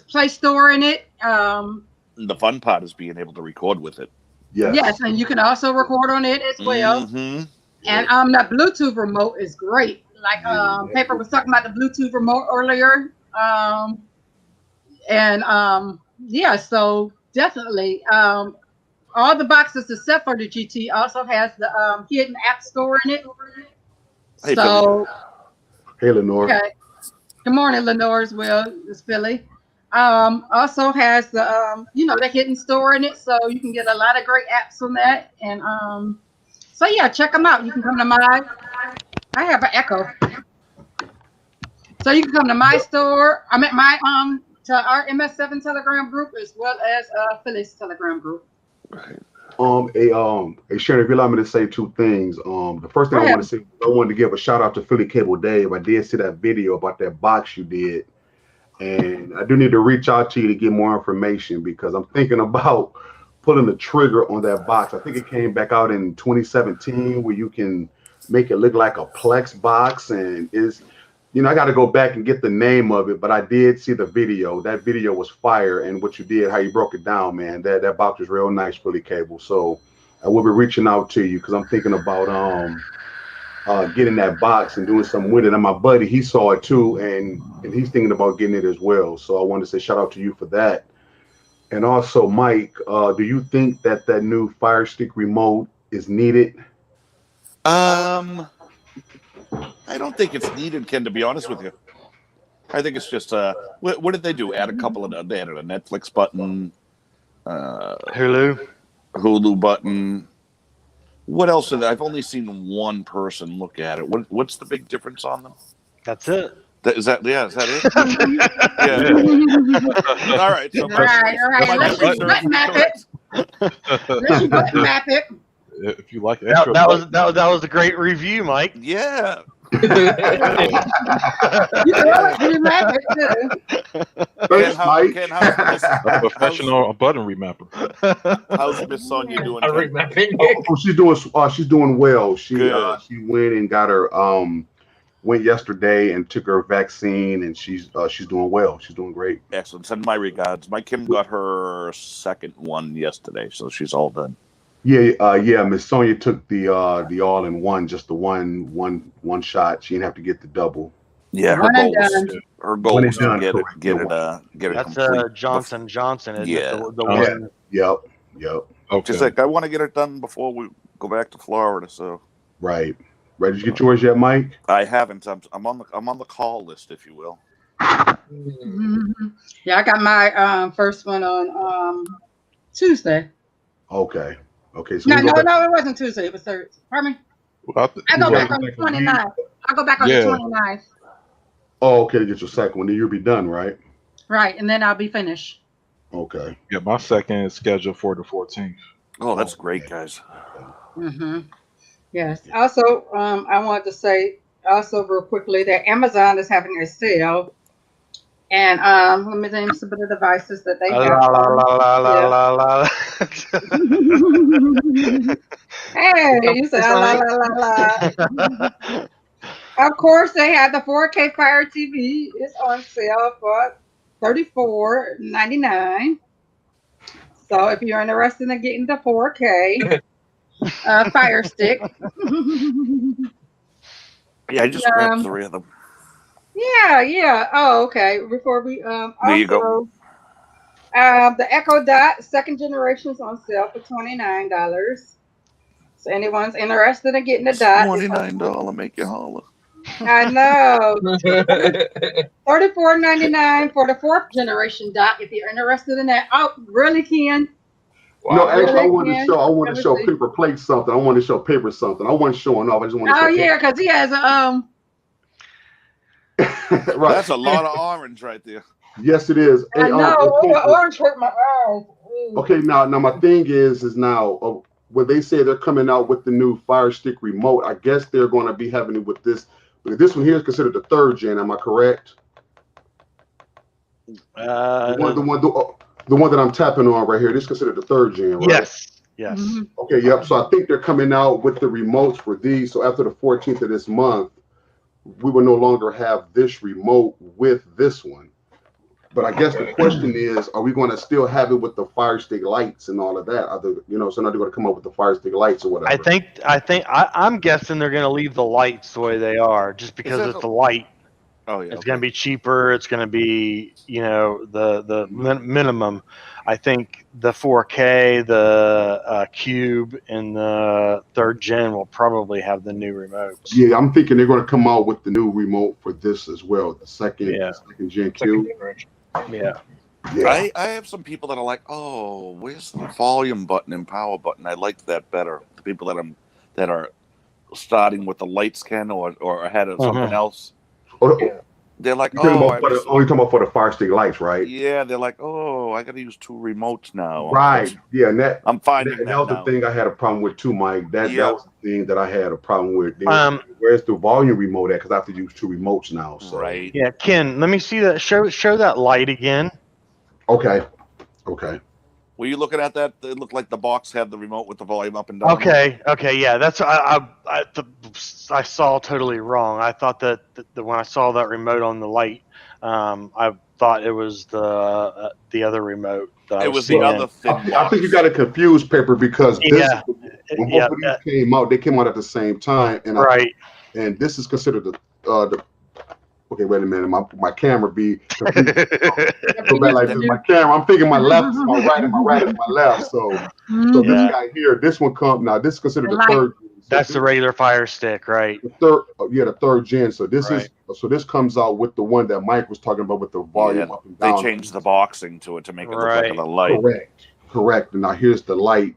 Play Store in it. The fun part is being able to record with it. Yes, and you can also record on it as well. Mm-hmm. And that Bluetooth remote is great. Like Paper was talking about the Bluetooth remote earlier. Yeah, so definitely. All the boxes except for the GT also has the hidden app store in it. Hey, So Hey, Lenore. okay. Good morning, Lenore as well. It's Philly. Also has the you know, the hidden store in it, so you can get a lot of great apps from that. And so yeah, check them out. You can come to my. I have an echo, so you can come to my store. I'm at my to our MS7 Telegram group as well as Philly's Telegram group. Hey Sharon, if you allow me to say two things. The first thing I want to say, I wanted to give a shout out to Philly Cable Dave. I did see that video about that box you did, and I do need to reach out to you to get more information because I'm thinking about pulling the trigger on that box. I think it came back out in 2017 where you can make it look like a Plex box, and is, you know, I got to go back and get the name of it, but I did see the video. That video was fire, and what you did, how you broke it down, man, that box was real nice, Philly Cable. So I will be reaching out to you because I'm thinking about getting that box and doing something with it. And my buddy, he saw it too, and he's thinking about getting it as well. So I wanted to say shout out to you for that. And also, Mike, do you think that new Fire Stick remote is needed? I don't think it's needed, Ken, to be honest with you. I think it's just what did they do? Add a couple of they added a Netflix button, Hulu button. What else? I've only seen one person look at it. What's the big difference on them? That's it. Is that it? Yeah. All right. So Right. Let's just button map it. Let's just button map it. If you like that extra, that was a great review, Mike. Yeah. You can always remap it too. Thanks, Mike. Ken, how's a professional button remapper. How's Miss Sonia doing? She's doing well. She Good. she went and got her went yesterday and took her vaccine, and she's doing well. She's doing great. Excellent. Send my regards. My Kim got her second one yesterday, so she's all done. Yeah. Miss Sonia took the all-in-one, just the one shot. She didn't have to get the double. Yeah, her goal was to get it. That's complete. Johnson. Isn't it? Yeah. The one. Yep. Okay. Just like I want to get it done before we go back to Florida. So right. Ready to get yours yet, Mike? I haven't. I'm on the call list, if you will. Mm-hmm. Yeah, I got my first one on Tuesday. Okay. So no, it wasn't Tuesday. It was Thursday. Pardon me. Well, I go back on the 29th. I'll go back on the 29th. Oh, okay, to get your second one. Then you'll be done, right? Right, and then I'll be finished. Okay. Yeah, my second is scheduled for the 14th. Oh, that's great, guys. Mm-hmm. Yes. Also, I wanted to say also real quickly that Amazon is having a sale. And let me name some of the devices that they have. Hey, you said la. Of course, they had the 4K Fire TV. It's on sale for $34.99. So if you're interested in getting the 4K Fire Stick. Yeah, I just grabbed 3 of them. Yeah. Oh, okay. Before we there you go. The Echo Dot second generation is on sale for $29. So anyone's interested in getting the Dot, $29 make you holler. I know. $34.99 for the 4th generation dock. If you're interested in that, oh, really, Ken? No, Wow. actually, I Really, wanted to Ken? show. I wanted Let to me show see. paper plate something. I wanted to show paper something. I wasn't showing off. I just wanted to Oh show. yeah, because he has a Paper. Right. That's a lot of orange right there. Yes, it is. I Hey, know. and Oh, the paper. orange hurt my eyes. Ooh. Okay, now my thing is now when they say they're coming out with the new Fire Stick remote, I guess they're going to be having it with this. This one here is considered the 3rd gen. Am I correct? The one that I'm tapping on right here. This is considered the 3rd gen, right? Yes. Yes. Mhm. Okay. Yep. So I think they're coming out with the remotes for these. So after the 14th of this month, we will no longer have this remote with this one. But I guess the question is, are we going to still have it with the Fire Stick lights and all of that? So now they're going to come up with the Fire Stick lights or whatever. I'm guessing they're going to leave the lights the way they are, just because it's the light. Oh yeah. It's going to be cheaper. It's going to be, the minimum. I think the 4K, the Cube, and the 3rd gen will probably have the new remotes. Yeah, I'm thinking they're going to come out with the new remote for this as well. The second gen Cube. Yeah. Yeah. I have some people that are like, oh, where's the volume button and power button? I liked that better. The people that are starting with the light scan or ahead of something else. They're like, only talking about for the Fire Stick lights, right? Yeah, they're like, oh, I got to use 2 remotes now. Right. Yeah, and I'm finding that was now. the thing I had a problem with too, Mike. That was the thing that I had a problem with. Where's the volume remote at? Because I have to use 2 remotes now. So. Right. Yeah, Ken, let me see that. Show that light again. Okay. Were you looking at that? It looked like the box had the remote with the volume up and down. Okay, yeah, that's I saw totally wrong. I thought that when I saw that remote on the light, I thought it was the other remote. That It was the other thin box. I think you got it confused, Paper, because when both of these came out, they came out at the same time, and and this is considered the. Okay, wait a minute. My camera be confused. Go back like this. My camera. I'm thinking my left is my right and my right is my left. So this guy here, this one come now. This is considered the 3rd. That's the regular Fire Stick, right? The 3rd gen. So this comes out with the one that Mike was talking about with the volume up and down. They changed the boxing to it to make it look like a light. Correct. And now here's the light.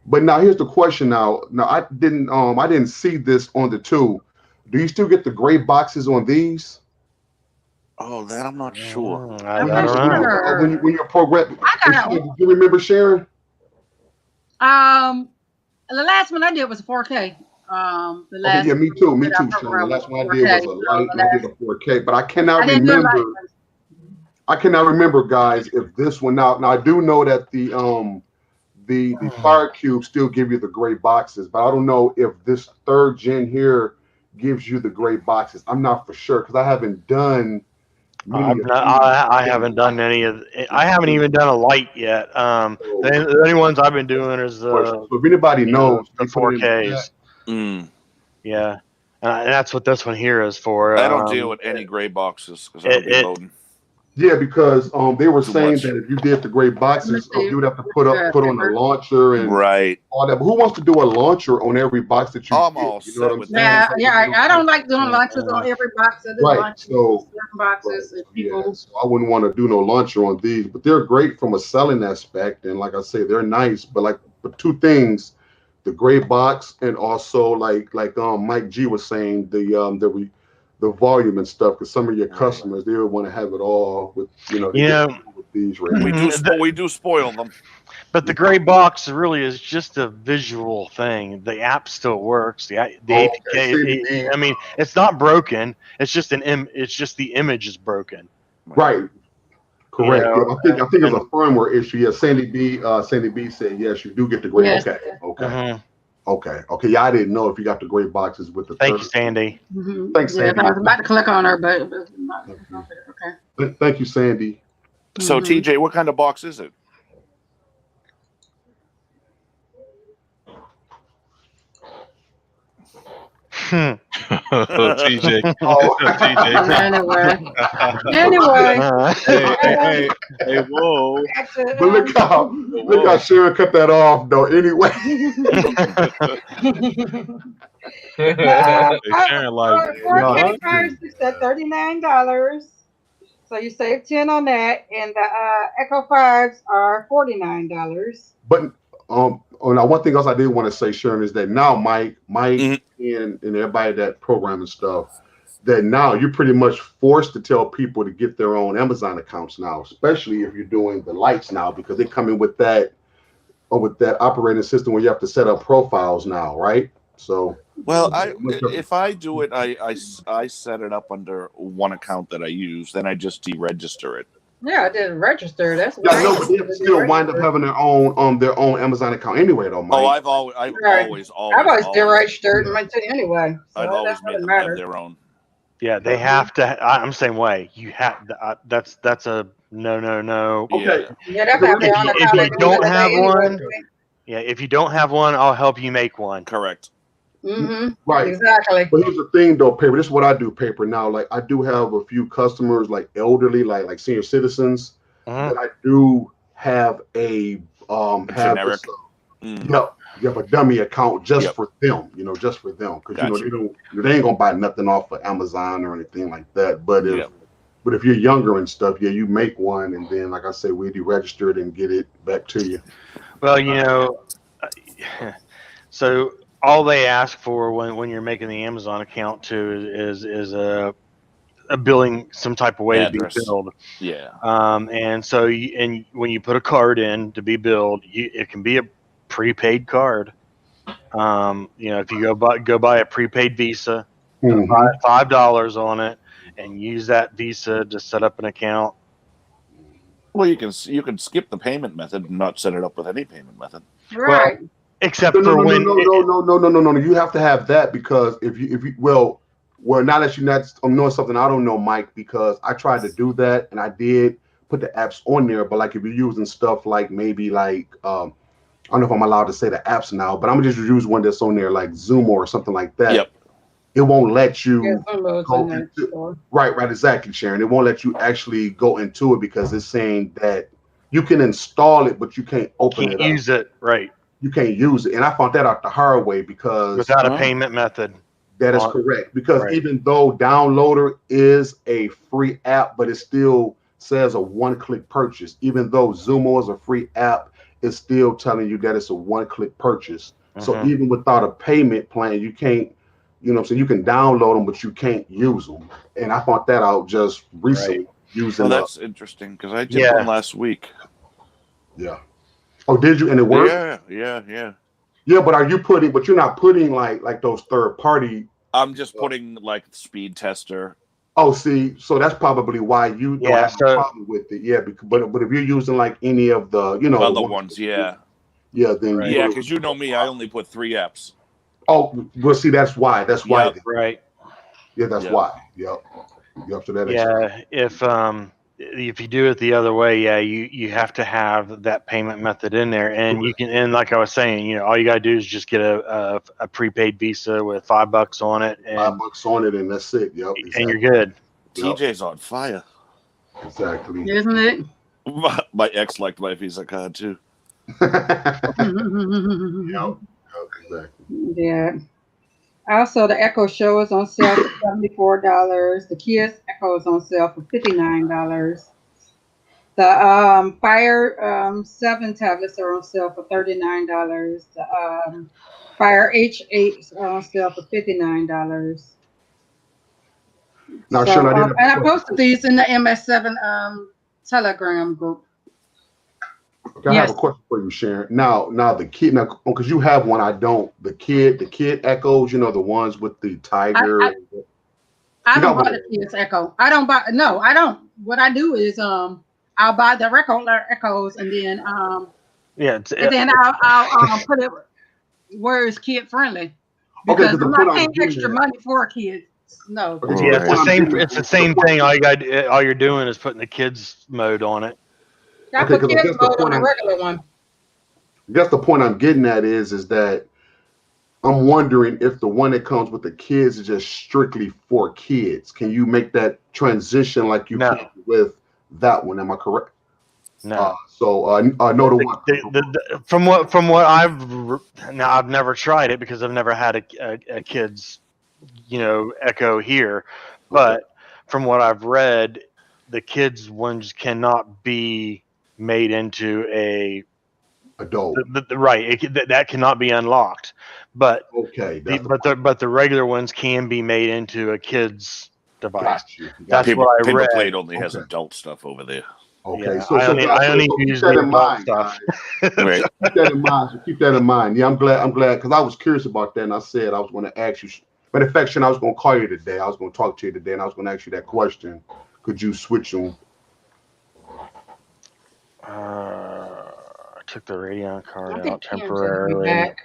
But now here's the question. Now I didn't see this on the 2. Do you still get the gray boxes on these? Oh, that I'm not sure. I don't know. When you're programming, do you remember, Sharon? The last one I did was 4K. Me too, Sharon. The last one I did was a light, and I did a 4K. But I cannot remember. I cannot remember, guys, if this one now. Now I do know that the Fire Cube still give you the gray boxes, but I don't know if this 3rd gen here gives you the gray boxes. I'm not for sure because I haven't done. I haven't done any of. I haven't even done a light yet. The only ones I've been doing is so if anybody knows the 4Ks. Yeah, and that's what this one here is for. I don't deal with any gray boxes because I don't be loading. Yeah, because they were saying that if you did the gray boxes, you would have to put on the launcher and all that. But who wants to do a launcher on every box that you I'm get? all You know what I'm saying? Yeah. I don't like doing launchers on every box. I do launchers on certain boxes. So I wouldn't want to do no launcher on these, but they're great from a selling aspect. And like I say, they're nice. But 2 things: the gray box, and also like Mike G was saying, the volume and stuff, because some of your customers, they would want to have it all with with these we do spoil them. But the gray box really is just a visual thing. The app still works. The APK. I mean, it's not broken. It's just it's just the image is broken. Right. Correct. I think it's a firmware issue. Yeah. Sandy B said yes, you do get the gray. Yes. Okay. Okay. Yeah, I didn't know if you got the gray boxes with the. Thank you, Sandy. Thanks, Sandy. I was about to click on her, but okay. Thank you, Sandy. So, TJ, what kind of box is it? TJ. Oh. TJ. Anyway. Hey, whoa. But look how Sharon cut that off though. Anyway. Sharon like, Four K is at $39. So you save 10 on that, and the Echo 5s are $49. But now one thing else I did want to say, Sharon, is that now Mike, and everybody that program and stuff, that now you're pretty much forced to tell people to get their own Amazon accounts now, especially if you're doing the lights now, because they come in with that operating system where you have to set up profiles now, right? So well, if I do it, I set it up under one account that I use, then I just deregister it. Yeah, I didn't register. That's but they still wind up having their own Amazon account anyway, though, Mike. Oh, I've always deregistered anyway. So I've always made them have their own. Yeah, they have to. I'm the same way. You have. That's a no. Okay. Yeah, if you don't have one, if you don't have one, I'll help you make one. Correct. Mm-hmm. Right. Exactly. But here's the thing, though, Paper. This is what I do, Paper. Now, like I do have a few customers, like elderly, like senior citizens, that I do have a generic. You have a dummy account just for them, just for them, because they ain't gonna buy nothing off of Amazon or anything like that. But if you're younger and stuff, you make one, and then, like I say, we deregister it and get it back to you. Well, so all they ask for when you're making the Amazon account too is a billing, some type of way address. to be billed. Yeah. And so when you put a card in to be billed, it can be a prepaid card. If you go buy a prepaid Visa, $5 on it, and use that Visa to set up an account. Well, you can skip the payment method and not set it up with any payment method. Right. Well, except for when no. You have to have that, because if you now that I'm knowing something I don't know, Mike, because I tried to do that and I did put the apps on there, but like if you're using stuff like maybe like I don't know if I'm allowed to say the apps now, but I'm gonna just use one that's on there like Zoom or something like that. Yep. It won't let you go into right, exactly, Sharon. It won't let you actually go into it because it's saying that you can install it, but you can't open it up. Use it, right. You can't use it. And I found that out the hard way because without a payment method. That is correct. Because even though Downloader is a free app, but it still says a one-click purchase. Even though Zumo is a free app, it's still telling you that it's a one-click purchase. So even without a payment plan, you can't, so you can download them, but you can't use them. And I found that out just recently using. Oh, that's interesting because I did one last week. Yeah. Oh, did you? And it worked? Yeah. Yeah, but you're not putting like those third party. I'm just putting like Speed Tester. Oh, see, so that's probably why you don't have a problem with it. Yeah, but if you're using like any of the, other ones, then because you know me, I only put 3 apps. Oh, well, see, that's why. That's why. Yep, right. Yeah, that's why. Yep. So that if you do it the other way, you have to have that payment method in there, and you can. And like I was saying, all you gotta do is just get a prepaid Visa with $5 on it, and $5 on it, and that's it. Yep. Exactly. And you're good. TJ's on fire. Exactly. Isn't it? My ex liked my Visa card too. Exactly. Yeah. Also, the Echo Show is on sale for $74. The Kids Echo is on sale for $59. The Fire 7 tablets are on sale for $39. The Fire H8 are on sale for $59. Now, so, Sean, I posted these in the MS7 Telegram group. Okay, I have a question for you, Sharon. Now the kid, because you have one, I don't. The kid Echoes, the ones with the tiger. I don't buy the Kids Echo. I don't. What I do is I'll buy the regular Echoes and then I'll put it where it's kid friendly. Because I'm not paying extra money for kids. No. Yeah, it's the same thing. All you're doing is putting the kids mode on it. I put kids mode on the regular one. I guess the point I'm getting at is that I'm wondering if the one that comes with the kids is just strictly for kids. Can you make that transition like you can with that one? Am I correct? No. No to one. From what I've never tried it because I've never had a kid's Echo here, but from what I've read, the kids ones cannot be made into a adult. Right, that cannot be unlocked, but the regular ones can be made into a kid's device. That's what I read. Paperplate only has adult stuff over there. Okay, yeah, so I only use the adult stuff. Right. Keep that in mind. So keep that in mind. Yeah, I'm glad because I was curious about that, and I said I was going to ask you. Matter of fact, I was going to call you today. I was going to talk to you today, and I was going to ask you that question. Could you switch them? I took the Radeon card out temporarily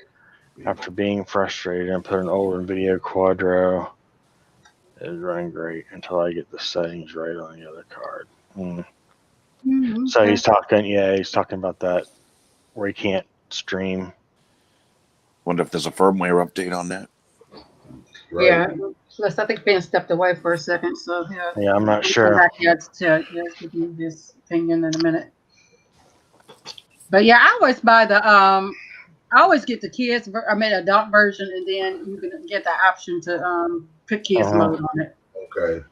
after being frustrated and put an old NVIDIA Quadro. It was running great until I get the settings right on the other card. So he's talking about that where he can't stream. Wonder if there's a firmware update on that. Right. Yeah, plus I think Ben stepped away for a second, so yeah, I'm not sure. Back here to give you this opinion in a minute. But yeah, I always buy the I always get the kids. Adult version, and then you can get the option to put kids mode on it. Okay.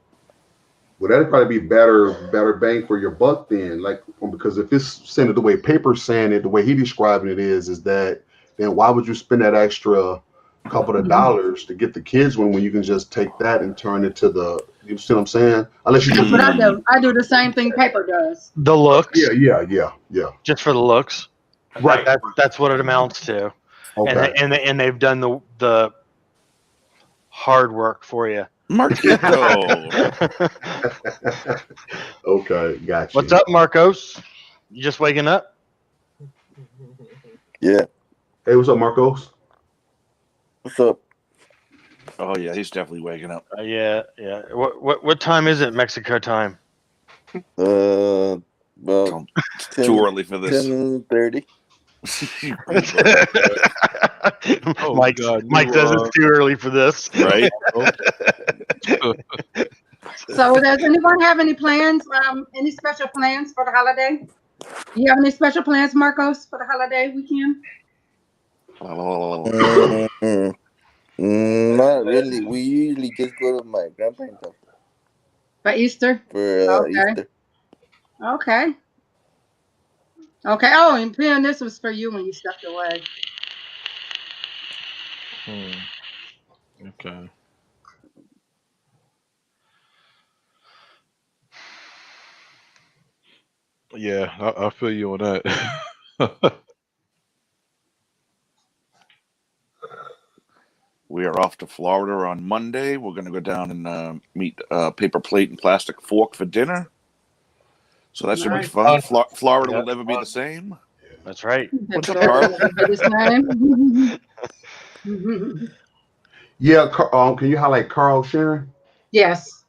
Well, that'd probably be better bang for your buck then. Like, because if it's sent the way Paper's saying it, the way he describing it is that then why would you spend that extra couple of dollars to get the kids one when you can just take that and turn it to the, you see what I'm saying? Unless you just. But I do the same thing Paper does. The looks. Yeah. Just for the looks. Right. That's what it amounts to. Okay. And they've done the hard work for you. Marquito. Okay, gotcha. What's up, Marcos? You just waking up? Yeah. Hey, what's up, Marcos? What's up? Oh yeah, he's definitely waking up. Yeah. What time is it, Mexico time? Well, it's too early for this. 10:30. Mike says it's too early for this, right? So, does anyone have any plans? Any special plans for the holiday? Do you have any special plans, Marcos, for the holiday weekend? Not really. We usually just go to my grandparents' house. For Easter? For Easter. Okay. Oh, and Ben, this was for you when you stepped away. Okay. Yeah, I feel you on that. We are off to Florida on Monday. We're going to go down and meet Paper Plate and Plastic Fork for dinner. So that should be fun. Florida will never be the same. That's right. What's up, Carl? Yeah, can you highlight Carl Sharon? Yes.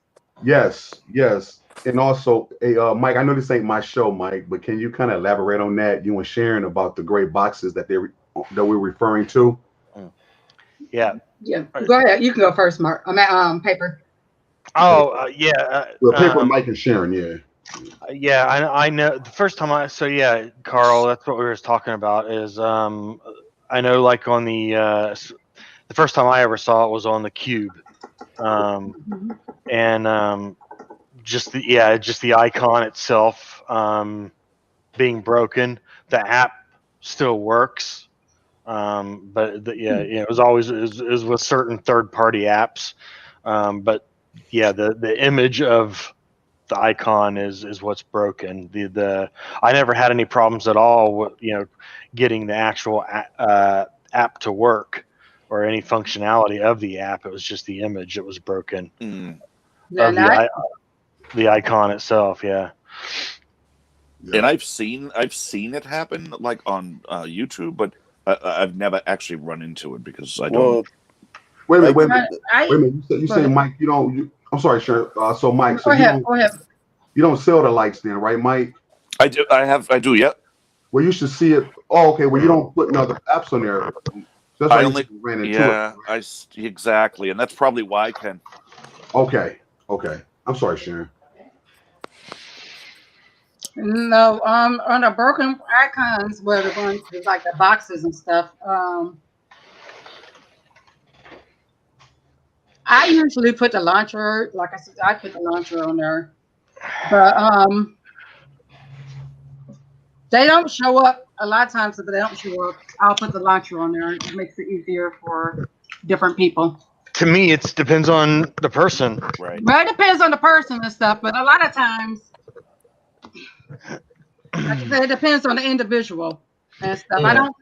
And also, hey, Mike, I know this ain't my show, Mike, but can you kind of elaborate on that? You and Sharon about the great boxes that we're referring to? Yeah. Go ahead. You can go first, Mark. Paper. Oh, yeah. Well, Paper, Mike, and Sharon. Yeah. Yeah, I know. The first time Carl, that's what we were talking about. Is I know, like on the first time I ever saw it was on the Cube, and just the icon itself being broken. The app still works, but it was always is with certain third-party apps, but yeah, the image of the icon is what's broken. I never had any problems at all with getting the actual app to work or any functionality of the app. It was just the image that was broken. The icon itself. Yeah. And I've seen it happen like on YouTube, but I've never actually run into it because I don't. Wait a minute. You say Mike? I'm sorry, sure. So Mike, go ahead. You don't sell the lights then, right, Mike? I do. I do. Yep. Well, you should see it. Oh, okay. Well, you don't put other apps on there. That's why you ran into it. Exactly, and that's probably why, Ken. Okay. I'm sorry, Sharon. No, on the broken icons where the ones with like the boxes and stuff. I usually put the launcher, like I said, I put the launcher on there, but they don't show up a lot of times. If they don't show up, I'll put the launcher on there. It makes it easier for different people. To me, it depends on the person. Right. Well, it depends on the person and stuff, but a lot of times, like I said, it depends on the individual and stuff. Yeah. I don't.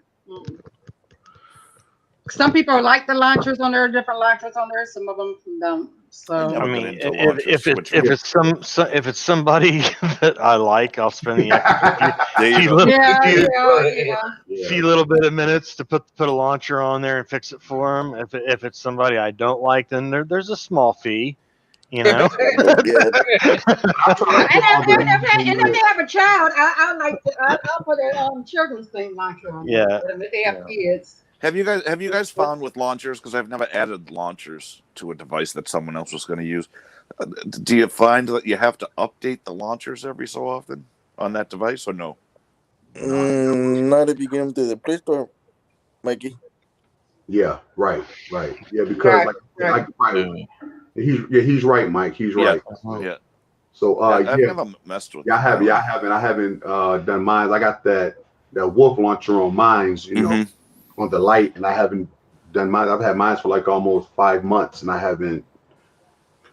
Some people like the launchers on there, different launchers on there. Some of them don't. So I mean, if it's somebody that I like, I'll spend the extra few little bit of minutes to put a launcher on there and fix it for them. If it's somebody I don't like, then there's a small fee, you know. And if they have a child, I'll put a children's thing launcher on there. If they have kids. Have you guys found with launchers, because I've never added launchers to a device that someone else was going to use, do you find that you have to update the launchers every so often on that device, or no? Not if you get them to the Play Store, Mikey. Yeah, right. Yeah, because he's right, Mike. He's right. Yeah. So I've never messed with. I haven't done mine. I got that Wolf launcher on mines, you know, on the light, and I haven't done mine. I've had mine for like almost 5 months, and I haven't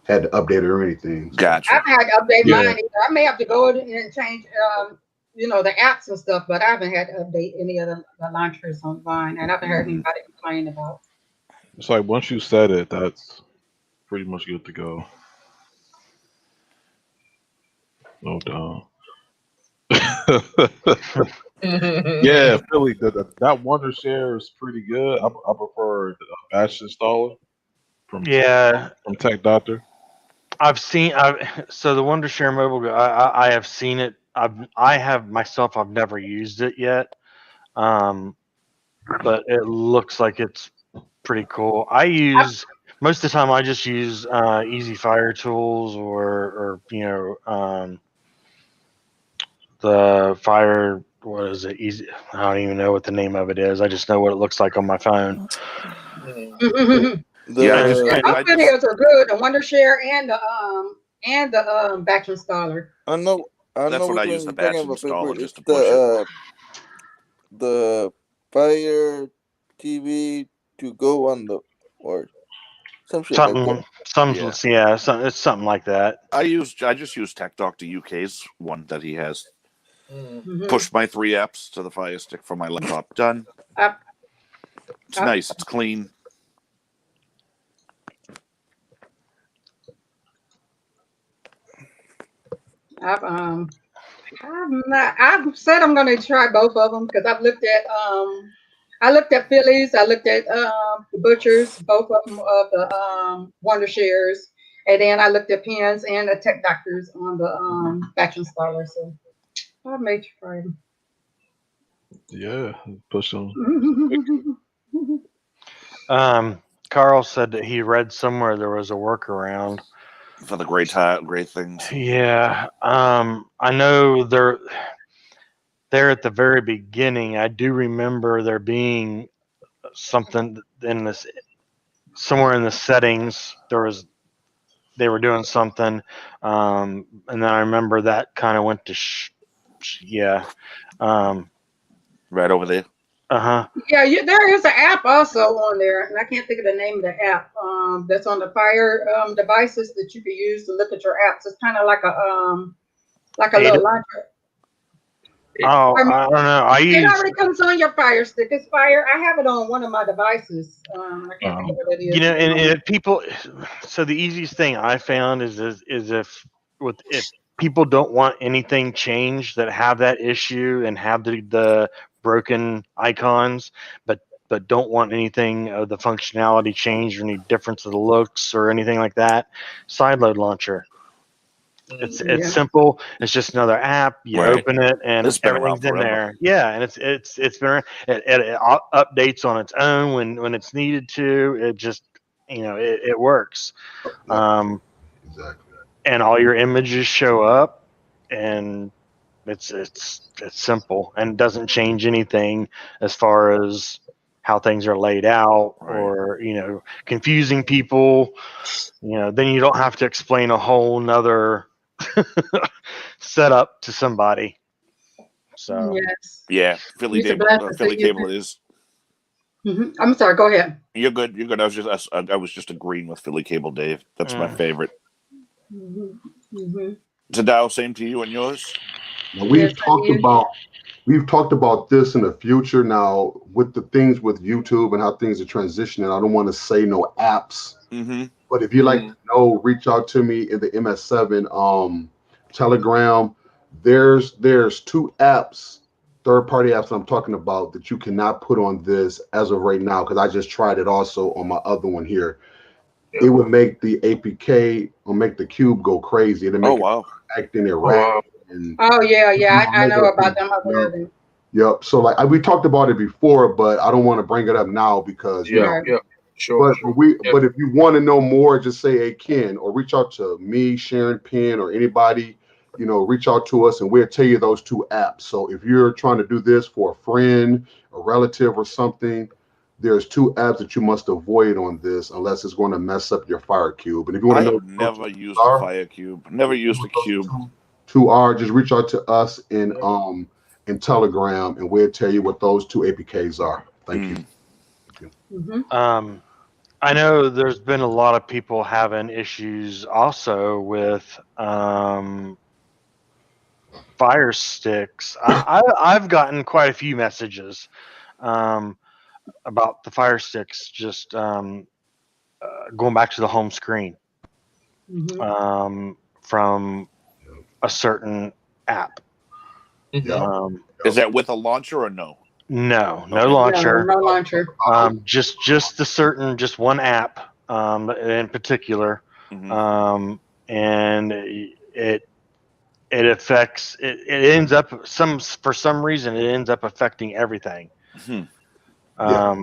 had to update it or anything. So. Gotcha. I've had to update mine. I may have to go in and change, the apps and stuff, but I haven't had to update any of the launchers on mine, and I haven't heard anybody complain about. It's like once you set it, that's pretty much good to go. No doubt. Yeah, Philly, that Wonder Share is pretty good. I prefer the batch installer from Tech Doctor. So the Wondershare mobile, I have seen it. I've never used it yet, but it looks like it's pretty cool. Most of the time I just use Easy Fire Tools or the Fire. What is it? Easy. I don't even know what the name of it is. I just know what it looks like on my phone. Those videos are good. The Wondershare and the batch installer. I know. That's what I use, the batch installer, just to push it. The Fire TV to go on the or some shit like that. It's something like that. I just use Tech Doctor UK's one that he has. Push my 3 apps to the Fire Stick for my laptop. Done. It's nice. It's clean. I've said I'm going to try both of them because I've looked at Phillies, I looked at the Butchers, both of them of the Wonder Shares, and then I looked at Pens and the Tech Doctors on the batch installer. So I made you try them. Yeah, push them. Carl said that he read somewhere there was a workaround for the gray things. Yeah, I know there at the very beginning. I do remember there being something in this somewhere in the settings. They were doing something, and then I remember that kind of went to right over there. Yeah, there is an app also on there, and I can't think of the name of the app. That's on the Fire devices that you can use to look at your apps. It's kind of like a little launcher. I don't know. It already comes on your Fire Stick. It's Fire. I have it on one of my devices. I can't think of what it is. And people. So the easiest thing I found is if people don't want anything changed that have that issue and have the broken icons, but don't want anything of the functionality changed or any difference of the looks or anything like that, sideload launcher. It's simple. It's just another app. You open it and It's been around everything's in forever. there. Yeah, and it's been around. It updates on its own when it's needed to. It just it works. Exactly. And all your images show up, and it's simple and doesn't change anything as far as how things are laid out or confusing people. Then you don't have to explain a whole nother setup to somebody. So Yes. Yeah, Philly Cable is. I'm sorry. Go ahead. You're good. You're good. I was just agreeing with Philly Cable, Dave. That's my favorite. Tadao, same to you and yours. Now, we've talked about this in the future now with the things with YouTube and how things are transitioning. I don't want to say no apps, but if you like to know, reach out to me in the MS7 Telegram. There's 2 apps, third-party apps I'm talking about that you cannot put on this as of right now because I just tried it also on my other one here. It would make the APK or make the cube go crazy. It'll make it acting erratic. I know about them. I'm aware of them. Yep. So we talked about it before, but I don't want to bring it up now because Sure. But if you want to know more, just say hey Ken or reach out to me, Sharon Penn, or anybody. Reach out to us and we'll tell you those 2 apps. So if you're trying to do this for a friend, a relative, or something, there's 2 apps that you must avoid on this unless it's going to mess up your Fire Cube. And if you want to know, never used a Fire Cube. Never used a cube. 2R, just reach out to us in Telegram, and we'll tell you what those 2 APKs are. Thank you. I know there's been a lot of people having issues also with Fire Sticks. I've gotten quite a few messages about the Fire Sticks just going back to the home screen from a certain app. Is that with a launcher or no? No launcher. No launcher. Just just one app in particular, and it affects it ends up for some reason it ends up affecting everything, and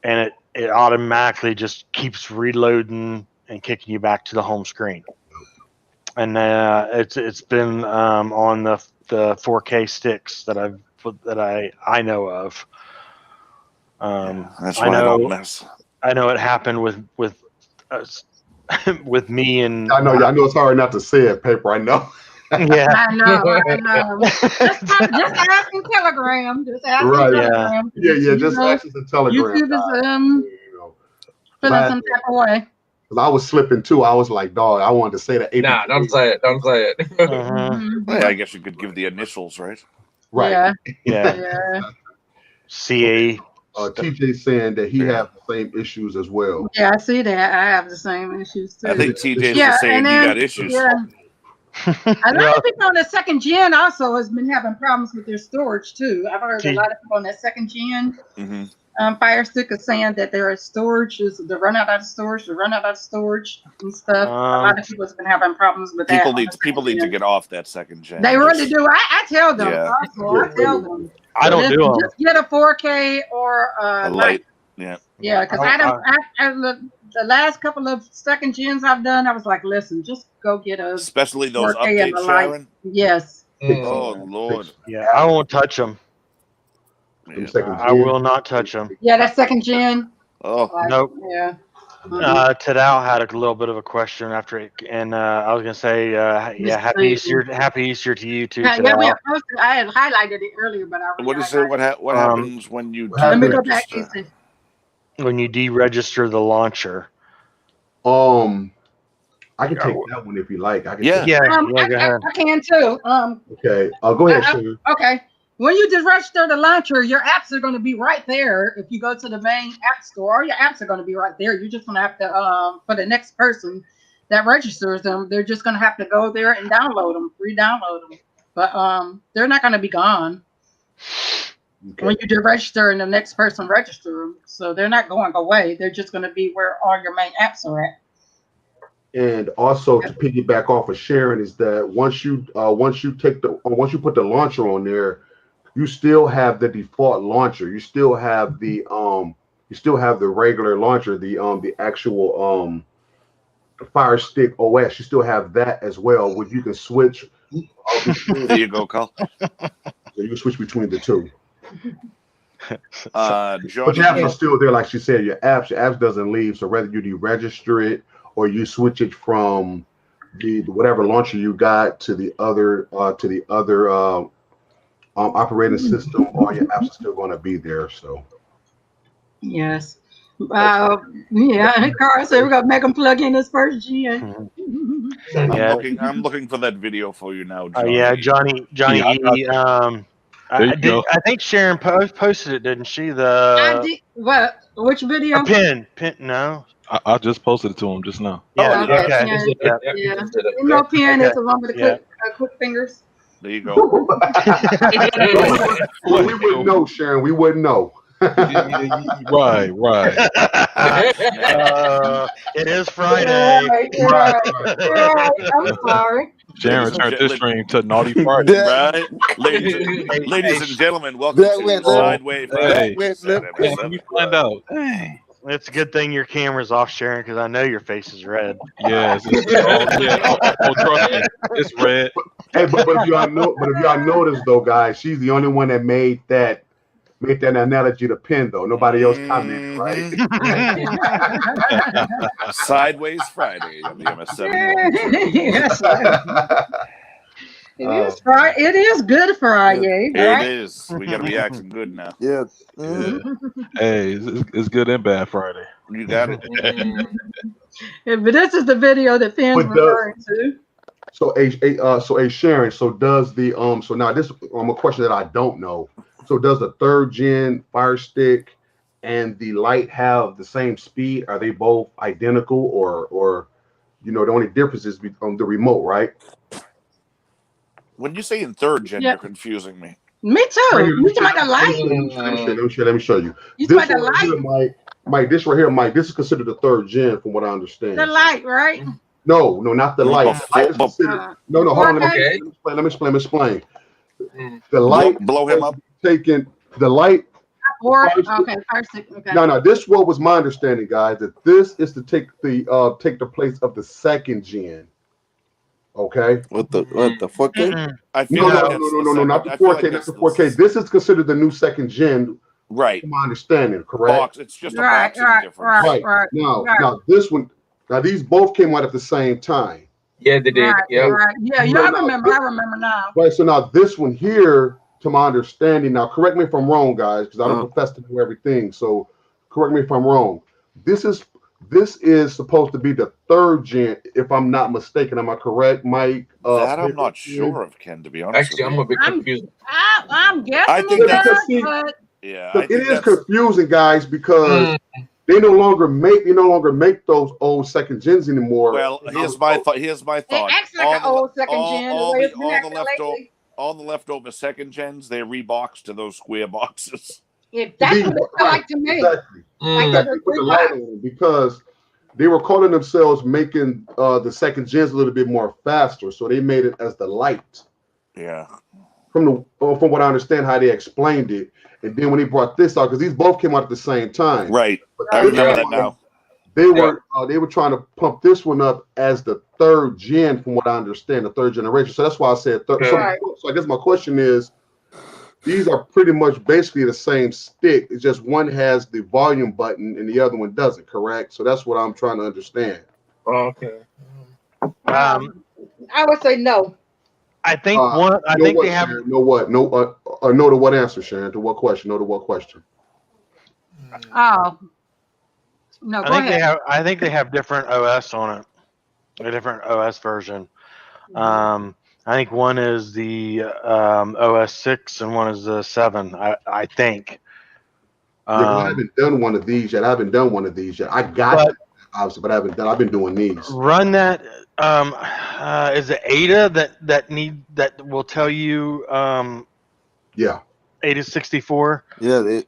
it automatically just keeps reloading and kicking you back to the home screen, and it's been on the 4K sticks that I know of. That's why I don't mess. I know it happened with with me and I know it's hard not to say it, Paper. I know. Yeah, I know. Just ask in Telegram. Just ask in Telegram. Yeah. Just ask us in Telegram. YouTube is feeling some type of way. Because I was slipping too. I was like, dog, I wanted to say that. Nah, don't say it. Don't say it. Well, I guess you could give the initials, right? Right. Yeah. CA. TJ saying that he has the same issues as well. Yeah, I see that. I have the same issues too. I think TJ's just saying he got issues. Yeah. A lot of people on the 2nd gen also has been having problems with their storage too. I've heard a lot of people on that 2nd gen Fire Stick is saying that their storage is the run out of storage and stuff. A lot of people have been having problems with that. People need to get off that 2nd gen. They really do. I tell them. Also, I tell them. I don't do them. Just get a 4K or a light. Yeah. Yeah, because I the last couple of 2nd gens I've done, I was like, listen, just go get a. Especially those updates, Sharon. Yes. Oh Lord. Yeah, I won't touch them. Yeah. I will not touch them. Yeah, that 2nd gen. Oh nope. Yeah. Tadao had a little bit of a question after it, and I was gonna say, happy Easter to you too. Yeah, we have posted. I had highlighted it earlier, but I. What is it? What happens when you? Let me go back. When you deregister the launcher. I can take that one if you like. I can go ahead. I can too. Okay. Go ahead, Sugar. Okay. When you just register the launcher, your apps are going to be right there. If you go to the main app store, your apps are going to be right there. You're just going to have to, for the next person that registers them, they're just going to have to go there and download them, re-download them. But they're not going to be gone when you deregister and the next person register them. So they're not going away. They're just going to be where all your main apps are at. And also to piggyback off of Sharon is that once you put the launcher on there, you still have the default launcher. You still have the regular launcher, the actual Fire Stick OS. You still have that as well, which you can switch. There you go, Carl. So you can switch between the two. Johnny, But your apps are still there, like she said. Your apps doesn't leave. So whether you deregister it or you switch it from the whatever launcher you got to the other operating system, all your apps are still going to be there. So Yes. Yeah, Carl said we're gonna make him plug in his first gen. Yeah. I'm looking for that video for you now, Johnny. Yeah, Johnny Yeah, E. There you go. I think Sharon posted it, didn't she? I did what? Which video? A pin. No. I just posted it to him just now. Yeah. Okay, Okay. yeah. You know, pen is the one with the quick fingers. There you go. Well, we wouldn't know, Sharon. We wouldn't know. Right. It is Friday. Right. I'm sorry. Sharon turned this stream to Naughty Friday. Right? Ladies and gentlemen, welcome to Sideways Friday. Let me find out. It's a good thing your camera's off, Sharon, because I know your face is red. Yes. Trust me, it's red. Hey, but if y'all notice though, guys, she's the only one that made that analogy to pin though. Nobody else commented, right? Sideways Friday on the MS7. Yes. It is Good Friday, right? It is. We got to be acting good now. Yeah. Hey, it's good and bad Friday. You got it. Yeah, but this is the video that Finn's referring to. So Sharon, so does the so now this a question that I don't know. So does the third gen Fire Stick and the Lite have the same speed? Are they both identical, or the only difference is on the remote, right? When you say in third gen, you're confusing me. Me too. You talking about the Lite? Let me show you. You talking about the Lite? Mike, this right here, Mike, this is considered the third gen from what I understand. The Lite, right? No, not the Lite. The Lite is considered, no, hold on. Let me explain. The Lite, blow him up. Taking the Lite. Fire Stick. Okay. No. This what was my understanding, guys. That this is to take the place of the second gen. Okay. What the 4K? I feel no, not the 4K, not the 4K. This is considered the new second gen. Right. From my understanding, correct? It's just a boxing difference. Right. Now this one. Now these both came out at the same time. Yeah, they did. Right. Yeah, I remember now. Right. So now this one here, to my understanding, now correct me if I'm wrong, guys, because I don't profess to know everything. So correct me if I'm wrong. This is supposed to be the third gen, if I'm not mistaken. Am I correct, Mike? That I'm not sure of, Ken, to be honest. Actually, I'm a bit confused. I'm guessing. I think but it is confusing, guys, because they no longer make those old second gens anymore. Well, here's my thought. It acts like an old second gen. All the leftover second gens, they reboxed to those square boxes. Yeah, that's what it felt like to me. Exactly. Because they were calling themselves making the second gens a little bit more faster, so they made it as the Lite. Yeah. From what I understand, how they explained it, and then when they brought this out, because these both came out at the same time. Right. I remember that now. They were trying to pump this one up as the third gen, from what I understand, the third generation. So that's why I said third. So I guess my question is, these are pretty much basically the same stick. It's just one has the volume button and the other one doesn't. Correct. So that's what I'm trying to understand. Okay. I would say no. I think one. I think they have. Sharon, no to what answer, Sharon? To what question? No to what question? Oh. No, go ahead. I think they have different OS on it. A different OS version. I think one is the OS 6 and one is the 7. I think. I haven't done one of these yet. I got it, obviously, but I haven't done. I've been doing these. Run that. Is it Ada that will tell you? Yeah. 8-64. Yeah, it's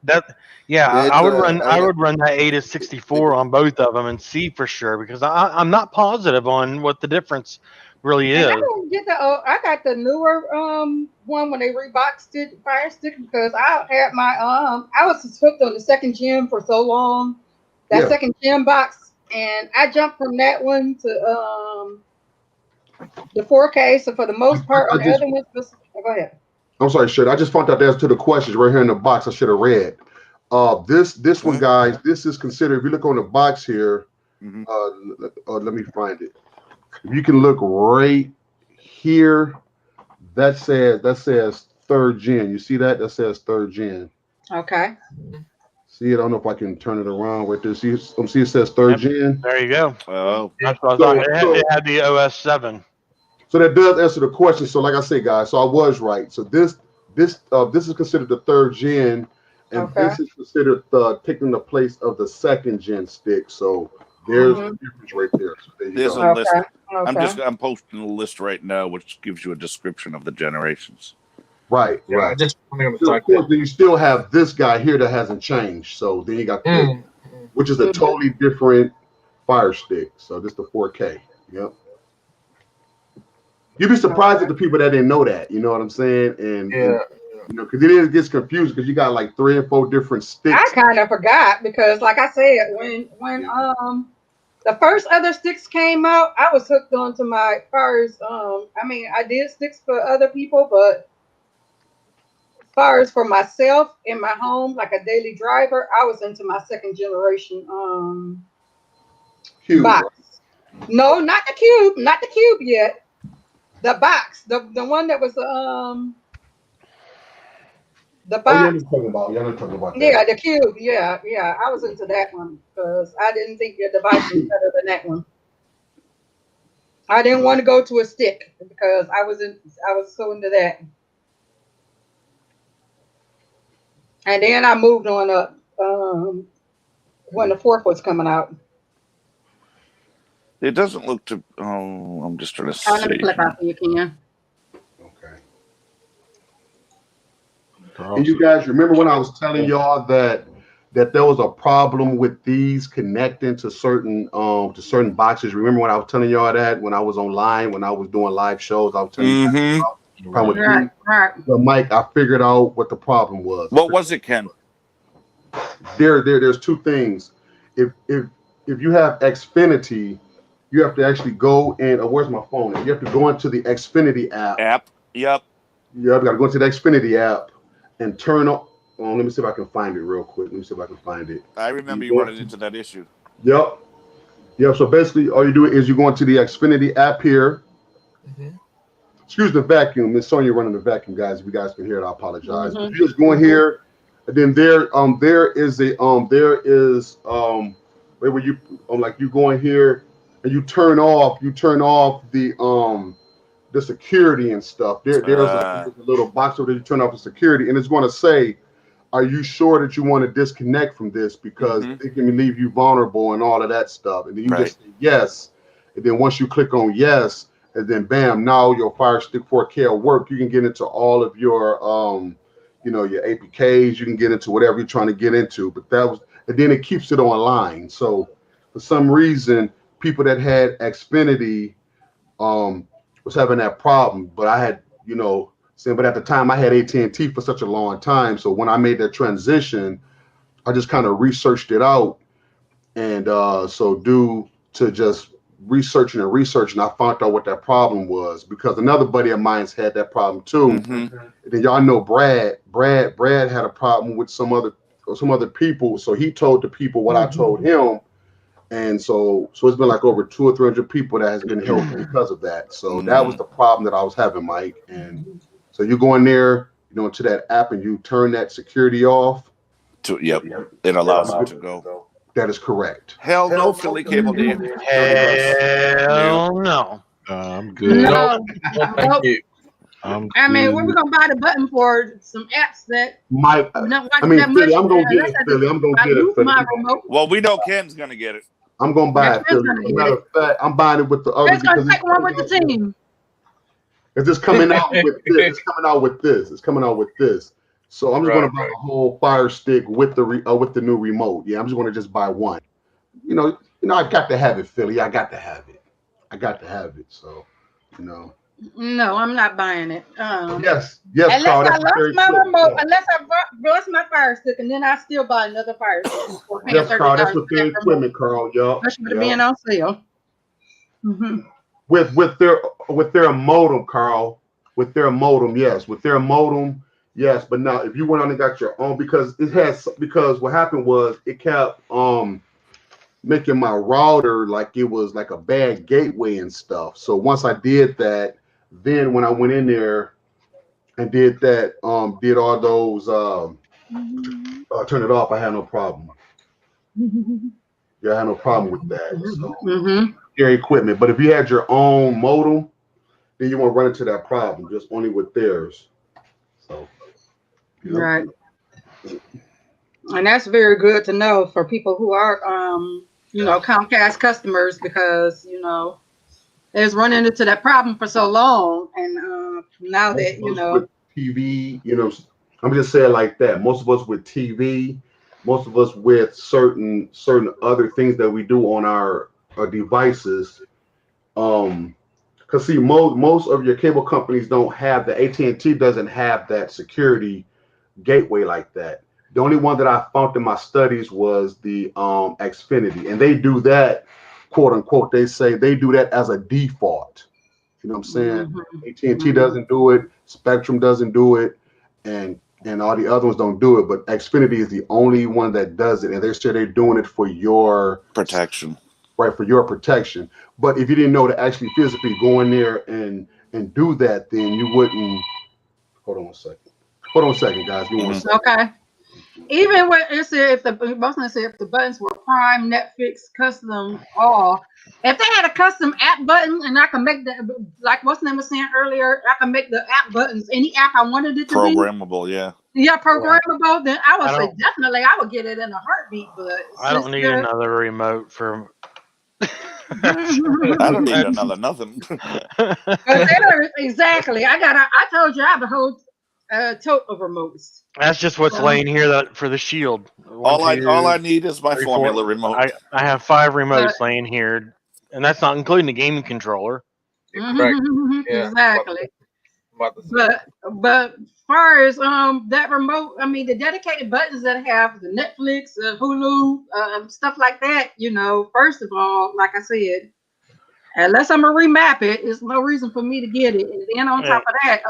That yeah, yeah, I it's would run. I I would run that 8-64 on both of them and see for sure because I'm not positive on what the difference really And I is. didn't get the. I got the newer one when they reboxed it, Fire Stick, because I had my I was hooked on the second gym for so long, that Yeah. second gym box, and I jumped from that one to the 4K. So for the most part, I on the just, other ones, go ahead. I'm sorry, shit. I just found out the answer to the questions right here in the box. I should have read. This one, guys. This is considered. If you look on the box here, Mhm. let me find it. If you can look right here, that says third gen. You see that? That says third gen. Okay. See it? I don't know if I can turn it around right there. See it says third gen. There you go. Oh, That's what I thought. It had the OS7. So that does answer the question. So like I say, guys, so I was right. So this is considered the third gen, and Okay. this is considered taking the place of the second gen stick. So there's the difference right there. So there you there's go. a list. Okay. I'm posting a list right now, which gives you a description of the generations. Right, Yeah, right. just coming So of course, then you still have this guy here that hasn't changed. So then you got this, which is a totally different Fire Stick. So this the 4K. Yep. You'd be surprised at the people that didn't know that. You know what I'm saying? And you know, because it gets confused because you got like 3 or 4 different sticks. I kind of forgot because, like I said, when the first other sticks came out, I was hooked on to my first. I mean, I did sticks for other people, but as far as for myself in my home, like a daily driver, I was into my second generation Cube. box. No, not the cube yet. The box, the one that was the Oh, box. you're not talking about that. Yeah, the cube. Yeah, yeah. I was into that one because I didn't think your device was better than that one. I didn't want to go to a stick because I was so into that. And then I moved on up when the fourth was coming out. It doesn't look to. Oh, I'm just trying to Let me see. click out so you can. Okay. And you guys remember when I was telling y'all that there was a problem with these connecting to certain boxes? Remember when I was telling y'all that when I was online, when I was doing live shows, I was telling you about the problem with these? Right. So Mike, I figured out what the problem was. What was it, Ken? There's 2 things. If you have Xfinity, you have to actually go in. Oh, where's my phone? You have to go into the Xfinity app. Yep. You got to go into the Xfinity app and turn on. Oh, let me see if I can find it real quick. Let me see if I can find it. I remember you running into that issue. Yep. So basically, all you do is you go into the Xfinity app here. Excuse the vacuum. Miss Sonia running the vacuum, guys. If you guys can hear it, I apologize. But you just go in here, and then there is where you like you go in here and you turn off the security and stuff. There's a little box where you turn off the security, and it's going to say, are you sure that you want to disconnect from this because it can leave you vulnerable and all of that stuff? And then you just say yes, and then once you click on yes, and then bam, now your Fire Stick 4K will work. You can get into all of your your APKs. You can get into whatever you're trying to get into. But and then it keeps it online. So for some reason, people that had Xfinity was having that problem, but I had, but at the time I had AT&T for such a long time. So when I made that transition, I just kind of researched it out. And so due to just researching, I found out what that problem was because another buddy of mine's had that problem too. And then y'all know Brad had a problem with some other people. So he told the people what I told him. And so it's been like over 200 or 300 people that has been helped because of that. So that was the problem that I was having, Mike. And so you go in there, into that app and you turn that security off. It allows it to go. That is correct. Hell no, Philly Cable Dave. Hell no. I'm good. No, thank you. I mean, where we gonna buy the button for some apps that Mike? Philly, I'm gonna get it. Philly, I'm gonna get it. Philly. Well, we know Ken's gonna get it. I'm gonna buy it. Philly. As a matter of fact, I'm buying it with the other. It's gonna take one with the team. It's just coming out with this. It's coming out with this. So I'm just going to buy the whole Fire Stick with the new remote. Yeah, I'm just going to just buy one. I got to have it, Philly. I got to have it. So, No, I'm not buying it. Yes, Unless Carl. I That's lost very my quick. remote, Yeah. unless I lost my Fire Stick, and then I still buy another Fire Stick for paying Yes, Carl. That's $30 with for their that remote, equipment, Carl. Yup. especially with it being on sale. Mm-hmm. With their modem, Carl. With their modem, yes. With their modem, yes. But now, if you went on and got your own, because what happened was it kept making my router like it was like a bad gateway and stuff. So once I did that, then when I went in there and did that, did all those, turn it off, I had no problem. Yeah, I had no problem with that. So your equipment. But if you had your own modem, then you won't run into that problem. Just only with theirs. So Right. And that's very good to know for people who are Comcast customers, because it's running into that problem for so long, and now that with TV, I'm just saying like that. Most of us with TV, most of us with certain other things that we do on our devices. Because see, most of your cable companies don't have the AT&T doesn't have that security gateway like that. The only one that I found in my studies was the Xfinity, and they do that, quote unquote. They say they do that as a default. You know what I'm saying? AT&T doesn't do it, Spectrum doesn't do it, and all the other ones don't do it. But Xfinity is the only one that does it, and they're doing it for your protection. Right, for your protection. But if you didn't know to actually physically go in there and do that, then you wouldn't. Hold on a second, guys. Give me 1 second. Okay. Even when if the buttons were Prime, Netflix, custom, all, if they had a custom app button and I can make that, like what's name was saying earlier, I can make the app buttons any app I wanted it to programmable, be. yeah. Yeah, programmable. Then I would say definitely I would get it in a heartbeat. But I don't need another remote for. I don't need another nothing. Exactly. I told you I have a whole tote of remotes. That's just what's laying here for the Shield. All I need is my formula remote. I have 5 remotes laying here, and that's not including the gaming controller. Exactly. But far as that remote, I mean the dedicated buttons that have the Netflix, Hulu, stuff like that. First of all, like I said, unless I'm gonna remap it, there's no reason for me to get it. And then on top of that,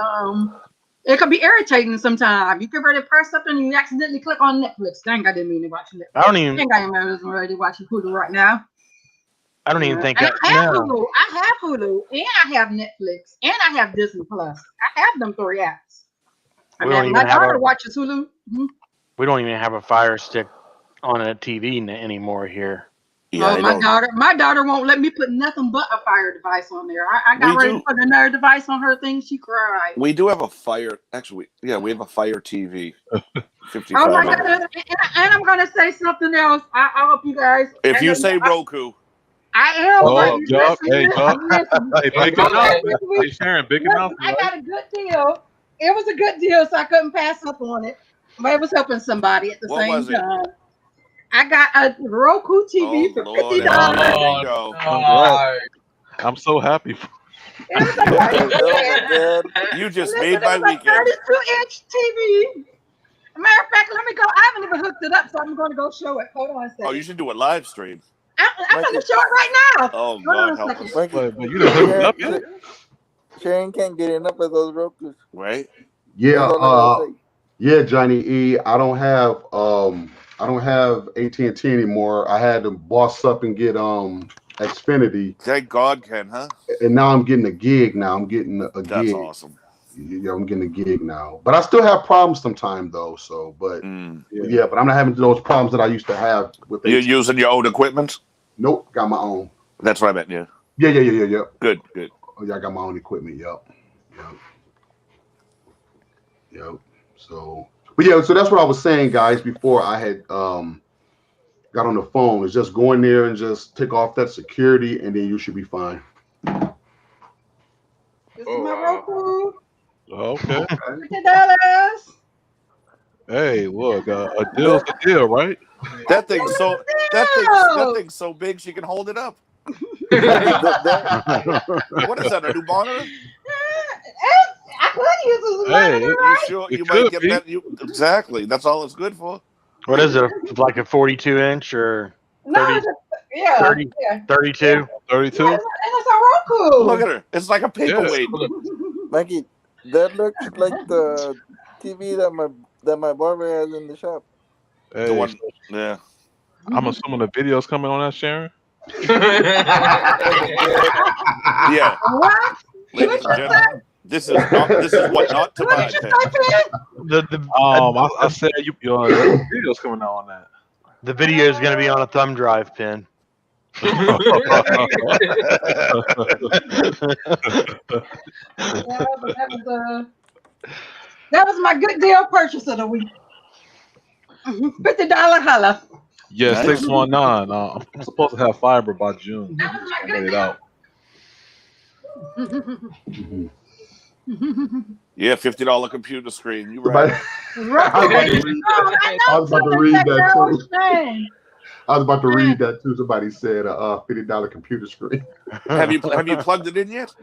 it could be irritating sometimes. You get ready to press something and you accidentally click on Netflix. Dang, I didn't mean to watch Netflix. I am ready to watch Hulu right now. I don't even think I have Hulu. I have Hulu, and I have Netflix, and I have Disney Plus. I have them 3 apps. My daughter watches Hulu. We don't even have a Fire Stick on a TV anymore here. Yeah, my daughter won't let me put nothing but a Fire device on there. I got ready to put another device on her thing. She cried. We do have a Fire. Actually, yeah, we have a Fire TV. 55. Oh my goodness! And I'm gonna say something else. I hope you guys. If you say Roku. I am. Oh, Yup. Hey, big enough. Hey, Sharon, big enough. I got a good deal. It was a good deal, so I couldn't pass up on it. But it was helping somebody at the same time. I got a Roku TV for $50. Oh, I'm so happy. You just made my weekend. 32-inch TV. Matter of fact, let me go. I haven't even hooked it up, so I'm going to go show it. Hold on a second. Oh, you should do a live stream. I'm going to show it right now. Oh, God help us. But you didn't hook it up yet? Sharon can't get enough of those Rokus. Right? Yeah. Yeah, Johnny E. I don't have AT&T anymore. I had to boss up and get Xfinity. Thank God, Ken, huh? And now I'm getting a gig. I'm getting a gig. That's awesome. Yeah, I'm getting a gig now. But I still have problems sometimes though. So, but yeah, but I'm not having those problems that I used to have with. You're using your own equipment? Nope, got my own. That's what I meant. Yeah. Yeah. Good. Oh yeah, I got my own equipment. Yep. So, but yeah, so that's what I was saying, guys. Before I had got on the phone, is just go in there and just take off that security, and then you should be fine. This is my Roku. Okay. $50. Hey, look, a deal's a deal, right? That thing's so big she can hold it up. What is that? A new monitor? I could use this Hey, monitor, You right? sure it you might could get be. better? Exactly. That's all it's good for. What is it? Like a 42-inch or No, 30, it's yeah, 30 yeah. 32? 32? Yeah, and it's a Roku. Look at her. It's like a paperweight. Mikey, that looks like the TV that my barber has in the shop. The Hey, one, yeah. I'm assuming the video's coming on that, Sharon. Yeah. What? Ladies and gentlemen, this is what not to buy. I said your video's coming out on that. The video is going to be on a thumb drive pin. Yeah, but that was my good deal purchase of the week. $50 holla. Yeah, Nice. 619. I'm supposed to have fiber by June. That was my I good made it deal. out. Yeah, $50 computer screen. You Somebody- right. I was about to read that too. Shame. I was about to read that too. Somebody said $50 computer screen. Have you plugged it in yet?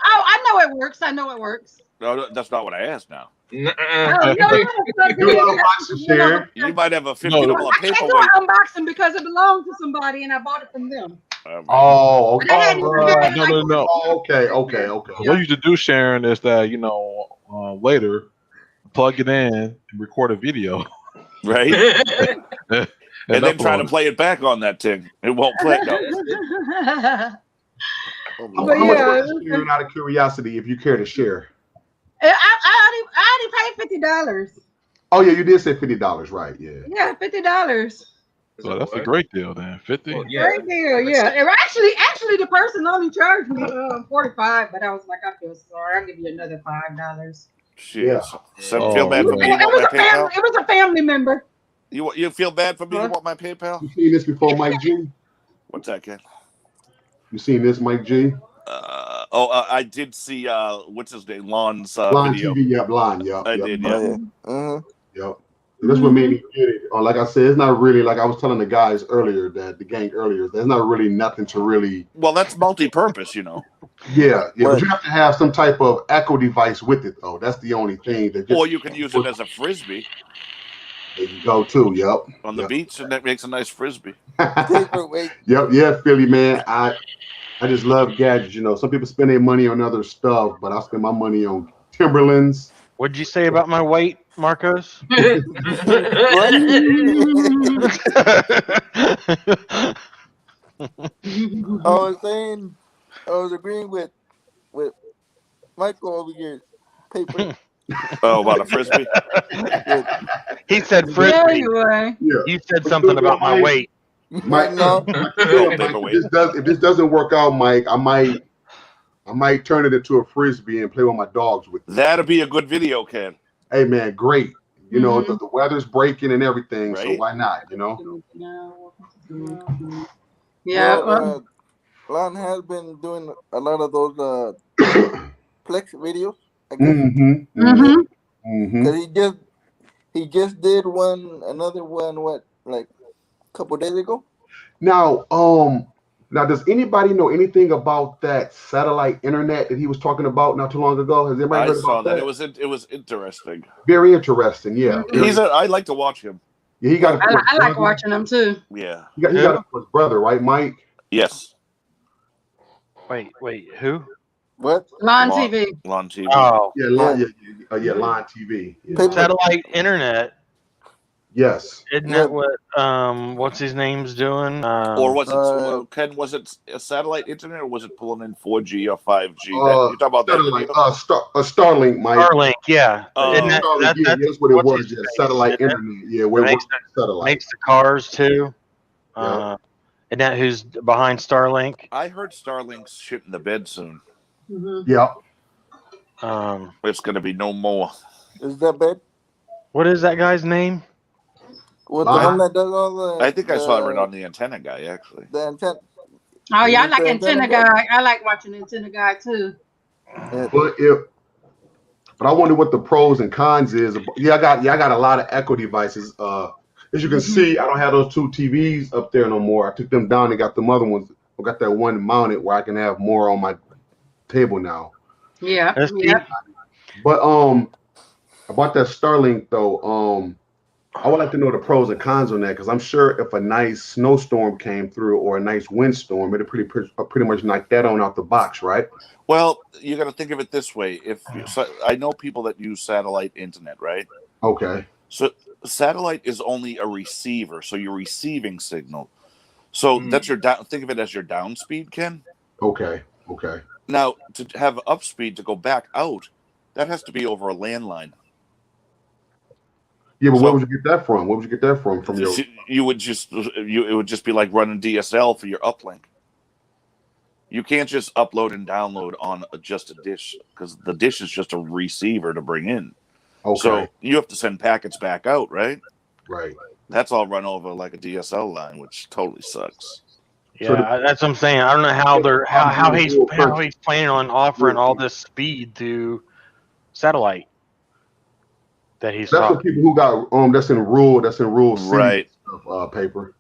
Oh, I know it works. I know it works. No, that's not what I asked. Now Oh, no, I haven't plugged it Do in an yet. unboxing, Sharon. you might have a $50 I can't do paperweight. an unboxing because it belonged to somebody and I bought it from them. Oh, okay. I hadn't- I hadn't- No. Oh, okay. What you should do, Sharon, is that later plug it in and record a video. Right? and And then try upload to it. play it back on that thing. It won't play. No. How But much yeah, was it, Sharon, out of curiosity, if you care to share? I already paid $50. Oh yeah, you did say $50, right? Yeah. Yeah, $50. So that's a great deal, then. 50. Well, yeah. Great deal, yeah. And actually, the person only charged me $45, but I was like, I feel sorry. I'll give you another $5. Shit. Yeah. So feel bad for me. It You want was my a family. PayPal? It was a family member. You feel bad for me? You want my PayPal? You seen this before, Mike G? What's that, Ken? You seen this, Mike G? I did see what's his name, Lon's Line video. TV, yep, line, yep. I yep, did, yep, yeah. Yep. That's what made me get it. Like I said, it's not really like I was telling the guys earlier, that the gang earlier. There's not really nothing to really. Well, that's multi-purpose, Yeah. But you have to have some type of echo device with it, though. That's the only thing. That Or you can use it as a frisbee. There you go too. Yep. On the beach, and that makes a nice frisbee. Yep. Yeah, Philly man. I just love gadgets. Some people spend their money on other stuff, but I spend my money on Timberlands. What'd you say about my weight, Marcos? What? I was agreeing with Michael over here. Paper. Oh, about a frisbee? He said frisbee. Yeah, you were. Yeah. You said something about my weight. Mike, No. if this doesn't work out, Mike, I might turn it into a frisbee and play with my dogs with it. That'd be a good video, Ken. Hey man, great. The weather's breaking and everything, so Right. why not? Yeah. Well, Lon has been doing a lot of those Plex videos. I guess. Mm-hmm. Cause he just did another one. What, like a couple days ago? Now, does anybody know anything about that satellite internet that he was talking about not too long ago? Has anybody I heard saw about that. It was interesting. Very interesting. Yeah. I like to watch him. Yeah, he got. I like watching them too. Yeah. He got his brother, right, Mike? Yes. Wait, who? What? Lon TV. Lon TV. Oh, Yeah, Line TV. Yeah. satellite internet. Yes. Isn't that what what's his name's doing? Or was it Ken? Was it a satellite internet, or was it pulling in 4G or 5G? You talk about satellite, that? Starlink, Mike. Starlink, yeah. Isn't Starlink, that's what it was. Yeah, satellite internet. Yeah, where makes satellite. makes the cars too. Yeah. Isn't that who's behind Starlink? I heard Starlink's shit in the bed soon. Yeah. It's going to be no more. Is that bad? What is that guy's name? What, the one that does all the? I think I saw it right on the antenna guy, actually. The antenna. Oh yeah, I like The Antenna antenna Guy. I like watching Antenna Guy too. But But I wonder what the pros and cons is. Yeah, I got a lot of Echo devices. As you can see, I don't have those 2 TVs up there no more. I took them down and got them other ones. I got that one mounted where I can have more on my table now. Yeah. That's Yeah. But about that Starlink though, I would like to know the pros and cons on that, because I'm sure if a nice snowstorm came through or a nice windstorm, it'd pretty much knock that on out the box, right? Well, you got to think of it this way. I know people that use satellite internet, right? Okay. So satellite is only a receiver, so you're receiving signal. So that's your down. Think of it as your down speed, Ken. Okay. Now, to have up speed to go back out, that has to be over a landline. Yeah, but where would you get that from? Where would you get that from? From your? It would just be like running DSL for your uplink. You can't just upload and download on just a dish, because the dish is just a receiver to bring in. Okay. So you have to send packets back out, right? Right. That's all run over like a DSL line, which totally sucks. Yeah, that's what I'm saying. I don't know how he's planning on offering all this speed to satellite. That's what people who got that's in rural right stuff, paper.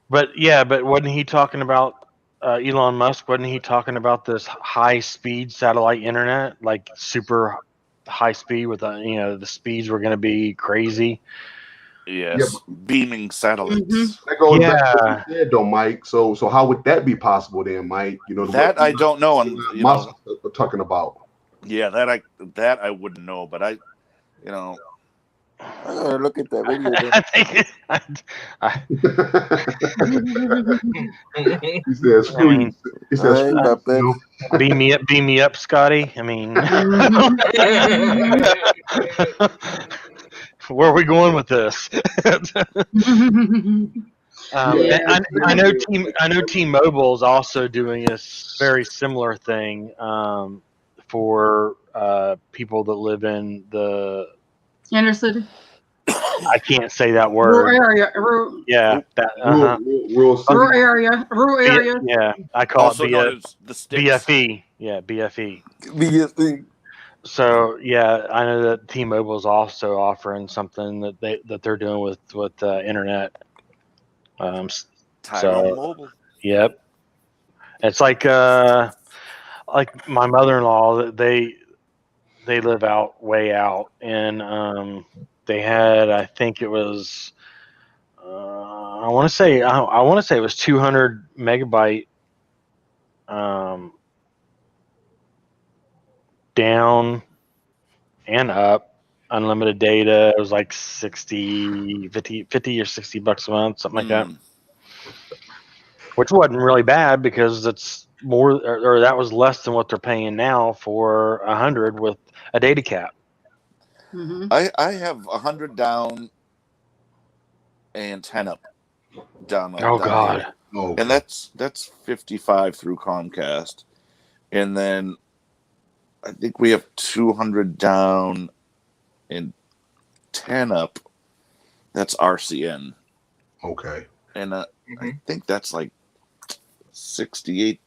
But wasn't he talking about Elon Musk? Wasn't he talking about this high speed satellite internet, like super high speed with the speeds were going to be crazy? Yes, beaming satellites. That goes back to what you said, though, Mike. So how would that be possible then, Mike? That I don't know. Musk talking about. Yeah, that I wouldn't know, but I gotta look at that video. He says, beam me up, Scotty. I mean, where are we going with this? I know T-Mobile is also doing a very similar thing for people that live in the inner city. I can't say that word. Rural area. Rural area. Yeah, I call it BFE. Yeah, BFE. So yeah, I know that T-Mobile is also offering something that they're doing with internet. Mobile. Yep, it's like my mother-in-law. They live way out, and they had, I think it was, I want to say it was 200 megabyte down and up, unlimited data. It was like 50 or $60 a month, something like that, which wasn't really bad because it's more, or that was less than what they're paying now for 100 with a data cap. I have 100 down and 10 up down. Oh God! Here. And that's 55 through Comcast, and then I think we have 200 down and 10 up. That's RCN. Okay. And I think that's like $68.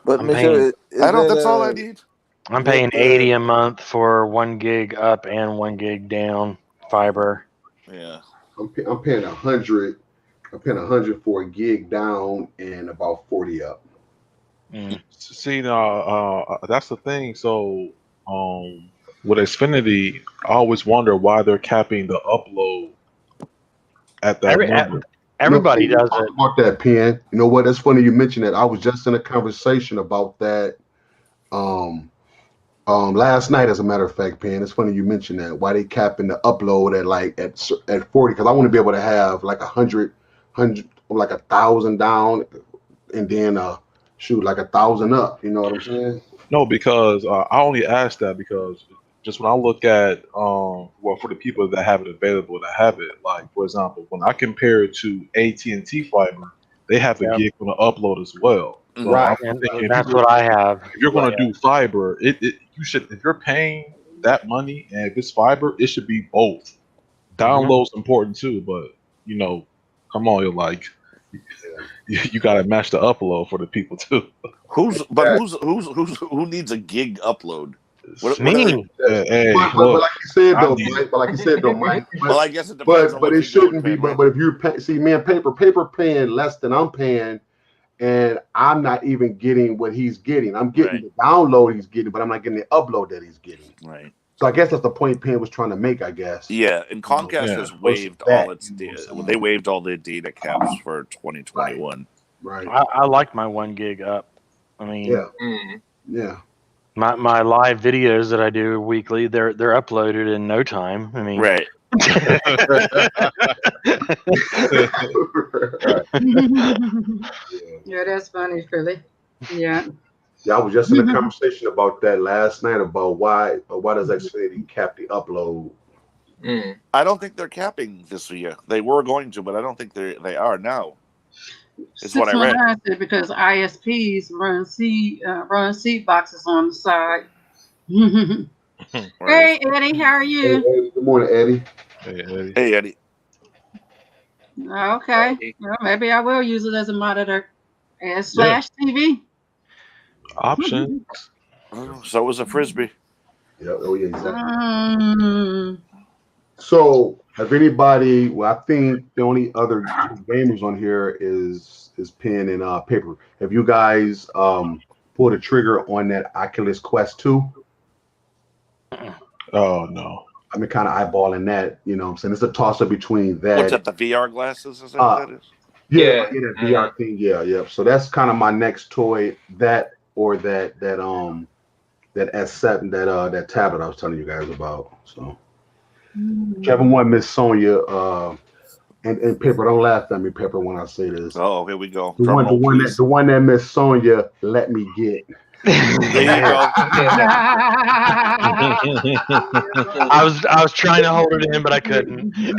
But that's all I need. I'm paying $80 a month for 1 gig up and 1 gig down fiber. Yeah. I'm paying 100. I'm paying 100 for a gig down and about 40 up. See, that's the thing. So, with Xfinity, I always wonder why they're capping the upload at that number. Everybody does it. About that, Pen. You know what? That's funny you mentioned that. I was just in a conversation about that last night, as a matter of fact, Pen. It's funny you mentioned that. Why they capping the upload at 40? Because I want to be able to have like 100, like 1,000 down, and then like 1,000 up. You know what I'm saying? No, because I only asked that because just when I look at for the people that have it available, that have it, like for example, when I compare it to AT&T fiber, they have a gig on the upload as well. So right, and that's what I have. If you're going to do fiber, you should, if you're paying that money and if it's fiber, it should be both. Download's important too, but come on, you're like you got to match the upload for the people too. Who needs a gig upload? Me? Hey, but look, like you said I though, need Mike. But like you said though, Mike. Well, I guess it depends on But what it you're doing, shouldn't be. Penman. But if you're see, me and paper paying less than I'm paying, and I'm not even getting what he's getting. I'm getting the download he's getting, but I'm not getting the upload that he's getting. Right. So I guess that's the point Penn was trying to make. I guess. Yeah, and Comcast has waived all its they waived all their data caps for 2021. Right. I like my 1 gig up. I mean, yeah. My live videos that I do weekly, they're uploaded in no time. I mean, right. Yeah, that's funny, Philly. Yeah. Yeah, I was just in a conversation about that last night about why does Xfinity cap the upload? I don't think they're capping this year. They were going to, but I don't think they are now. Is what I read. Said because ISPs run seat boxes on the side. Hey Eddie, how are you? Hey, good morning, Eddie. Hey Eddie. Okay. Well, maybe I will use it as a monitor and slash TV. Option. So was a frisbee. Yeah. Oh yeah. Exactly. So, have anybody? Well, I think the only other gamers on here is pen and paper. Have you guys pulled a trigger on that Oculus Quest 2? Oh no. I've been kind of eyeballing that. You know what I'm saying? It's a toss up between that. What's that? The VR glasses? Is that what that is? Yeah, that VR thing. Yeah. So that's kind of my next toy. That or that S7, that tablet I was telling you guys about. So. Whichever one, Miss Sonia, and Pepper, don't laugh at me, Pepper, when I say this. Oh, here we go. The one that Miss Sonia let me get. There you go. I was trying to hold it in, but I couldn't. You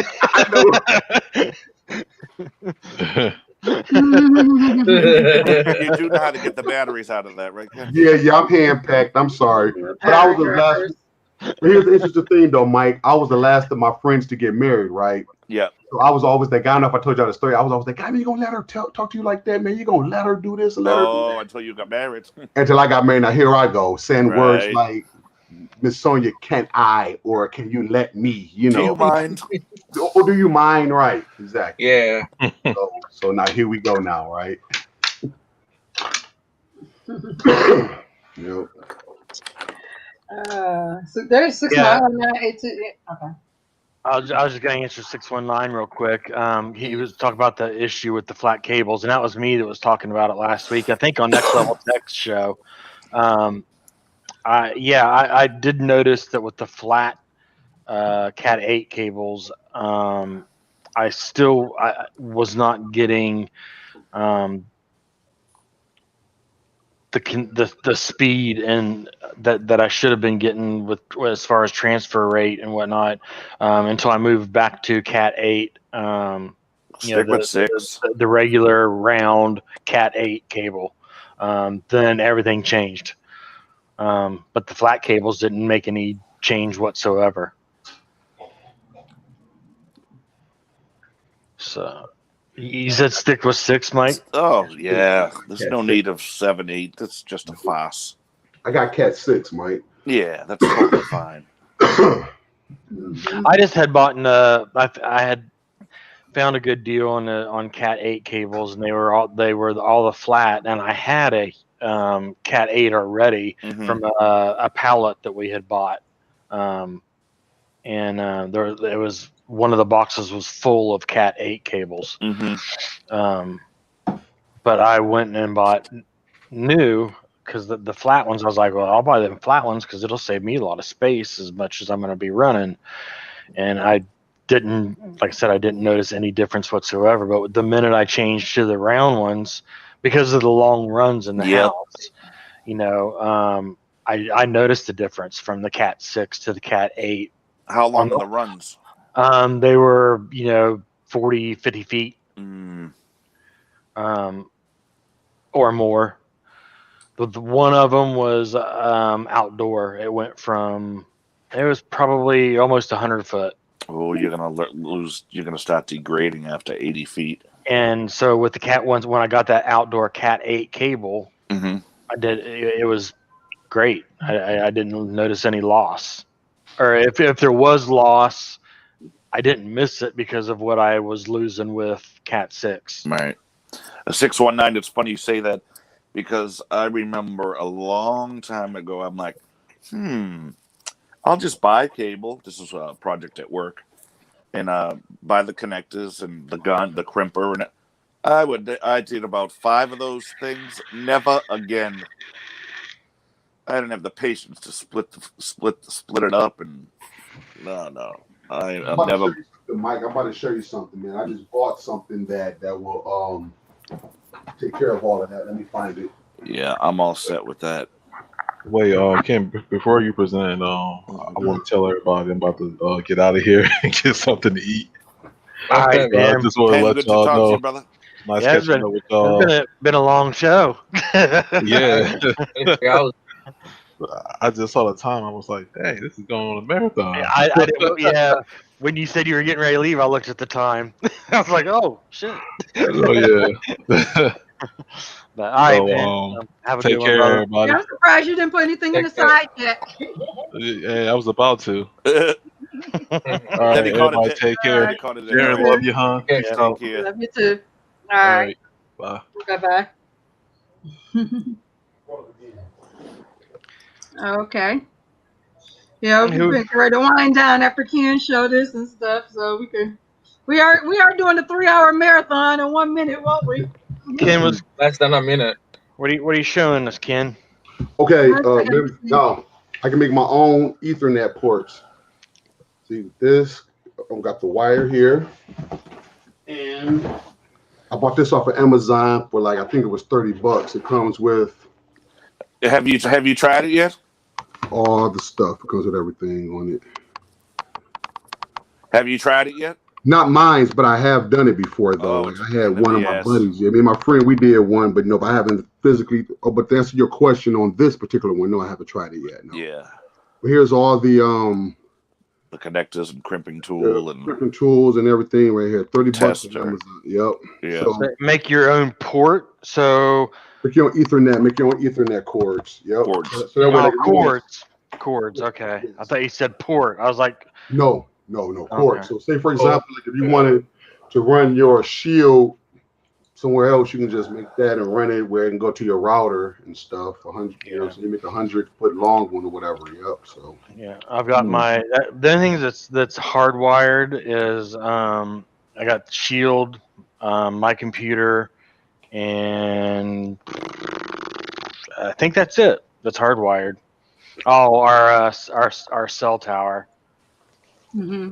do know how to get the batteries out of that, right? Yeah, I'm hand packed. I'm sorry, but I was the last. Here's the interesting thing, though, Mike. I was the last of my friends to get married, right? Yeah. So I was always that guy. I don't know if I told y'all the story. I was always like, man, you gonna let her talk to you like that, man? You gonna let her do this and let her do that? Until you got married. Until I got married. Now here I go, saying words like, Miss Sonia, can I or can you let me? You know. Do you mind? Or do you mind? Right. Exactly. Yeah. So now here we go now, right? Yep. So there's 61982. Okay. I was just going to answer 619 real quick. He was talking about the issue with the flat cables, and that was me that was talking about it last week. I think on Next Level Tech's show. I did notice that with the flat Cat 8 cables, I was not getting the speed and that I should have been getting with as far as transfer rate and whatnot until I moved back to Cat 8. Stick with 6. The regular round Cat 8 cable. Then everything changed. But the flat cables didn't make any change whatsoever. So you said stick with 6, Mike? Oh yeah. There's no need of 7, 8. That's just a farce. I got Cat 6, Mike. Yeah, that's totally fine. I just had bought I had found a good deal on Cat 8 cables, and they were all the flat, and I had a Cat 8 already from a pallet that we had bought, and it was one of the boxes was full of Cat 8 cables. But I went and bought new because the flat ones. I was like, well, I'll buy them flat ones because it'll save me a lot of space as much as I'm going to be running, and I didn't, like I said, I didn't notice any difference whatsoever. But the minute I changed to the round ones, because of the long runs in the house, I noticed the difference from the Cat 6 to the Cat 8. How long are the runs? They were 40, 50 feet, or more. But one of them was outdoor. It was probably almost 100 foot. Oh, you're gonna lose. You're gonna start degrading after 80 feet. And so with the Cat ones, when I got that outdoor Cat 8 cable, Mm-hmm. I did. It was great. I didn't notice any loss, or if there was loss, I didn't miss it because of what I was losing with Cat 6. Right. A 619. It's funny you say that because I remember a long time ago. I'm like, I'll just buy cable. This is a project at work, and buy the connectors and the gun, the crimper, and I did about 5 of those things. Never again. I didn't have the patience to split it up, and no. I'm I've about to show never. you something, Mike. I'm about to show you something, man. I just bought something that will take care of all of that. Let me find it. Yeah, I'm all set with that. Wait, Kim, before you present, I want to tell everybody I'm about to get out of here and get something to eat. All right, I man. just want to Pam, let good to y'all talk to know. you, brother. Nice Yeah, catching up with y'all. It's been a long show. Yeah. Yeah, I just saw the time. I was like, dang, this is going on a marathon. I didn't. Yeah, when you said you were getting ready to leave, I looked at the time. I was like, oh shit. Oh, yeah. But, all right, So, man. Have a take good one, care, brother. everybody. Yeah, I'm surprised you didn't put anything in the Take care. side check. Hey, I was about to. Then All right, he caught everybody, it. take All care. Then he right. caught it You in Sharon, early. love too. you, huh? Yeah. Peace Take out. care. Love you too. All All right. right, bye. Bye bye. Okay. Yeah, we've been ready to wind down after Ken showed us and stuff, so we are doing a 3-hour marathon in 1 minute, won't we? Ken was. Less than a minute. What are you showing us, Ken? Okay, One second. now I can make my own Ethernet ports. See this? I've got the wire here, and I bought this off of Amazon for like I think it was $30. It comes with Have you tried it yet? all the stuff. It comes with everything on it. Have you tried it yet? Not mine, but I have done it before though. Oh, Like it's a I pain had in one of the my ass. buddies. I mean, my friend, we did one, but no, but I haven't physically. Oh, but to answer your question on this particular one, no, I haven't tried it yet. No. Yeah. But here's all the connectors and crimping tool and different tools and everything right here. $30 on tester. Amazon. Yep. Yeah. So Make your own port. So make your own Ethernet cords. Yep. Cords. So that way, like, cords. Okay. I thought you said port. I was like, no cords. Okay. So say for example, like if you wanted to run your shield somewhere else, you can just make that and run it where it can go to your router and stuff. 100, you know, so you make a 100-foot long one or whatever. Yep. So yeah, I've got my. The only thing that's hardwired is I got Shield, my computer, and I think that's it. That's hardwired. Oh, our cell tower. Mm-hmm.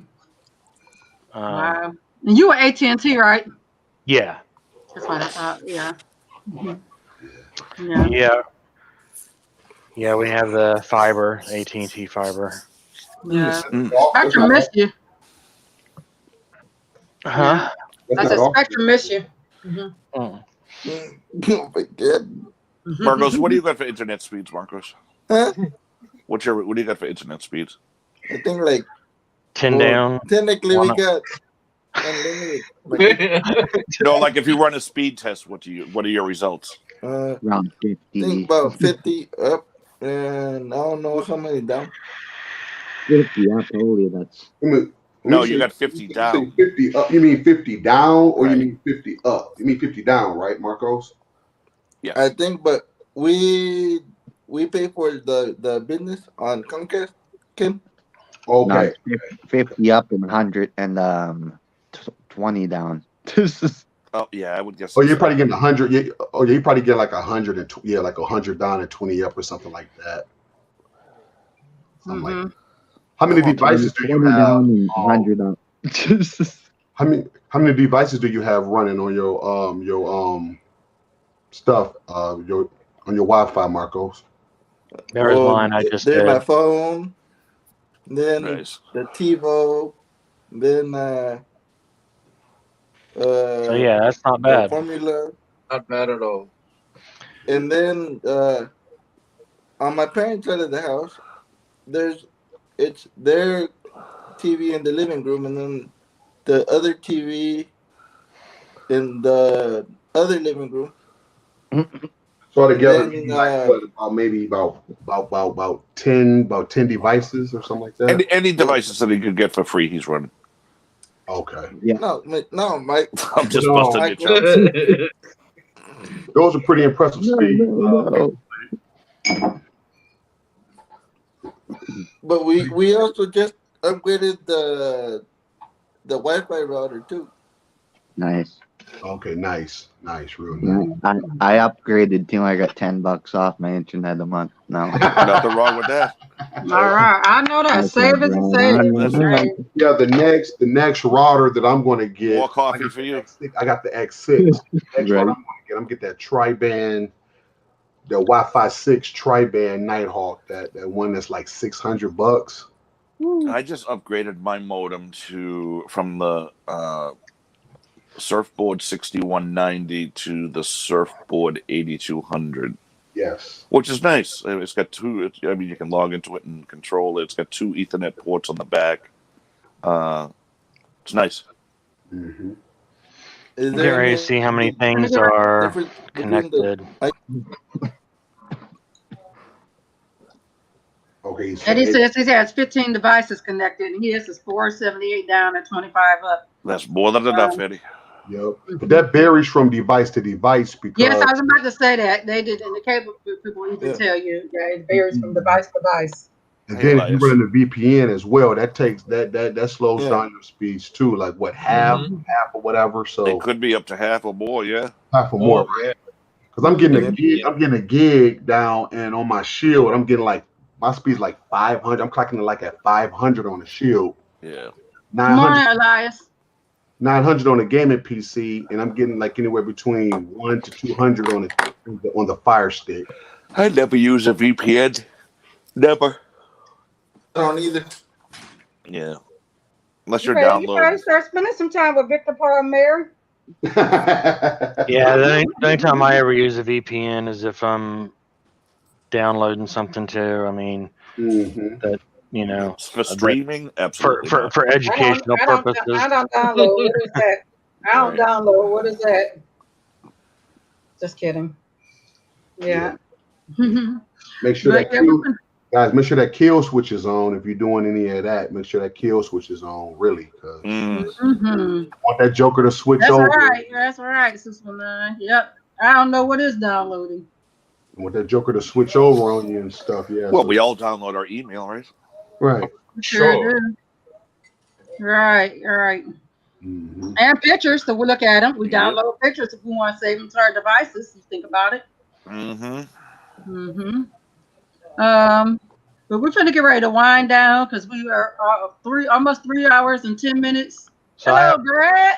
Wow. And you were AT&T, right? Yeah. That's what I thought. Yeah. Mm-hmm. Yeah. We have the fiber, AT&T fiber. Yeah. Mm. Spectrum missed you. Huh? I said Spectrum missed you. Mm-hmm. Mm. Oh my god. Marcos, what do you got for internet speeds, Marcos? Huh? What do you got for internet speeds? I think like 10 down. Technically, we One got unlimited. No, like if you run a speed test, what are your results? Around 50. I think about 50 up, and I don't know how many down. 50 up, holy, that's... No, you got 50 down. 50 up. You mean 50 down, or Right. you mean 50 up? You mean 50 down, right, Marcos? Yeah. I think, but we pay for the business on Comcast, Kim. Okay. No, 50 up and 100 and 20 down. Oh yeah, I would guess. Oh, you're probably getting 100. Yeah. Oh, yeah, you probably get like 100 and like 100 down and 20 up or something like that. Something like that. How many devices do you 20 have? down and 100 up. How many devices do you have running on your stuff on your Wi-Fi, Marcos? There was mine. I just There's did. my phone, then Nice. the TiVo, then So yeah, that's not the bad. Formula, Not bad at all. and then on my parents' side of the house, it's their TV in the living room, and then the other TV in the other living room. So together, then, maybe like what, about 10 devices or something like that. Any devices that he could get for free, he's running. Okay. Yeah. No, Mike. I'm just No. busting your chops. Those are pretty impressive speeds. No. But we also just upgraded the Wi-Fi router too. Nice. Okay, nice, real nice. I upgraded too. I got $10 off my internet a month now. Nothing wrong with that. All right, I know that. Savings and savings. Right. Yeah, the next router that I'm going to get. More coffee for you. I got the X6. Next Right. router I'm going to get that tri-band, the Wi-Fi 6 tri-band Nighthawk. That one that's like $600. I just upgraded my modem from the Surfboard 6190 to the Surfboard 8200. Yes. Which is nice. It's got two. I mean, you can log into it and control it. It's got 2 Ethernet ports on the back. It's nice. Mm-hmm. I'm getting ready to see how many things are connected. Okay. And he says he has 15 devices connected, and his is 478 down and 25 up. That's more than enough, Eddie. Yep. But that varies from device to device because Yes, I was about to say that. They did, and the cable people even tell you that it varies from device to device. and then if you run the VPN as well, that takes that slows down your speeds too, like what half or whatever. So It could be up to half or more, yeah. half or more. Because I'm getting a gig down, and on my Shield, I'm getting like my speed's like 500. I'm clocking it like at 500 on the Shield. Yeah. 900, Elias. 900 on the gaming PC, and I'm getting like anywhere between 1 to 200 on the Fire Stick. I never use a VPN. Never. I don't either. Yeah. Unless You you're better downloading. start spending some time with Victor Paul Mary. Yeah, the only time I ever use a VPN is if I'm downloading something too. I mean, that for streaming, absolutely for educational purposes. I don't download. What is that? I don't download. What is that? Just kidding. Yeah. Make sure make sure that kill switch is on. If you're doing any of that, make sure that kill switch is on, really, because want that Joker to switch over. That's right, 619. Yep. I don't know what is downloading. Want that Joker to switch over on you and stuff. Yeah. Well, we all download our email, right? Right. Sure. Right. And pictures, so we look at them. We download pictures if we want to save them to our devices. You think about it. But we're trying to get ready to wind down because we are almost 3 hours and 10 minutes. So Hello, Brad.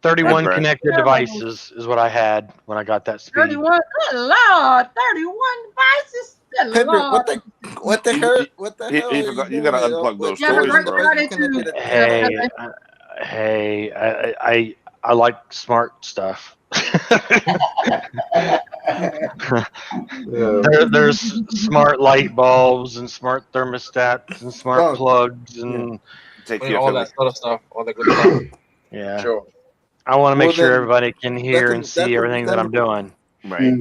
31 connected devices is what I had when I got that speed. 31. Good Lord, 31 devices. Good Lord. What the hell? What the hell? You gotta unplug those toys, bro. Hey, I like smart stuff. There's smart light bulbs and smart thermostats and smart plugs and all that sort of stuff, all the good stuff. Yeah. Sure. I want to make sure everybody can hear and see everything that I'm doing. Right.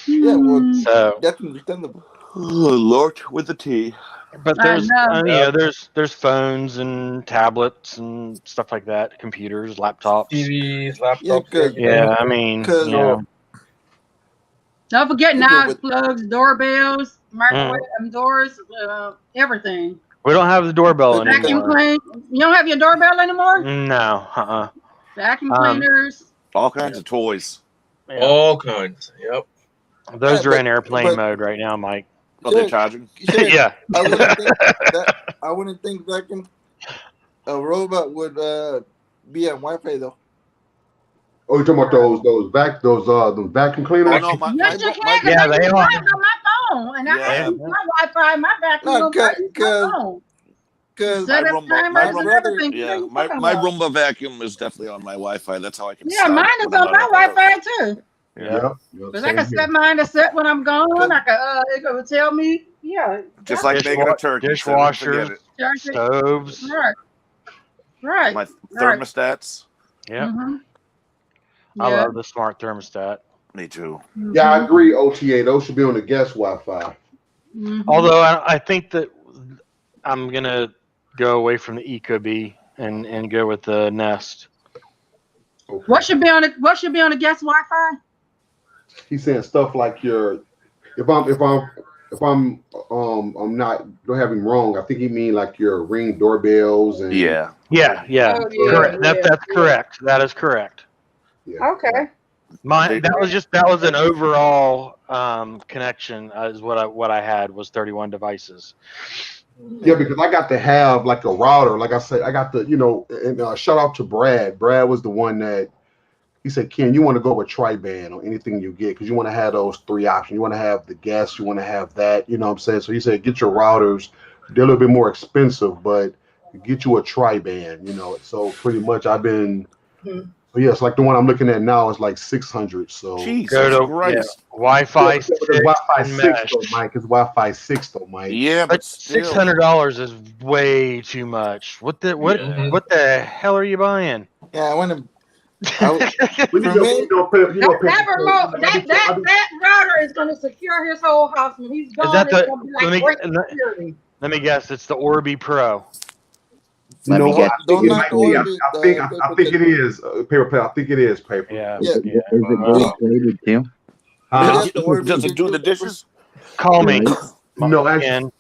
Yeah, well, So that's understandable. Lord with the T. But there's phones and tablets and stuff like that, computers, laptops, TVs, laptops. Yeah, I mean, Don't forget knives, plugs, doorbells, microwave doors, everything. We don't have the doorbell Vacuum anymore. clean. You don't have your doorbell anymore? No, Vacuum cleaners. All kinds of toys. Yeah. All kinds. Yep. Those are in airplane mode right now, Mike. Oh, they're charging? Yeah. I wouldn't think a robot would be on Wi-Fi though. Oh, you're talking about those vacuum cleaners? Oh, no, Yes, you can. Yeah, they are. On my phone, and I use my Wi-Fi, my vacuum phone. Because my Roomba vacuum is definitely on my Wi-Fi. That's how I can. Yeah, mine is on my Wi-Fi too. Yeah. Because I can set mine to set when I'm gone. I can it will tell me. Yeah. Just like making a turkey. Dishwashers, stoves. Right. My thermostats. Yeah. I Yeah. love the smart thermostat. Me too. Yeah, I agree. OTA, those should be on the guest Wi-Fi. Mhm. Although I think that I'm gonna go away from the Ecobee and go with the Nest. Okay. What should be on the guest Wi-Fi? He's saying stuff like your. If I'm not don't have him wrong. I think he mean like your Ring doorbells and Yeah. Yeah, Oh, yeah, correct. yeah, That's yeah. correct. That is correct. yeah. Okay. That was an overall connection. Is what I had was 31 devices. Yeah, because I got to have like a router. Like I said, I got the, and shout out to Brad. Brad was the one that he said, Ken, you want to go with tri-band on anything you get because you want to have those three options. You want to have the guest, you want to have that, you know what I'm saying? So he said, get your routers. They're a little bit more expensive, but get you a tri-band, So pretty much I've been, yes, like the one I'm looking at now is like 600. So Jesus Go to Christ. Wi-Fi it's 6 Wi-Fi and 6 mesh. though, Mike. It's Wi-Fi 6 though, Mike. Yeah, But but still. $600 is way too much. What the hell are you buying? Yeah, I want to. We For can me, That remote, that router is going to secure his whole house. When he's gone, that it's the- going to be let like me- great let- security. Let me guess. It's the Orbi Pro. Let me get. don't It knock might the be. Orbi. I think it is paper. I think it is paper. Yeah. Yeah. Is it gold plated too? Huh? Get the Orbi. Does it do the dishes? Call me. Right? No, actually, Ken.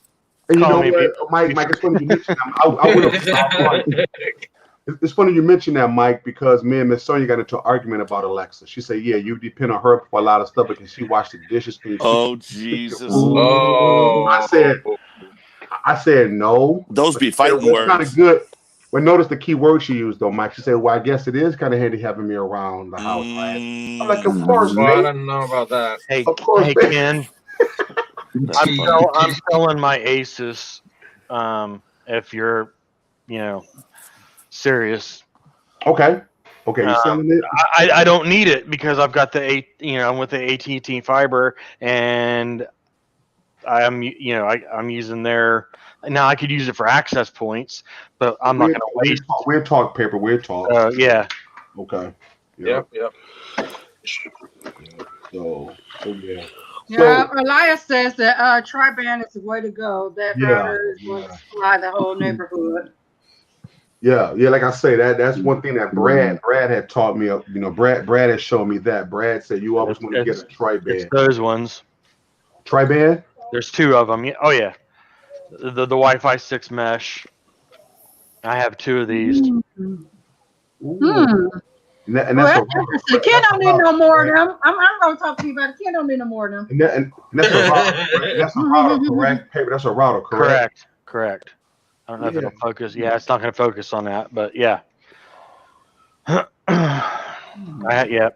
and you Call know me, what, Mike? Mike, it's funny you mentioned that. I would have. It's funny you mentioned that, Mike, because me and Miss Sonia got into an argument about Alexa. She said, "Yeah, you depend on her for a lot of stuff because she washed the dishes for you." Oh, Jesus. Oh. I said no. Those be She said, fighting well, it's kind of words. good. But notice the key word she used, though, Mike. She said, "Well, I guess it is kind of handy having me around the house, right?" I'm like, "Of course, Well, I babe. don't know about that. Hey, Of course, hey, babe." Ken. That's funny. I'm selling my Asus. If you're, serious. Okay, you selling it? I don't need it because I've got I'm with the AT&T fiber, and I'm using their. Now I could use it for access points, but I'm not going to waste. We'll talk paper. We'll talk. Yeah. Okay. Yep. So yeah. Yeah, Elias says that tri-band is the way to go. That router is going to supply the whole neighborhood. Yeah. Like I say, that's one thing that Brad had taught me. Brad has shown me that. Brad said you always want to get a tri-band. It's those ones. Tri-band? There's two of them. Oh yeah, the Wi-Fi 6 mesh. I have two of these. And that's interesting. Ken don't need no more of them. I'm going to talk to you about it. Ken don't need no more of them. And that's a router. That's a router, correct? Paper. That's a router, correct? Correct. I don't know if it'll focus. Yeah, it's not going to focus on that, but yeah. I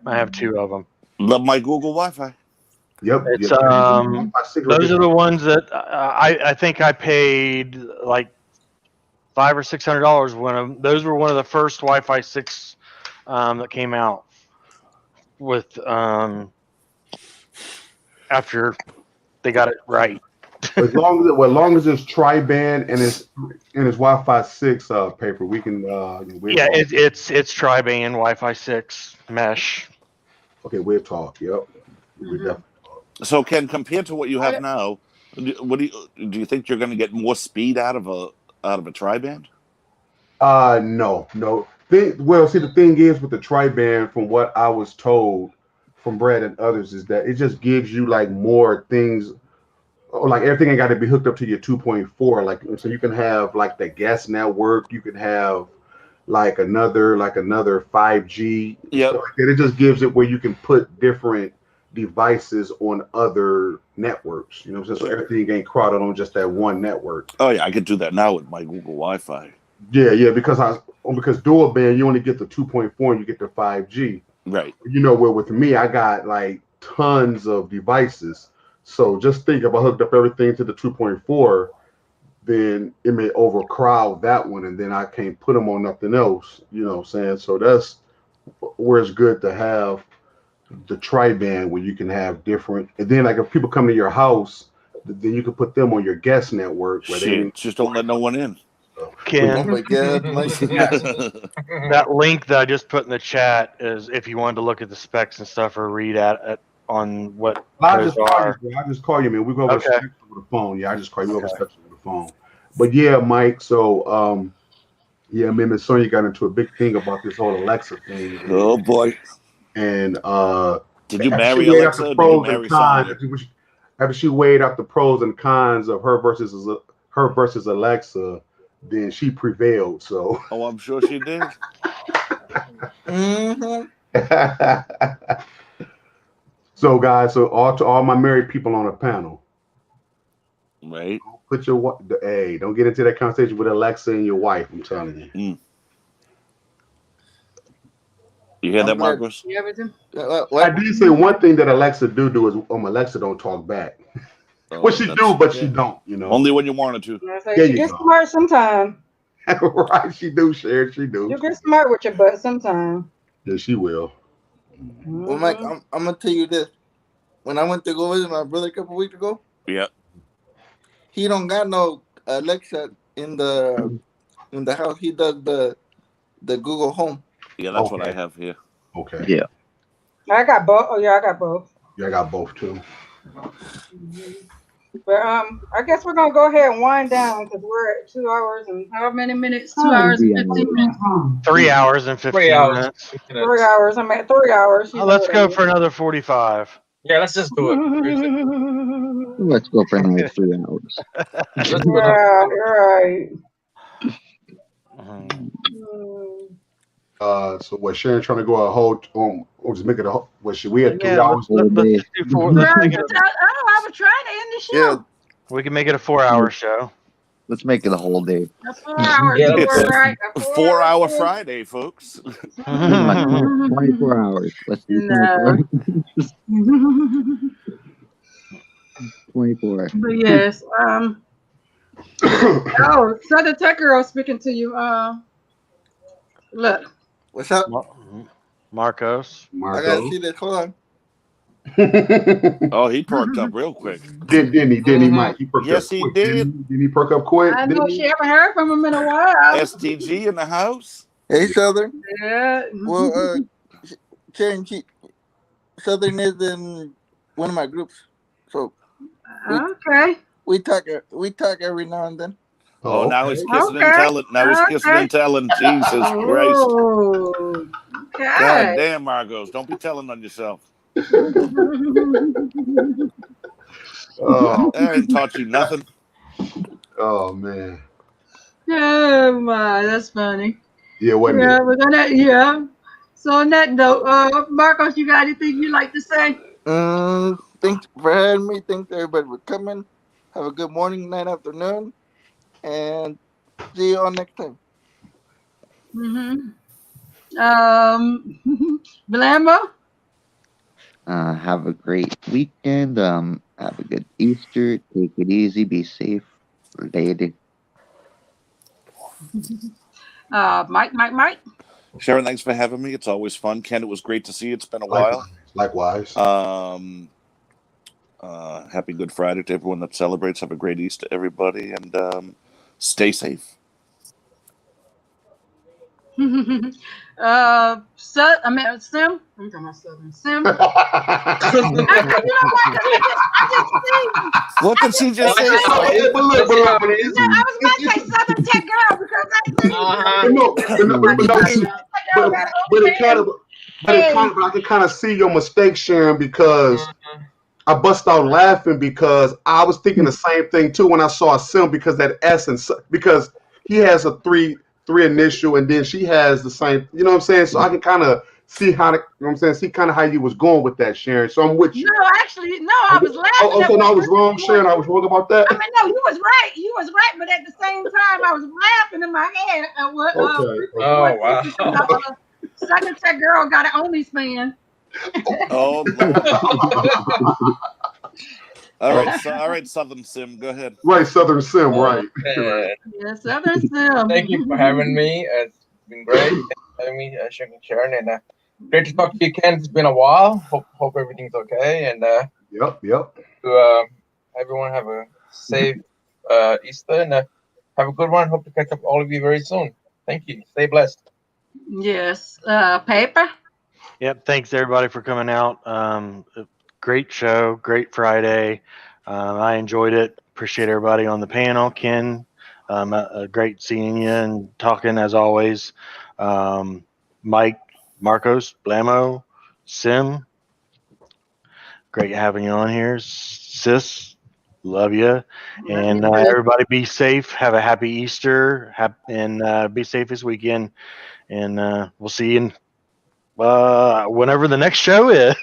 have two of them. Love my Google Wi-Fi. Yep. It's those are the ones that I think I paid like $500 or $600 when those were one of the first Wi-Fi 6 that came out with after they got it right. As long as it's tri-band and it's Wi-Fi 6 paper, we can. It's tri-band Wi-Fi 6 mesh. Okay, we'll talk. Yep. So, Ken, compared to what you have now, what do you think you're going to get more speed out of a tri-band? No. See, the thing is with the tri-band, from what I was told from Brad and others, is that it just gives you like more things. Like everything ain't got to be hooked up to your 2.4. Like, so you can have like the guest network. You can have like another 5G. Yeah. So it just gives it where you can put different devices on other networks. You know what I'm saying? So everything ain't crowded on just that one network. Oh yeah, I could do that now with my Google Wi-Fi. Yeah, because dual band you only get the 2.4 and you get the 5G. Right. Where with me I got like tons of devices. So just think if I hooked up everything to the 2.4, then it may overcrowd that one, and then I can't put them on nothing else. You know what I'm saying? So that's where it's good to have the tri-band, where you can have different. And then like if people come to your house, then you can put them on your guest network. Where just don't let no one in. Ken. Oh my God, Mike. That link that I just put in the chat is if you wanted to look at the specs and stuff or read at on what I those just call you, are. bro. I just call you, man. We go over Okay. specs over the phone. Yeah, I just call you over specs over the phone. But yeah, Mike. So yeah, me and Miss Sonya got into a big thing about this whole Alexa thing. Oh boy. And did you after she marry weighed out Alexa? the Or did you pros marry and cons, Sonya? after she weighed out the pros and cons of her versus Alexa, then she prevailed. So. Oh, I'm sure she did. Mm-hmm. So guys, so to all my married people on the panel, Right. put your hey, don't get into that conversation with Alexa and your wife. I'm telling you. You hear that, Marcos? Yeah, but then- I did say one thing that Alexa do is Alexa don't talk back. Oh, Well, she do, but she don't. You know. Only when you wanted to. There she you gets go. smart sometime. Right? She do, Sharon. She do. You get smart with your butt sometime. Yeah, she will. Well, Mike, I'm gonna tell you this. When I went to go visit my brother a couple weeks ago, Yeah. he don't got no Alexa in the house. He does the Google Home. Yeah, that's what I have here. Okay. Yeah. I got both. Oh yeah, I got both. Yeah, I got both too. But I guess we're gonna go ahead and wind down because we're at 2 hours and how many minutes? 2 hours and 15 minutes. 3 hours and 15 minutes. 3 hours. I'm at 3 hours. Oh, let's go for another 45. Yeah, let's just do it. Let's go for another 3 hours. Yeah, right. So what Sharon trying to go a whole or just make it a whole what should we had 3 Yeah, hours? let's just do 4. Let's make it I was trying to end the show. we can make it a 4-hour show. Let's make it a whole day. That's 4 hours. Yeah, We're it's right. 4-hour Friday, folks. 24 hours. Let's do 24. But yes. Oh, Southern Tech Girl speaking to you. Look. What's up? Marcos. I gotta see this. Hold on. Oh, he perked up real quick. Didn't he, Mike? He perked Yes, up he quick. did. Did he perk up quick? I know she haven't heard from him in a while. STG in the house. Hey, Southern. Yeah. Well, Sharon, Southern is in one of my groups, so okay. We talk every now and then. Oh, now he's kissing and telling. Now he's kissing and telling. Jesus Christ. Oh, okay. God damn, Margos. Don't be telling on yourself. Oh. I ain't taught you nothing. Oh man. Oh my, that's funny. Yeah, wasn't Yeah, it? we're gonna So on that note, Marcos, you got anything you'd like to say? Thanks for having me. Thanks everybody for coming. Have a good morning, night, afternoon, and see you all next time. Blambo? Have a great weekend. Have a good Easter. Take it easy. Be safe. Lady. Mike. Sharon, thanks for having me. It's always fun. Ken, it was great to see you. It's been a while. Likewise. Happy Good Friday to everyone that celebrates. Have a great Easter, everybody, and stay safe. Sim. I'm talking about Southern Sim. What did she just say? I was going to say Southern Tech Girl because I can kind of see your mistake, Sharon, because I bust out laughing because I was thinking the same thing too when I saw Sim because that S and because he has a three initial and then she has the same. You know what I'm saying? So I can kind of see how see kind of how you was going with that, Sharon. So I'm with you. No, actually, no, I was laughing. Oh, so no, I was wrong, Sharon. I was wrong about that. I mean, no, you was right. You was right, but at the same time, I was laughing in my head at what. Okay. Oh wow. Southern Tech Girl got an OnlyFans. Oh, all right, Southern Sim, go ahead. Right, Southern Sim, right. Yeah, Southern Sim. Thank you for having me. It's been great. Thanks for having me, Sharon, and great to talk to you, Ken. It's been a while. Hope everything's okay, and Yep. to everyone have a safe Easter, and Have a good one. Hope to catch up with all of you very soon. Thank you. Stay blessed. Yes. Paper. Yep. Thanks everybody for coming out. Great show. Great Friday. I enjoyed it. Appreciate everybody on the panel. Ken, great seeing you and talking as always. Mike, Marcos, Blamo, Sim, great having you on here. Sis, love you. And everybody be safe. Have a happy Easter. And be safe this weekend. And we'll see you in whenever the next show is.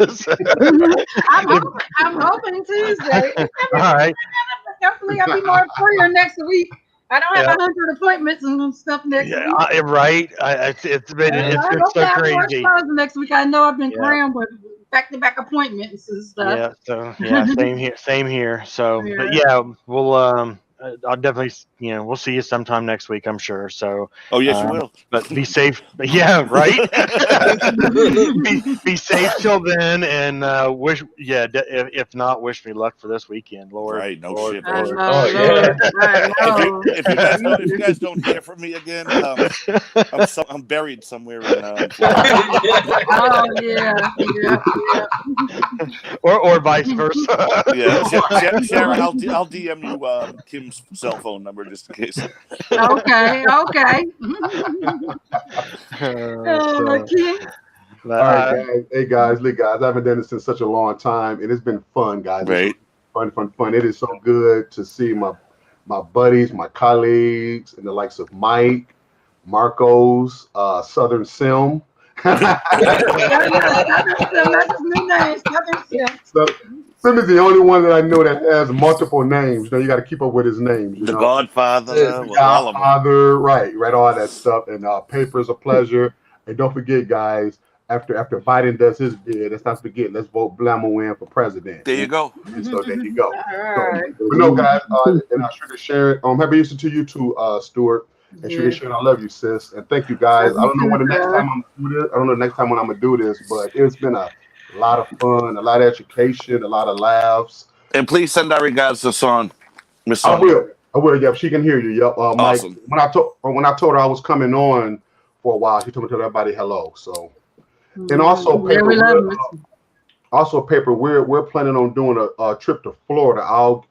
I'm hoping Tuesday. All right. Hopefully, I'll be more freer next week. I don't have 100 appointments and stuff next week. Right. It's been so crazy. Next week, I know I've been crammed with back-to-back appointments and stuff. Same here. So, but we'll I'll definitely, we'll see you sometime next week, I'm sure. So, oh yes, you will. But be safe. Yeah, right. be safe till then, and if not, wish me luck for this weekend, Lord. Right, no Lord, shit. Lord. If you guys don't hear from me again, I'm buried somewhere in Florida. Oh yeah. Or vice versa. Yeah, Sharon, I'll DM you Kim's cell phone number just in case. Okay. All right, guys. Hey, guys, I haven't done this in such a long time, and it's been fun, guys. Right. Fun. It is so good to see my buddies, my colleagues, and the likes of Mike, Marcos, Southern Sim. Sim is the only one that I know that has multiple names. You got to keep up with his names. The Godfather. Godfather, right, all that stuff. And Paper is a pleasure. And don't forget, guys, after Biden does his bid, let's not forget, let's vote Blamo in for president. There you go. And so there you go. But no, guys, and Sugar Sharon, happy Easter to you too, Stuart. And Sugar Sharon, I love you, sis. And thank you, guys. I don't know when the next time I'm gonna do this. I don't know the next time when I'm gonna do this, but it's been a lot of fun, a lot of education, a lot of laughs. And please send our regards to Son, Miss I Sonia. will. Yep, she can hear you. Yep. Mike, Awesome. when I told her I was coming on for a while, she told me to tell everybody hello. So, and also Paper, we're planning on doing a trip to Florida. I'll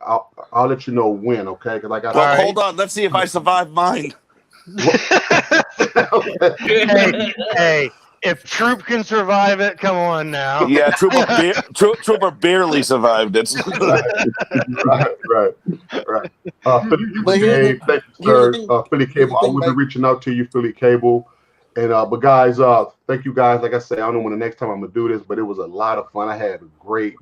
let you know when, okay? Because I got. Well, hold on. Let's see if I survive mine. Hey, if Troop can survive it, come on now. Yeah, Trooper barely survived it. Right. Philly, thank you, sir. Philly Cable, I will be reaching out to you, Philly Cable. And but guys, thank you guys. Like I say, I don't know when the next time I'm gonna do this, but it was a lot of fun. I had a great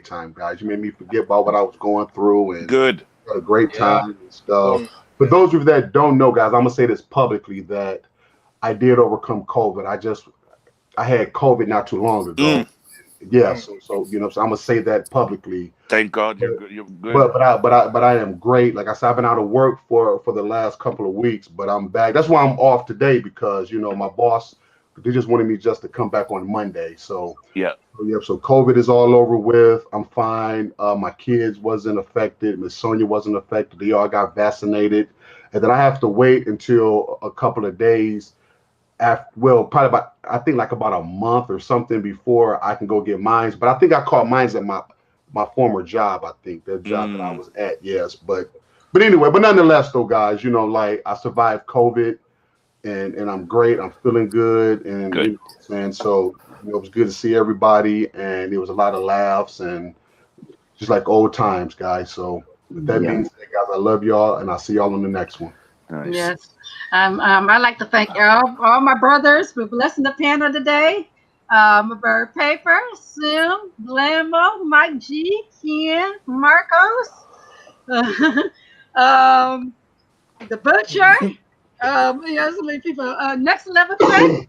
time, guys. You made me forget about what I was going through, and good. Had a great time and stuff. For those of you that don't know, guys, I'm gonna say this publicly that I did overcome COVID. I had COVID not too long ago. Yeah, so so I'm gonna say that publicly. Thank God you're good. You're good. But I am great. Like I said, I've been out of work for the last couple of weeks, but I'm back. That's why I'm off today because my boss, they just wanted me just to come back on Monday. So so COVID is all over with. I'm fine. My kids wasn't affected. Miss Sonia wasn't affected. They all got vaccinated, and then I have to wait until a couple of days. Probably about a month or something before I can go get mines. But I think I caught mines at my former job. I think the job that I was at. Yes, but anyway, but nonetheless, though, guys, like I survived COVID, and I'm great. I'm feeling good, and and so it was good to see everybody, and there was a lot of laughs and just like old times, guys. So with that being said, guys, I love y'all, and I'll see y'all on the next one. Nice. Yes. I'd like to thank all my brothers for blessing the panel today. My bird Paper, Sim, Blamo, Mike G, Ken, Marcos, the Butcher, so many people. Next Level Play,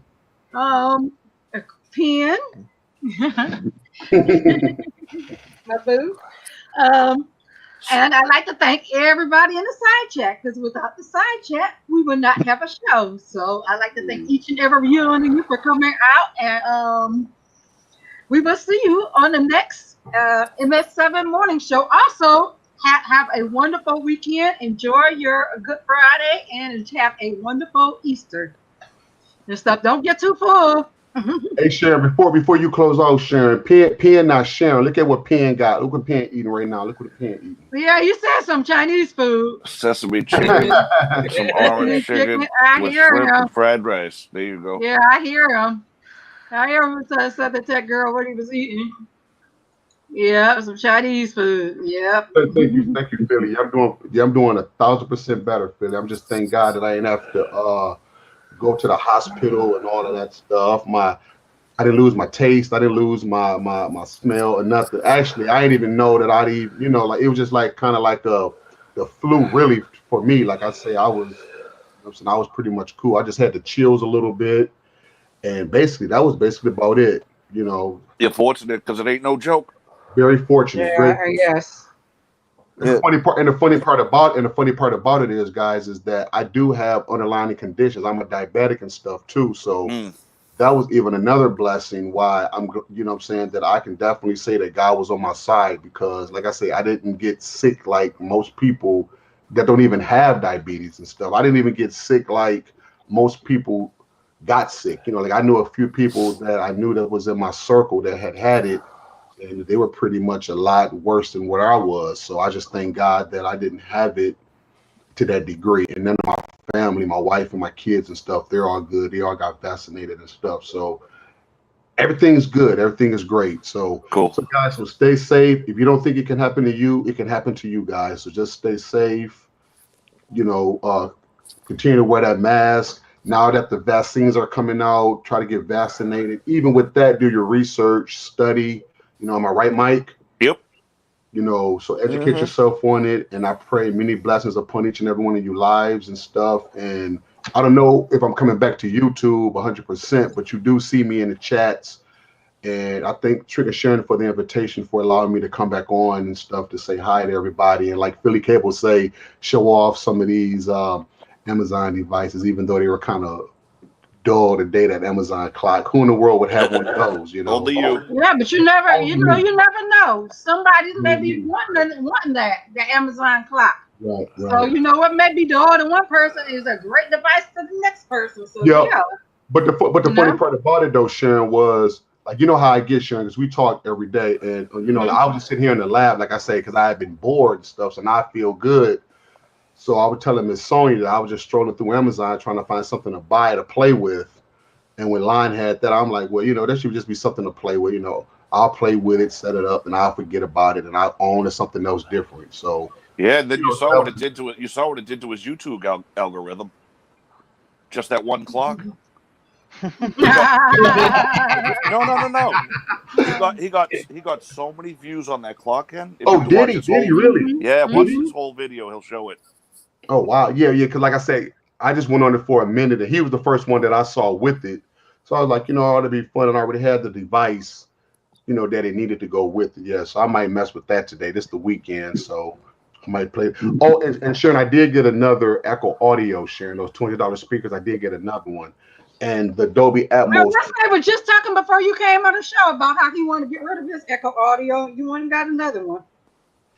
Pen, my boo. And I'd like to thank everybody in the side chat, because without the side chat, we would not have a show. So I'd like to thank each and every one of you for coming out. And we will see you on the next MS7 morning show. Also, have a wonderful weekend. Enjoy your Good Friday and have a wonderful Easter and stuff. Don't get too full. Hey Sharon, before you close off, Sharon, Pen not Sharon. Look at what Pen got. Look what Pen eating right now. Look what Pen eating. Yeah, you said some Chinese food. Sesame chicken, some orange chicken I with hear shrimp him. and fried rice. There you go. Yeah, I hear him. I hear him said the tech girl what he was eating. Yeah, some Chinese food. Yep. Thank you, Philly. I'm doing 1,000% better, Philly. I'm just thank God that I ain't have to go to the hospital and all of that stuff. I didn't lose my taste. I didn't lose my smell or nothing. Actually, I didn't even know that I'd even, like it was just like kind of like the flu really for me. Like I say, I was pretty much cool. I just had the chills a little bit, and that was basically about it. You're fortunate because it ain't no joke. Very fortunate. Yeah, yes. And the funny part about it is, guys, is that I do have underlying conditions. I'm a diabetic and stuff too. So that was even another blessing why I'm, what I'm saying, that I can definitely say that God was on my side, because like I say, I didn't get sick like most people that don't even have diabetes and stuff. I didn't even get sick like most people got sick. Like I knew a few people that I knew that was in my circle that had it, and they were pretty much a lot worse than what I was. So I just thank God that I didn't have it to that degree. And then my family, my wife and my kids and stuff, they're all good. They all got vaccinated and stuff. So everything's good. Everything is great. So cool. So guys, so stay safe. If you don't think it can happen to you, it can happen to you guys. So just stay safe. Continue to wear that mask. Now that the vaccines are coming out, try to get vaccinated. Even with that, do your research, study. Am I right, Mike? Yep. So educate yourself on it, and I pray many blessings upon each and every one of your lives and stuff. And I don't know if I'm coming back to YouTube 100%, but you do see me in the chats. And I thank Trick and Sharon for the invitation, for allowing me to come back on and stuff to say hi to everybody. And like Philly Cable say, show off some of these Amazon devices, even though they were kind of dull today, that Amazon clock. Who in the world would have one of those, Only you. Yeah, but you never know. Somebody's maybe wanting that, the Amazon clock. Right. So you know what? Maybe dull to one person is a great device to the next person. So yeah. But the funny part about it though, Sharon, was like, how I get, Sharon, because we talk every day, and I was just sitting here in the lab, like I say, because I had been bored and stuff, so now I feel good. So I was telling Miss Sonya that I was just strolling through Amazon trying to find something to buy to play with. And when Line had that, I'm like, well, that should just be something to play with. I'll play with it, set it up, and I'll forget about it, and I'll own to something else different. So yeah, and then you saw what it did to it. You saw what it did to his YouTube algorithm. Just that one clock. No. He got so many views on that clock, Ken. Did he really? Yeah, watch his whole video. He'll show it. Oh wow, yeah. Because like I say, I just went on it for a minute, and he was the first one that I saw with it. So I was like, it ought to be fun, and I already had the device, that it needed to go with it. Yeah, so I might mess with that today. This is the weekend, so I might play. Oh, and Sharon, I did get another Echo Audio, Sharon. Those $20 speakers, I did get another one. And the Dolby Atmos. I was just talking before you came on the show about how he wanted to get rid of his Echo Audio. You went and got another one.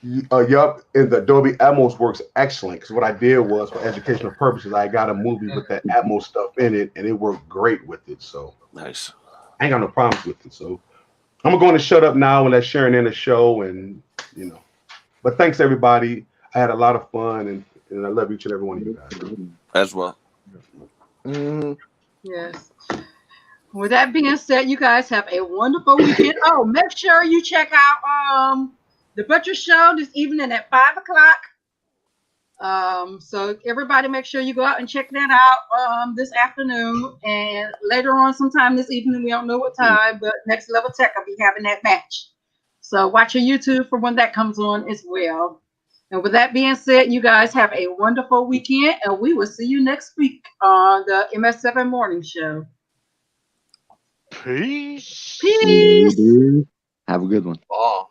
Yup, and the Dolby Atmos works excellent, because what I did was, for educational purposes, I got a movie with that Atmos stuff in it, and it worked great with it. So nice. I ain't got no problems with it. So I'm going to shut up now and let Sharon in the show, and But thanks everybody. I had a lot of fun, and I love each and every one of you guys as well. Yes. With that being said, you guys have a wonderful weekend. Oh, make sure you check out the Butcher Show this evening at 5 o'clock. So everybody make sure you go out and check that out this afternoon, and later on sometime this evening, we don't know what time, but Next Level Tech will be having that match. So watch your YouTube for when that comes on as well. And with that being said, you guys have a wonderful weekend, and we will see you next week on the MS7 Morning Show. Peace. Peace. Have a good one. Oh.